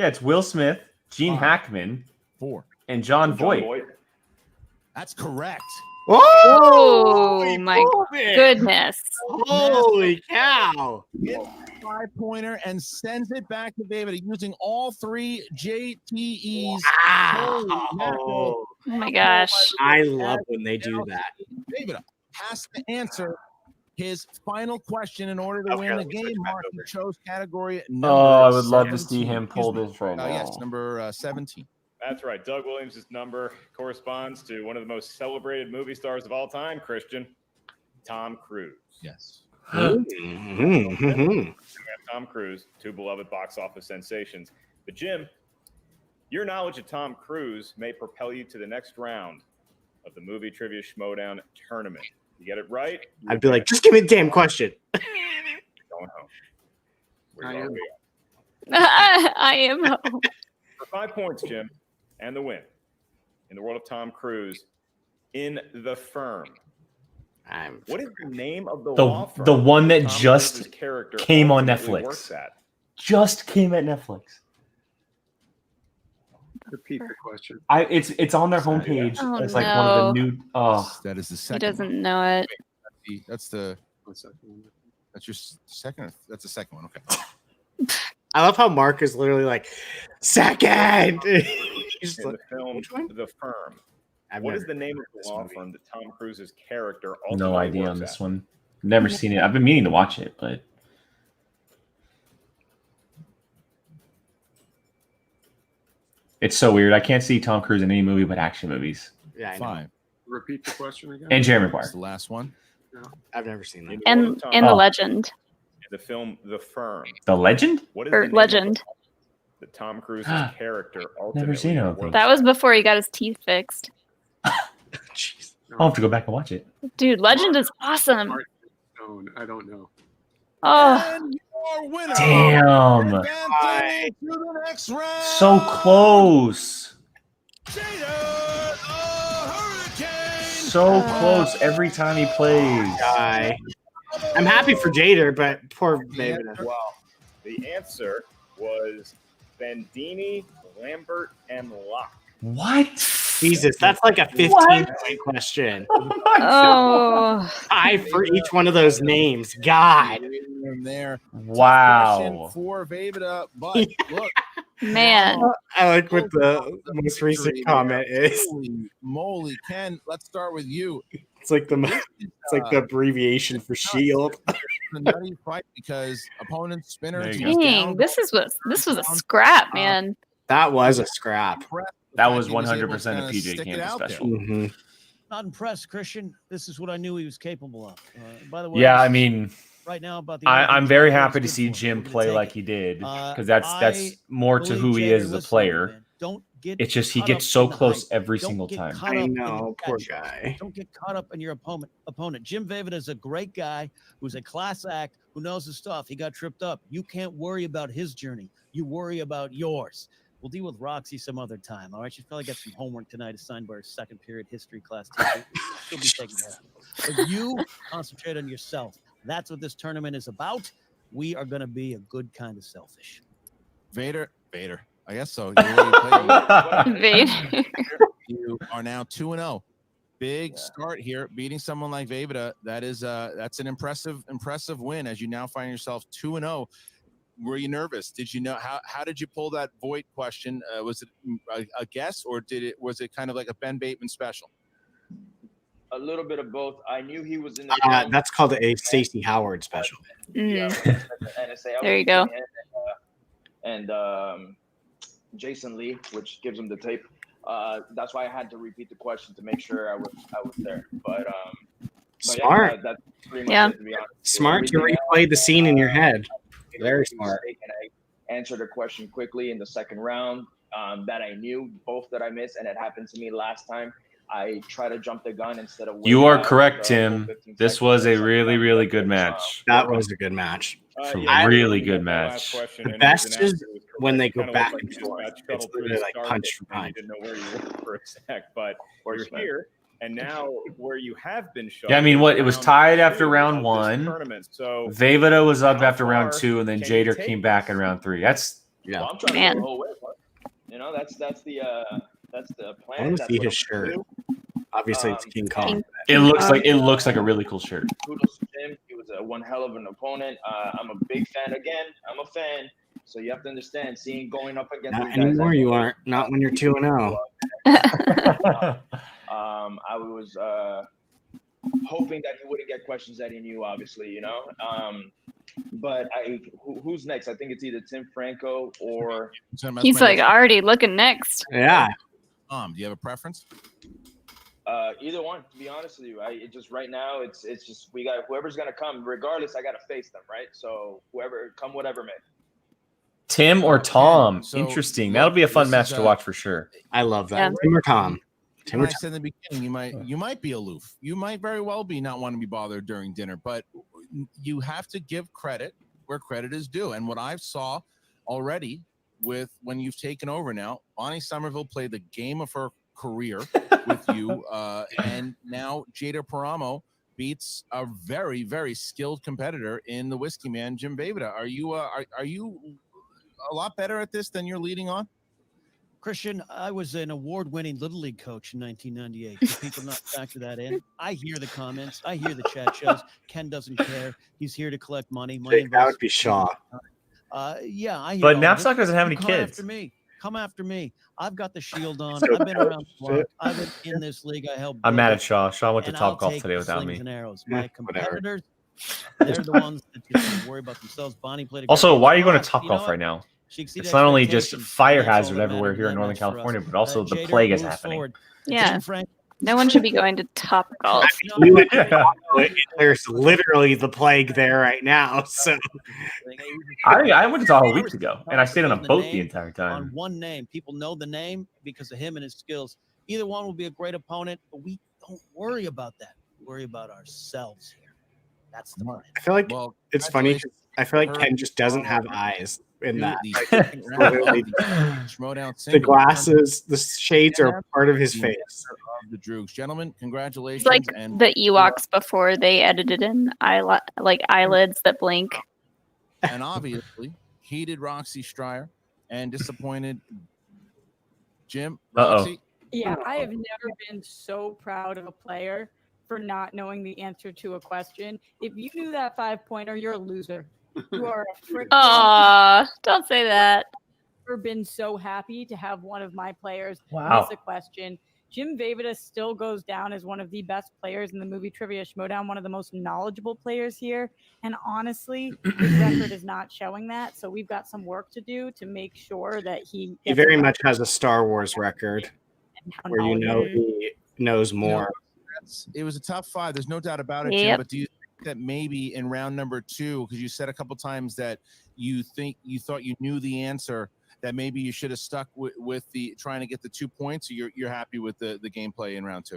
Yeah, it's Will Smith, Gene 5, Hackman, 4. and John Voight. That's correct. Oh my goodness. Holy cow. Gets a 5-pointer and sends it back to David using all 3 JTEs. Holy mackerel. Oh my gosh. I love when they do that. David has to answer his final question in order to win the game. Mark, he chose category number Oh, I would love to 17. see him pull this right now. Yes, number 17. That's right. Doug Williams' number corresponds to one of the most celebrated movie stars of all time, Christian, Tom Cruise. Yes. We have Tom Cruise, 2 beloved box office sensations. But Jim, your knowledge of Tom Cruise may propel you to the next round of the Movie Trivia Schmodown tournament. You get it right? I'd be like, just give me the damn question. Going home. I am. I am home. For 5 points, Jim, and the win. In the world of Tom Cruise, In the Firm. What is the name of the law firm? The one that Tom just Cruise's character came on ultimately Netflix. works at? Just came at Netflix. Repeat the question. It's on their homepage. Oh, it's like one of the no. new. Oh, That is the He second. doesn't know it. That's the. That's your second. That's the second one. Okay. I love how Mark is literally like, second. He's In like, the film, The Firm. What is the name of the law firm that Tom Cruise's character ultimately no idea works on at? this one. Never seen it. I've been meaning to watch it, but it's so weird. I can't see Tom Cruise in any movie but action movies. Yeah, I know. 5. Repeat the question again. And Jerry Maguire. That's the last one. No. I've never seen that. And the Oh. legend. The film, The Firm. The Legend? What is Or the name Legend. of the Tom Cruise's character ultimately Never seen it. works That was before he got his teeth fixed. Jeez. I'll have to go back and watch it. Dude, Legend is awesome. Stone. I don't know. Oh, And your winner. Damn. Advancing to the next round. So close. Jada, Hurricane. So close every time he plays. Guy. I'm happy for Jader, but poor David. Well, the answer was Bandini, Lambert, and Locke. What? Jesus, that's like a 15-point question. oh. 5 for each one of those names. God. From there. Wow. Question for Vejvoda, but look, Man. I like what the most recent comment is. holy moly, Ken. Let's start with you. It's like the abbreviation for shield. The nutty fight because opponent spinner. There you is go. Dang, down. this was a scrap, man. That was a scrap. That was He able 100% to a kinda PJ stick it Campbell out there. special. Mm-hmm. Not impressed, Christian. This is what I knew he was capable of. By the way, Yeah, I mean, right now about the I'm very happy to Olympics, see good for Jim him. We're play gonna like take he did it. because that's I more to who he believe is Jader, as a listen, player. man. Don't get It's just he caught gets up so in the close hype. every Don't single get time. caught I up in know, the poor action. guy. Don't get caught up in your opponent. Jim Vejvoda is a great guy who's a class act who knows his stuff. He got tripped up. You can't worry about his journey. You worry about yours. We'll deal with Roxy some other time. All right, she's probably got some homework tonight assigned by her second period history class teacher. She'll be taking care of it. But you concentrate on yourself. That's what this tournament is about. We are going to be a good kind of selfish. Vader. I guess so. You already played. Vader. You are now 2-0. Big start here, beating someone like Vejvoda. That's an impressive win. As you now find yourself 2-0. Were you nervous? Did you know how did you pull that Voight question? Was it a guess or was it kind of like a Ben Bateman special? A little bit of both. I knew he was in the film. That's called a Stacey Howard special. Yeah, Mm. NSA. There you go. And Jason Lee, which gives him the tape. That's why I had to repeat the question to make sure I was there. But Smart. yeah, that's pretty much Yeah. it, to be honest. Smart to replay the scene in your head. Very smart. And I answered a question quickly in the second round that I knew, both that I missed, and it happened to me last time. I try to jump the gun instead of. You are waiting correct, the Tim. 15 This seconds was for the a second really, round. really good match. That was a good match. Really good match. The best is when they go back and forth. It's literally like punch for punch. You didn't know where you were for a sec, but you're here, and now where you have been shot. Yeah, I mean, what it was tied after round of this one. tournament. So Vejvoda was up how after round far 2, and then can you Jader take came back in round 3. That's Yeah. Well, I'm trying to Man. go the whole way. But, that's the plan. I want to That's see what his I'm gonna shirt. do. Obviously, it's King Kong. It looks like a really cool shirt. Kudos to Jim. He was one hell of an opponent. I'm a big fan. Again, I'm a fan. So you have to understand, going up against Not these guys. anymore. You aren't. Not when you're 2-0. I was hoping that he wouldn't get questions that he knew, obviously, But who's next? I think it's either Tim Franco or He's like already looking next. Yeah. Do you have a preference? Either one. To be honest with you, right now it's just we got whoever's gonna come. Regardless, I gotta face them, right? So whatever may. Tim or Tom? So, Interesting. look, That'll be a fun this match is, to watch for sure. I love that. Yeah. Tim or Tom? Tim or I Tom? said in the beginning, you might be aloof. You might very well be not want to be bothered during dinner, but you have to give credit where credit is due. And what I saw already with when you've taken over now, Bonnie Somerville played the game of her career with you, and now Jada Paramo beats a very, very skilled competitor in the Whiskey Man, Jim Vejvoda. Are you a lot better at this than you're leading on? Christian, I was an award-winning Little League coach in 1998. Do people not factor that in? I hear the comments. I hear the chat shows. Ken doesn't care. He's here to collect money. That would be Shaw. Yeah, I hear But all of Knapsack it. doesn't have You any come kids. After me. Come after me. I've got the shield on. I've been around the block. I've been in this league. I helped. I'm build mad it, at Shaw. Shaw went to and Top I'll Golf take today the without slings me. and arrows. My Whatever. competitors, they're the ones that just worry about themselves. Bonnie played a great Also, game. why are you going to Plus, Top you know Golf what? right now? She exceeded It's not only just expectations, fire and that's all hazard that everywhere mattered here in that Northern match for us. California, but also the Jader plague is moves happening. forward. Yeah. Jim Frank, No one should be going to Top Golf. We went to there's literally the plague there right now. So I went to Tahoe a week ago, and I stayed on a boat the entire on time. one name. People know the name because of him and his skills. Either one will be a great opponent, but we don't worry about that. We worry about ourselves here. That's the plan. I feel like Well, it's funny. 'Cause I feel like Ken just doesn't have eyes in that. Like, literally, the glasses, the shades are part of his face. The Droogs. Gentlemen, congratulations. It's like and the Ewoks before they edited in eyelids that blink. and obviously heated Roxy Stryer and disappointed Jim. Roxy, Yeah, I have never been so proud of a player for not knowing the answer to a question. If you knew that 5-pointer, you're a loser. You are a freaking. Aw, don't say that. I've never been so happy to have one of my players Wow. miss a question. Jim Vejvoda still goes down as one of the best players in the movie Trivia Schmodown, one of the most knowledgeable players here. And honestly, his record is not showing that. So we've got some work to do to make sure that he He very much has a Star Wars record, where you know he knows more. it was a top 5. There's no doubt about it, Jim. Yep. But do you think that maybe in round number 2, because you said a couple times that you thought you knew the answer, that maybe you should have stuck with the trying to get the 2 points, or you're happy with the gameplay in round 2?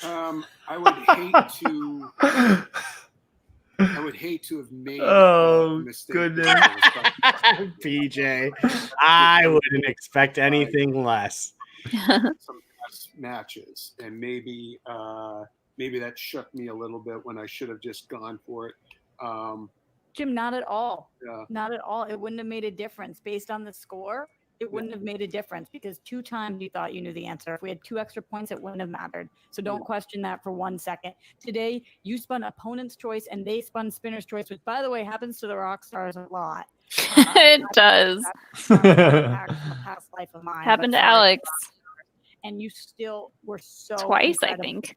I would hate to. I would hate to have made Oh, a mistake. goodness. PJ, I wouldn't expect anything less. Some past matches, and maybe that shook me a little bit when I should have just gone for it. Jim, not at all. Yeah. Not at all. It wouldn't have made a difference based on the score. It wouldn't have made a difference because 2 times you thought you knew the answer. If we had 2 extra points, it wouldn't have mattered. So don't question that for 1 second. Today, you spun opponent's choice and they spun spinner's choice, which, by the way, happens to the rock stars a lot. It does. Past life of mine. Happened but to sorry, Alex. and you still were so Twice, I incredible. think.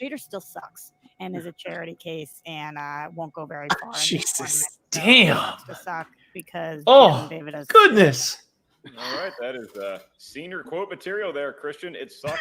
Jader still sucks and is a charity case and won't go very far. in this Jesus, tournament. So damn. it sucks to suck because Oh, Jim Vejvoda's goodness. All right, that is senior quote material there, Christian. It sucks.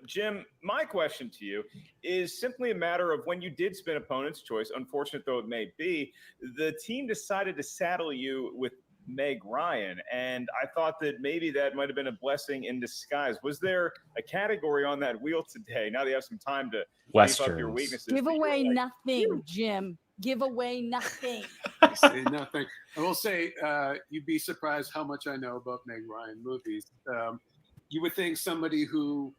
Jim, my question to you is simply a matter of when you did spin opponent's choice, unfortunate though it may be, the team decided to saddle you with Meg Ryan, and I thought that maybe that might have been a blessing in disguise. Was there a category on that wheel today? Now that you have some time to beef up your Westerns. weaknesses. Give that you're away like, nothing, Jim. Give away nothing. Say nothing. I will say, you'd be surprised how much I know about Meg Ryan movies. You would think somebody who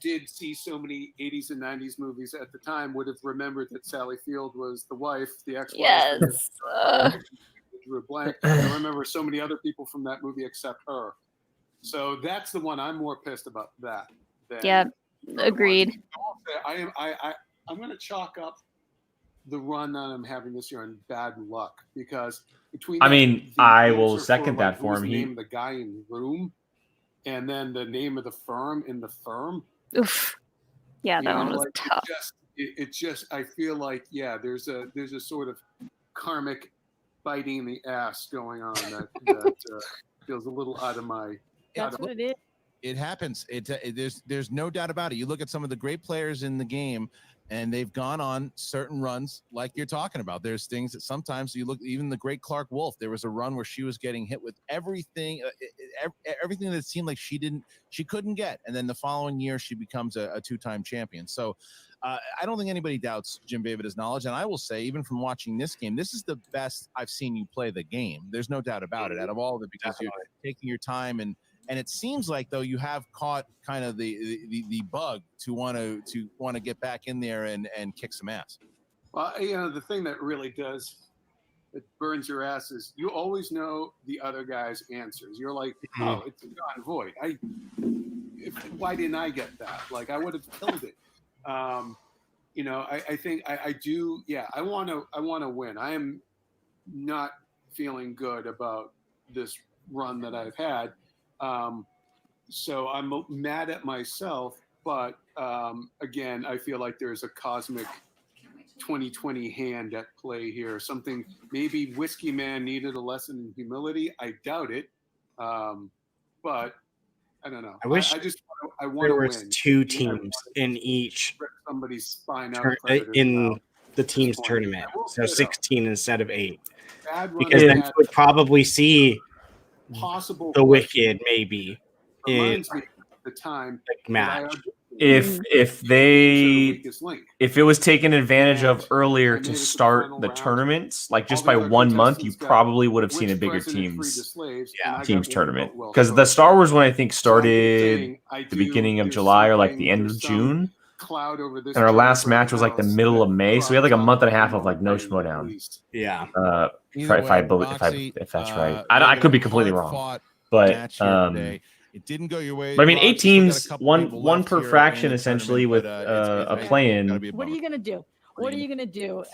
did see so many 80s and 90s movies at the time would have remembered that Sally Field was the wife, the ex-wife. Yes. drew a blank. I remember so many other people from that movie except her. So that's the one I'm more pissed about that. Yeah, agreed. I'm going to chalk up the run that I'm having this year on bad luck because between I will second that for him. The name of the guy in the room and then the name of the firm in the firm. Oof. Yeah, that one was tough. It just I feel like there's a sort of karmic biting in the ass going on that feels a little out of my. That's what it is. It happens. There's no doubt about it. You look at some of the great players in the game, and they've gone on certain runs like you're talking about. There's things that sometimes you look, even the great Clark Wolf, there was a run where she was getting hit with everything that seemed like she couldn't get. And then the following year, she becomes a two-time champion. So I don't think anybody doubts Jim Vejvoda's knowledge. And I will say, even from watching this game, this is the best I've seen you play the game. There's no doubt about it out of all of it, because you're taking your time and it seems like, though, you have caught kind of the bug to want to get back in there and kick some ass. Well, the thing that really it burns your ass is you always know the other guy's answers. You're like, oh, it's a John Voight. Why didn't I get that? Like, I would have killed it. I think I do. Yeah, I want to win. I am not feeling good about this run that I've had. So I'm mad at myself, but again, I feel like there's a cosmic 2020 hand at play here. Something, maybe Whiskey Man needed a lesson in humility. I doubt it, but I don't know. I wish I want there to was win. two teams in each somebody's spine out in the team's tournament, so 16 instead of 8, because run then you would probably see possible the Wicked maybe in reminds me of the time match. If it was taken advantage of earlier to start the tournaments, like just by 1 month, you probably would have seen a bigger team's tournament. Because the Star Wars one, I think, started the beginning of July or like the end of June. And our last match was like the middle of May, so we had like a month and a half of like no Schmodown. Yeah. If that's right, I could be completely wrong, but it didn't go your way. But I mean, 8 teams, one per fraction, essentially, with a play-in. What are you gonna do? What are you gonna do?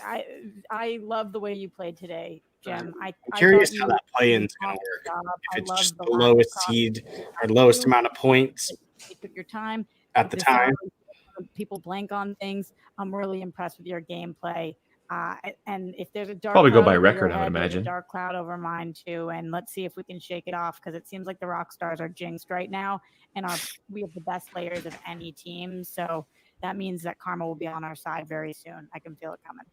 I love the way you played today, Jim. I'm curious how that play-in's gonna work. If it's just the lowest seed or lowest amount of points. You took your time at the time. People blank on things. I'm really impressed with your gameplay. And if there's a dark probably go cloud by over record, your I would head, there's a imagine. dark cloud over mine too, and let's see if we can shake it off, because it seems like the rock stars are jinxed right now, and we have the best players of any team. So that means that karma will be on our side very soon. I can feel it coming.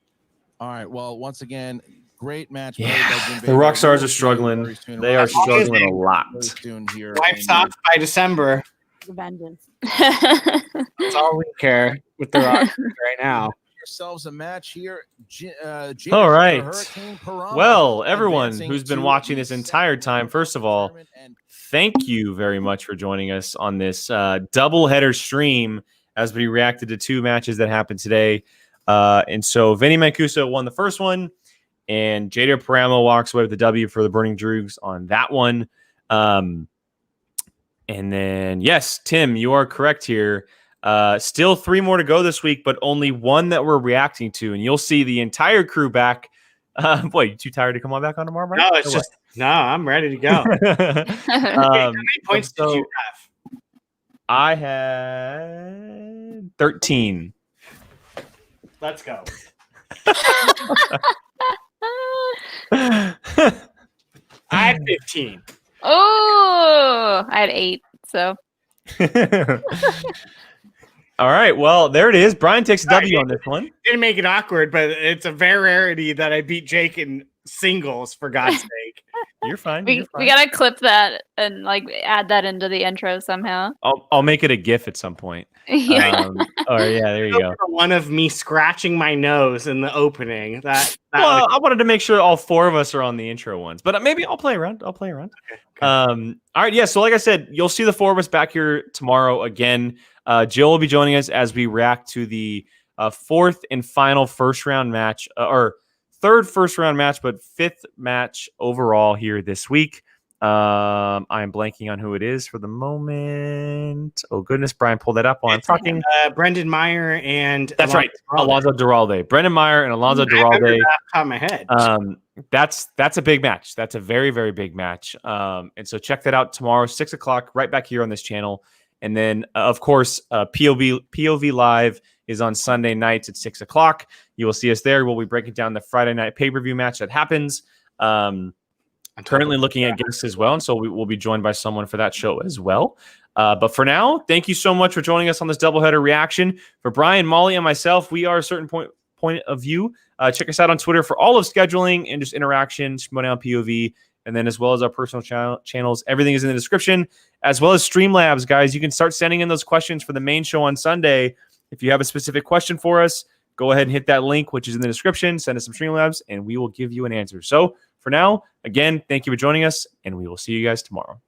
All right. Well, once again, great match. Yeah, the rock stars are struggling. They are struggling a lot. Wipes off by December. Vengeance. That's all we care with the rock right now. Yourselves a match here. All right. Well, everyone who's been watching this entire time, first of all, thank you very much for joining us on this doubleheader stream as we reacted to 2 matches that happened today. And so Vinny Mancuso won the first one, and Jada Paramo walks away with the W for the Burning Droogs on that one. And then, yes, Tim, you are correct here. Still 3 more to go this week, but only 1 that we're reacting to, and you'll see the entire crew back. Boy, you too tired to come on back on tomorrow, Brian? No, it's just I'm ready to go. How many points did you have? I had 13. Let's go. I had 15. Oh, I had 8. So. All right. Well, there it is. Brian takes a W on this one. Didn't make it awkward, but it's a rarity that I beat Jake in singles, for God's sake. You're fine. We gotta clip that and like add that into the intro somehow. I'll make it a GIF at some point. Yeah. There you go. One of me scratching my nose in the opening. Well, I wanted to make sure all 4 of us are on the intro ones, but maybe I'll play around. Okay. All right. Yeah. So like I said, you'll see the 4 of us back here tomorrow again. Jill will be joining us as we react to the 4th and final first round match, or third first round match, but fifth match overall here this week. I am blanking on who it is for the moment. Oh goodness, Brian, pull that up while I'm talking. Brendan Meyer and That's right, Alonzo Duralde. Brendan Meyer and Alonzo Duralde. Top of my head. That's a big match. That's a very, very big match. And so check that out tomorrow, 6 o'clock, right back here on this channel. And then, of course, POV Live is on Sunday nights at 6 o'clock. You will see us there. We'll be breaking down the Friday night pay-per-view match that happens. I'm currently looking at guests as well, and so we will be joined by someone for that show as well. But for now, thank you so much for joining us on this doubleheader reaction. For Brian, Molly, and myself, we are a certain point of view. Check us out on Twitter for all of scheduling and just interaction, Schmodown POV, and then as well as our personal channels. Everything is in the description, as well as Streamlabs, guys. You can start sending in those questions for the main show on Sunday. If you have a specific question for us, go ahead and hit that link, which is in the description. Send us some Streamlabs, and we will give you an answer. So for now, again, thank you for joining us, and we will see you guys tomorrow.